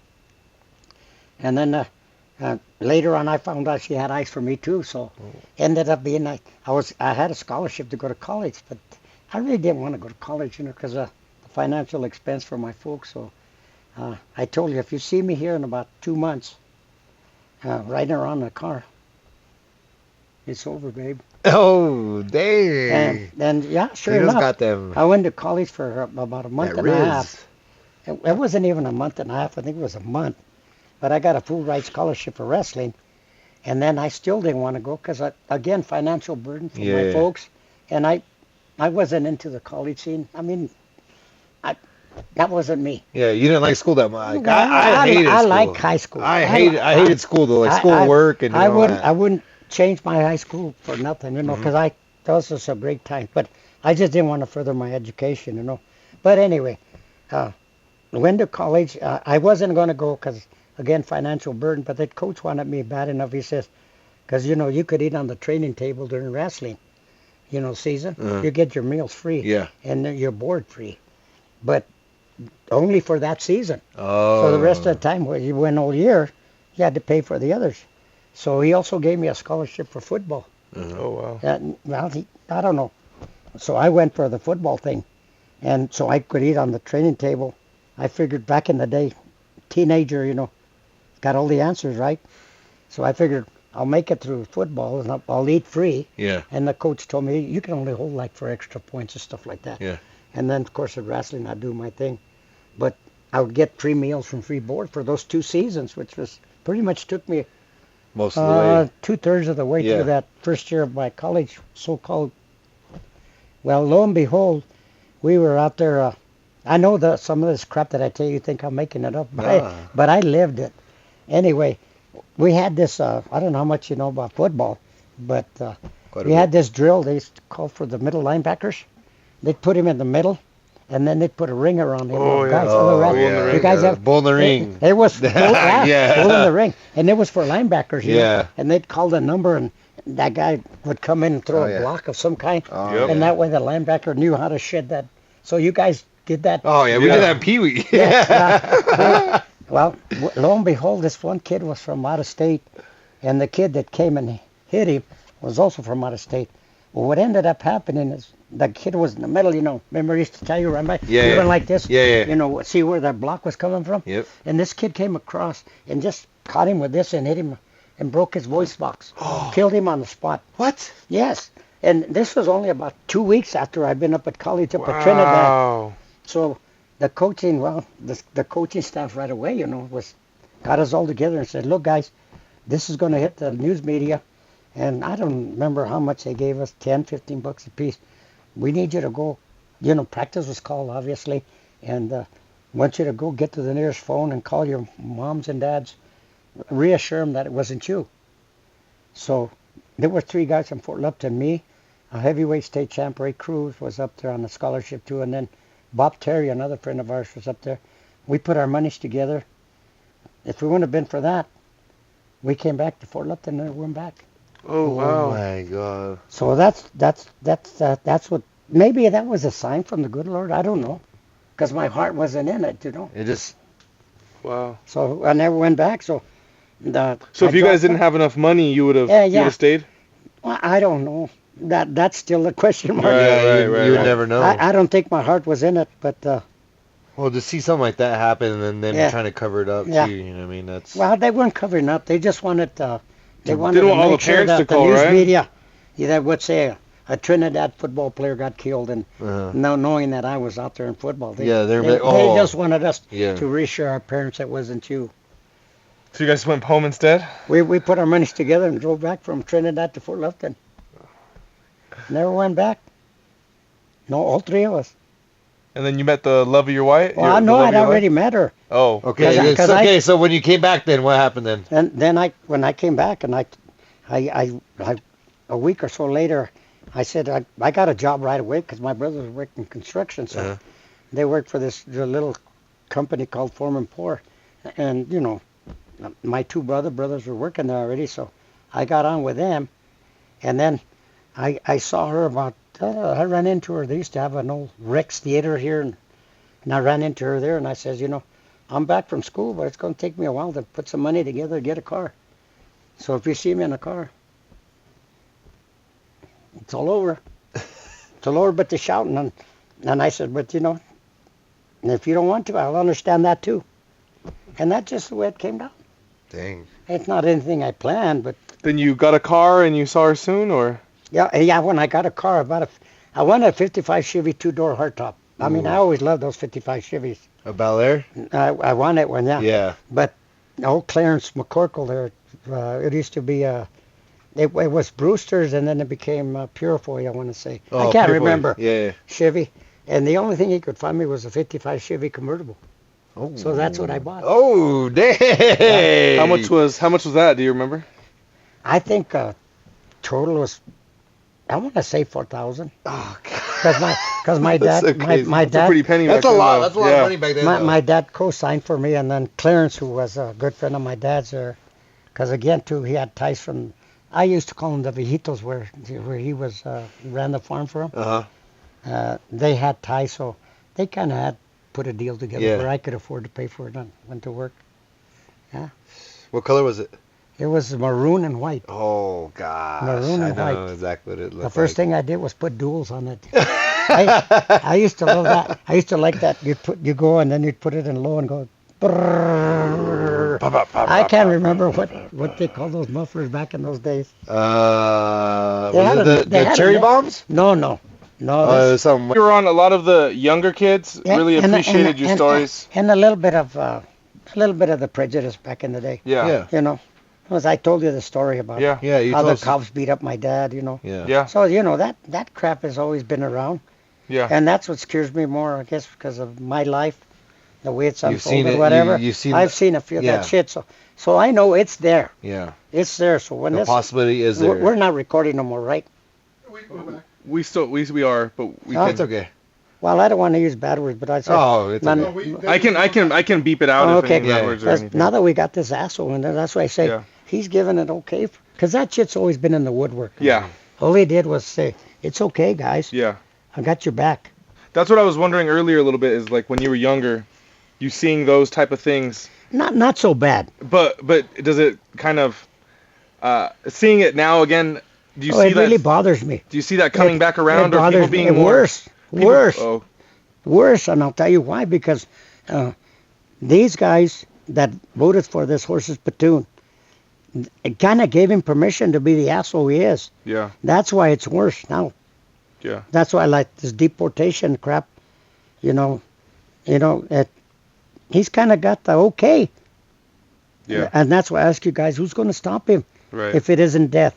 and then later on I found out she had eyes for me too. So ended up being I had a scholarship to go to college, but I really didn't want to go to college, because the financial expense for my folks. So I told you, if you see me here in about 2 months, riding around in a car, it's over, babe. Oh, dang. And yeah, sure Tito's enough, got them. I went to college for about a month That and a Riz. half. It wasn't even a month and a half. I think it was a month. But I got a full ride scholarship for wrestling. And then I still didn't want to go because, again, financial burden for my folks. And I wasn't into the college scene. I mean, that wasn't me. Yeah, you didn't like school that much. No, I hated I school. like high school. I hated school though, like schoolwork and I all wouldn't that. I wouldn't change my high school for nothing, because that was just a great time. But I just didn't want to further my education. But anyway, went to college. I wasn't going to go because, again, financial burden. But the coach wanted me bad enough. He says, because you could eat on the training table during wrestling, season. You get your meals free. Yeah. And then your board free, but only for that season. Oh. So the rest of the time, when you went all year, you had to pay for the others. So he also gave me a scholarship for football. Oh, wow. Well, I don't know. So I went for the football thing, and so I could eat on the training table. I figured back in the day, teenager, got all the answers right. So I figured I'll make it through football and I'll eat free. Yeah. And the coach told me you can only hold like for extra points and stuff like that. Yeah. And then of course at wrestling I'd do my thing, but I would get free meals from free board for those 2 seasons, which was pretty much took me Most of the way. 2/3 of the way Yeah. through that first year of my college, so-called. Well, lo and behold, we were out there. I know that some of this crap that I tell you think I'm making it up, but I lived it. Anyway, we had this. I don't know how much you know about football, but we had this drill they used to call for the middle linebackers. They'd put him in the middle, and then they'd put a ring around him. Oh, yeah. Guys, Oh, right? yeah. You guys have Bull in the ring. It was bull, Yeah. bull in the ring, and it was for linebackers. You know? Yeah. And they'd call the number, and that guy would come in and throw Oh, a yeah. block of some kind, Oh, Yep. and that way the linebacker knew how to shed that. So you guys did that. Oh, yeah, we Yeah. did that in Pee Wee. Yeah. Well, lo and behold, this one kid was from out of state, and the kid that came and hit him was also from out of state. Well, what ended up happening is the kid was in the middle, Remember I used to tell you, right? Yeah, You yeah. went like this. Yeah, yeah. See where that block was coming from? Yep. And this kid came across and just caught him with this and hit him and broke his voice box. Killed him on the spot. What? Yes. And this was only about 2 weeks after I'd been up at college up at Trinidad. Wow. So the coaching, the coaching staff right away, got us all together and said, look, guys, this is going to hit the news media. And I don't remember how much they gave us, 10, 15 bucks a piece. We need you to go, practice was called, obviously. And want you to go get to the nearest phone and call your moms and dads, reassure them that it wasn't you. So there were 3 guys from Fort Lupton, me, a heavyweight state champ, Ray Cruz was up there on a scholarship too, and then Bob Terry, another friend of ours, was up there. We put our monies together. If it wouldn't have been for that, we came back to Fort Lupton and went back. Oh, wow. Oh, my God. So that's what, maybe that was a sign from the good Lord. I don't know, because my heart wasn't in it, It just... Wow. So I never went back. So So if you guys didn't have enough money, you would have stayed? Well, I don't know. That's still a question mark. Yeah, you would right. never know. I don't think my heart was in it, but Well, to see something like that happen and then them Yeah. trying to cover it up, Yeah. too, you know what I mean? That's... well, they weren't covering up. They just wanted they wanted Didn't to want all make the sure parents that to the call, news right? media, that would say a Trinidad football player got killed, and now knowing that I was out there in football, they just wanted us to reassure our parents it wasn't you. So you guys went home instead? We put our monies together and drove back from Trinidad to Fort Lupton. Never went back. No, all 3 of us. And then you met the love of your wife? Well, I know I'd already met her. Oh. Okay, 'Cause so when you came back then, what happened then? And then when I came back and I a week or so later, I said I got a job right away because my brother was working construction, so they worked for the little company called Foreman Poor, and my 2 brothers were working there already, so I got on with them, and then I saw her about. I ran into her. They used to have an old Rex Theater here, and I ran into her there, and I says, I'm back from school, but it's going to take me a while to put some money together to get a car. So if you see me in a car, it's all over. It's all over but the shouting. And I said, but if you don't want to, I'll understand that too. And that's just the way it came down. Dang. It's not anything I planned, but... Then you got a car and you saw her soon, or? Yeah, when I got a car, I wanted a 55 Chevy 2-door hardtop. I mean, I always loved those 55 Chevys. A Bel Air? I wanted one, yeah. Yeah. But old Clarence McCorkle there, it used to be, it was Brewster's, and then it became Purifoy, I want to say. Oh, I can't Purifoy. remember. Yeah. Chevy. And the only thing he could find me was a 55 Chevy convertible. Oh. So that's what I bought. Oh, dang. How much was that? Do you remember? I think total was, I want to say 4,000. Oh, God. Because my dad, That's so crazy. my That's a pretty dad, penny. That's back a then, lot. though. That's a lot Yeah. of money back then. my dad co-signed for me, and then Clarence, who was a good friend of my dad's there, because again too, he had ties from. I used to call them the Viejitos, where he was ran the farm for him. Uh-huh. They had ties, so they kind of had put a deal together Yeah. where I could afford to pay for it and went to work. What color was it? It was maroon and white. Oh, gosh. Maroon and I know white. exactly what it looked The first like. thing I did was put duals on it. I used to love that. I used to like that. You go and then you'd put it in low and go. Brrrr. I can't remember what they call those mufflers back in those days. They had Was a- it they the had a cherry net- bombs? No. Oh, it was something. You were on a lot of the younger kids. Really appreciated your stories. And a little bit of the prejudice back in the day. Yeah. Yeah. As I told you the story about Yeah. Yeah, you how told the us. cops beat up my dad. Yeah. Yeah. So that crap has always been around. Yeah. And that's what scares me more, I guess, because of my life, the way it's You've seen unfolded, it, whatever. you've seen I've seen a few of yeah. that shit, so I know it's there. Yeah. It's there. So when The this, possibility is there. we're not recording no more, right? We're back. We are, but we Oh, can. It's okay. Well, I don't want to use bad words, but I say. Oh, it's Man, okay. I can beep it out Oh, if okay. any bad Yeah. words or 'Cause anything. now that we got this asshole in there, that's why I say Yeah. he's giving it okay, because that shit's always been in the woodwork. Yeah. All he did was say, "It's okay, guys. Yeah. I got your back." That's what I was wondering earlier a little bit, is like when you were younger, you seeing those type of things. Not so bad. But does it kind of seeing it now again? Do you see It that? really bothers me. Do you see that coming back around, It or people bothers me. being more Worse. people- Worse. Oh, Worse, and I'll tell you why. Because these guys that voted for this horse's platoon, it kind of gave him permission to be the asshole he is. yeah, That's why it's worse now. yeah, That's why I like this deportation crap. He's kind of got the okay. yeah, And that's why I ask you guys, who's going to stop him right, if it isn't death?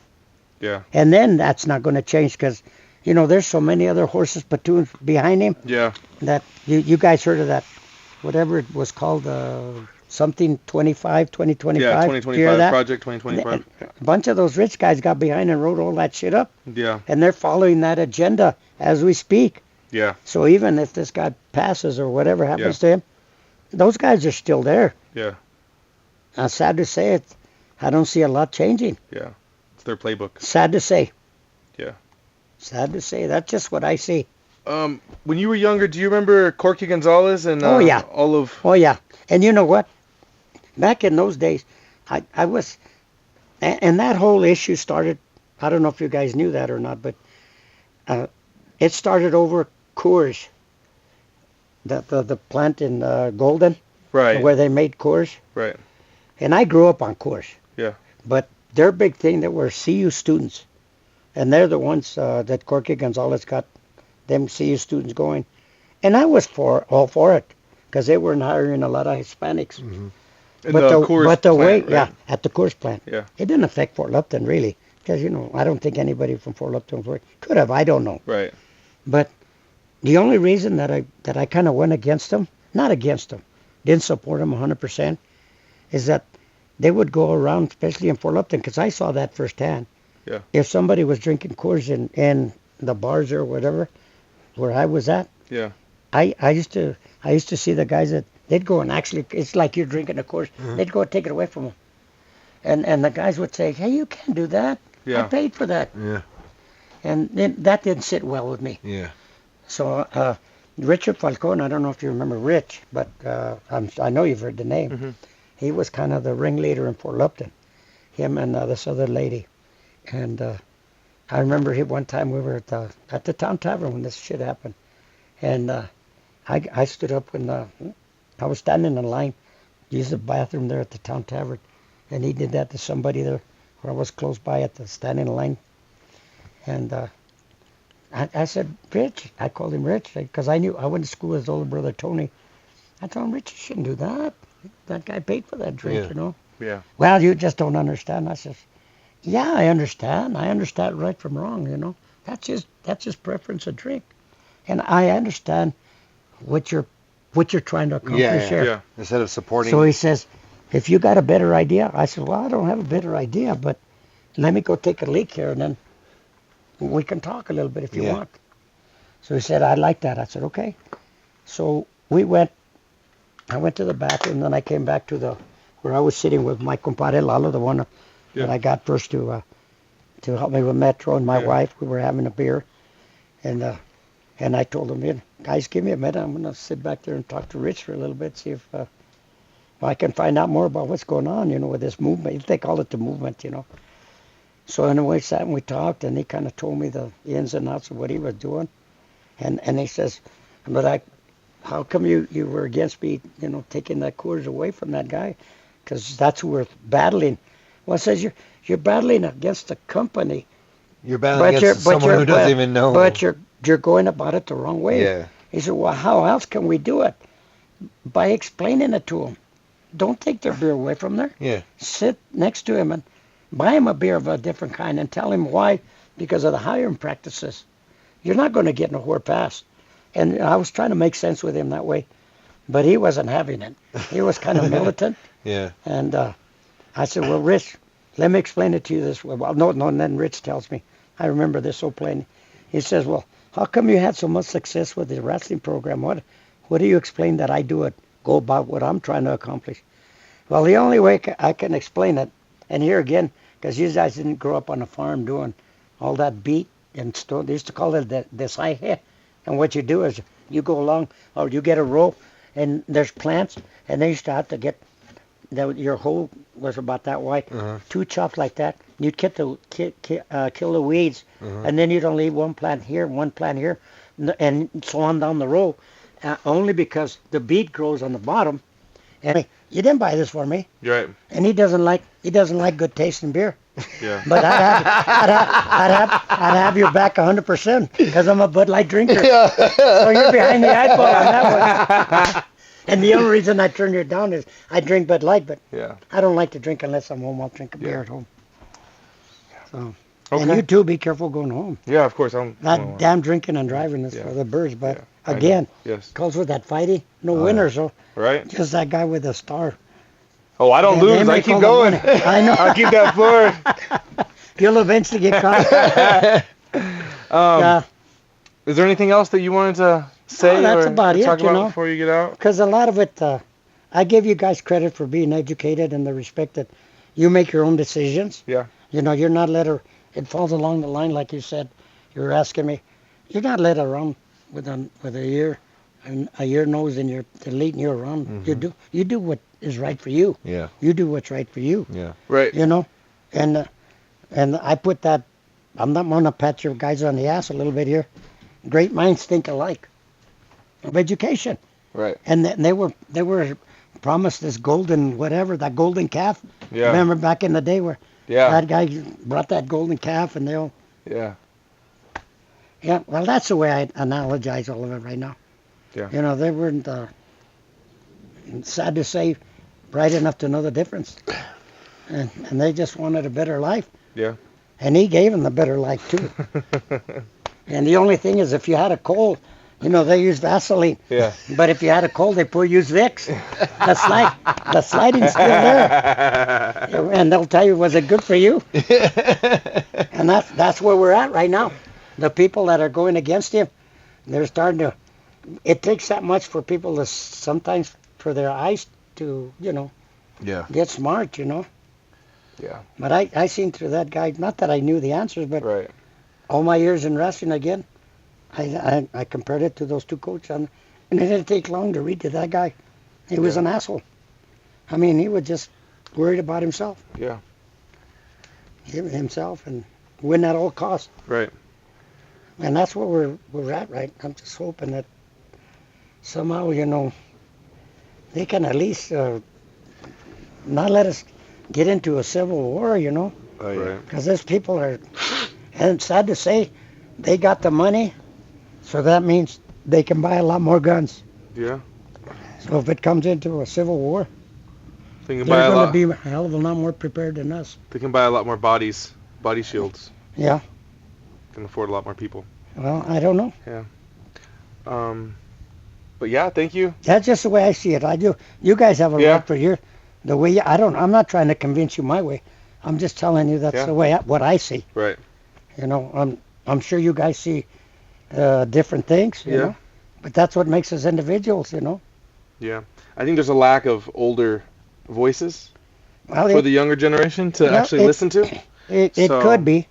yeah, And then that's not going to change because, there's so many other horses platoons behind him yeah, that you guys heard of that, whatever it was called, something 2025. yeah. Did you hear 2025 that? project 2025. A bunch of those rich guys got behind and wrote all that shit up, Yeah, and they're following that agenda as we speak. yeah, So even if this guy passes or whatever happens to him, those guys are still there. yeah, Sad to say it, I don't see a lot changing. yeah. It's their playbook. Sad to say. Yeah. Sad to say. That's just what I see. When you were younger, do you remember Corky Gonzalez and Oh, yeah. all of? Oh, yeah. And you know what? Back in those days, I was... And that whole issue started... I don't know if you guys knew that or not, but it started over Coors. The plant in Golden, Right, where they made Coors. right, And I grew up on Coors. Yeah. But their big thing, that were CU students. And they're the ones that Corky Gonzalez got them CU students going. And I was all for it, because they were hiring a lot of Hispanics. In But the Coors way, plant, right? at the Coors plant. Yeah. It didn't affect Fort Lupton, really. Because, I don't think anybody from Fort Lupton could have. I don't know. Right. But the only reason that I kind of went against them, not against them, didn't support them 100%, is that they would go around, especially in Fort Lupton, because I saw that firsthand. Yeah. If somebody was drinking Coors in the bars or whatever, where I was at, Yeah. I used to see the guys that they'd go and actually, it's like you're drinking a Coors, they'd go and take it away from them. And the guys would say, hey, you can't do that. Yeah. I paid for that. Yeah. And then that didn't sit well with me. Yeah. So, Richard Falcone, I don't know if you remember Rich, but I know you've heard the name. Mm-hmm. He was kind of the ringleader in Fort Lupton, him and this other lady. And I remember one time we were at the town tavern when this shit happened. And I stood up when I was standing in line, used the bathroom there at the town tavern. And he did that to somebody there where I was close by at the standing in line. And I said, Rich, I called him Rich because I went to school with his older brother, Tony. I told him, Rich, you shouldn't do that. That guy paid for that drink, you know. Yeah. Well, you just don't understand. I says, yeah, I understand. I understand right from wrong, you know. That's his preference of drink. And I understand what you're trying to accomplish here. Yeah. Instead of supporting. So he says, if you got a better idea, I said, well, I don't have a better idea, but let me go take a leak here and then we can talk a little bit if you want. So he said, I like that. I said, okay. So I went to the bathroom, and then I came back to where I was sitting with my compadre Lalo, the one that I got first to help me with Metro, and my wife. We were having a beer, and I told him, guys, give me a minute. I'm going to sit back there and talk to Rich for a little bit, see if I can find out more about what's going on, with this movement. They call it the movement, So anyway, we sat and we talked, and he kind of told me the ins and outs of what he was doing. And he says, but how come you were against me, taking that Coors away from that guy? Because that's who we're battling. Well, it says you're battling against a company. You're battling against someone who doesn't even know. But you're going about it the wrong way. Yeah. He said, well, how else can we do it? By explaining it to them. Don't take their beer away from there. Yeah. Sit next to him and buy him a beer of a different kind and tell him why, because of the hiring practices. You're not going to get nowhere past. And I was trying to make sense with him that way, but he wasn't having it. He was kind of militant. Yeah. And I said, well, Rich, let me explain it to you this way. Well, no, and then Rich tells me, I remember this so plain. He says, well, how come you had so much success with the wrestling program? What do you explain that I do it, go about what I'm trying to accomplish? Well, the only way I can explain it, and here again, because you guys didn't grow up on a farm doing all that beat and stone. They used to call it the saihe. And what you do is you go along, or you get a row, and there's plants, and they used to have to get, your hole was about that wide, 2 chops like that. You'd kill the weeds, and then you'd only leave one plant here, and so on down the row, only because the beet grows on the bottom. And you didn't buy this for me. You're right. And he doesn't like good tasting beer. Yeah. But I'd have your back 100% because I'm a Bud Light drinker. So you're behind the 8 ball on that one. And the only reason I turned you down is I drink Bud Light, but I don't like to drink unless I'm home. I'll drink a beer at home. So, and you too, be careful going home. Yeah, of course. That damn drinking and driving is for the birds, but again, calls for that fighting. No winners, so right. Just that guy with the star. Oh, I don't lose. I keep going. I know. I'll keep that forward. You'll eventually get caught. Is there anything else that you wanted to say that's or about talk it, about before you get out? Because a lot of it, I give you guys credit for being educated and the respect that you make your own decisions. Yeah. You're not led around. It falls along the line, like you said. You were asking me. You're not led around with a ear and a ear nose and you're leading you around. Mm-hmm. You do what is right for you. Yeah. You do what's right for you. Yeah. Right. And I put that. I'm not going to pat your guys on the ass a little bit here. Great minds think alike. Of education. Right. And they were promised this golden that golden calf. Yeah. Remember back in the day where that guy brought that golden calf and they all. Yeah. Yeah. Well, that's the way I analogize all of it right now. Yeah. They weren't, sad to say, bright enough to know the difference. And they just wanted a better life. Yeah. And he gave them the better life, too. And the only thing is, if you had a cold, they use Vaseline. Yeah. But if you had a cold, they use Vicks. The sliding's still there. And they'll tell you, was it good for you? And that's where we're at right now. The people that are going against him, they're starting to. It takes that much for people to sometimes for their eyes to, get smart, Yeah. But I seen through that guy. Not that I knew the answers, but all my years in wrestling again, I compared it to those two coaches, and it didn't take long to read to that guy. He was an asshole. I mean, he was just worried about himself. Yeah. Himself and win at all costs. Right. And that's where we're at, right? I'm just hoping that somehow, they can at least not let us get into a civil war, Oh, yeah. Right. because those people are, and it's sad to say, they got the money, so that means they can buy a lot more guns. Yeah. So if it comes into a civil war, They can they're buy a going to lot. be a hell of a lot more prepared than us. They can buy a lot more body shields. Yeah. Can afford a lot more people. Well, I don't know. But yeah, thank you. That's just the way I see it. I do. You guys have a Yeah. right for the way I'm not trying to convince you my way. I'm just telling you that's Yeah. the way what I see. Right. I'm sure you guys see different things. You Yeah. know, but that's what makes us individuals. Yeah. I think there's a lack of older voices Well, for the younger generation to Yeah, actually listen to. it So, could be.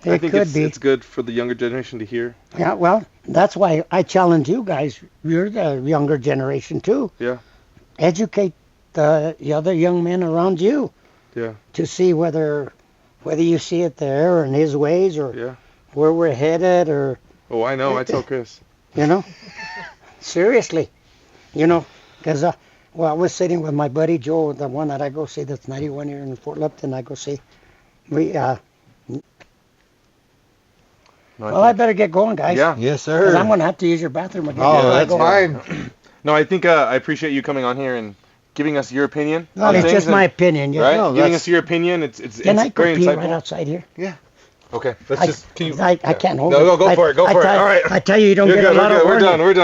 I It think could be. it's good for the younger generation to hear. Yeah. Well, that's why I challenge you guys. You're the younger generation too. Yeah. Educate the other young men around you. Yeah. To see whether you see it there or in his ways or Yeah. where we're headed or Oh, I know. I tell Chris. Seriously, because I was sitting with my buddy Joe, the one that I go see that's 91 here in Fort Lupton. I go see. I better get going, guys. Yeah. Yes, 'Cause sir. I'm gonna have to use your bathroom again. Oh, Yeah, that's Go. fine. No, I think I appreciate you coming on here and giving us your opinion. Well, on it's things just my and- opinion. Yeah. Right? No, Giving that's- us your opinion. It's Can I go very pee insightful. right outside here? Okay. Let's I- just. Can you? I can't hold No, it. no, go for it. Go for it. All right. I tell you, you don't You're get good. a lot We're of good. We're warning. done. We're done.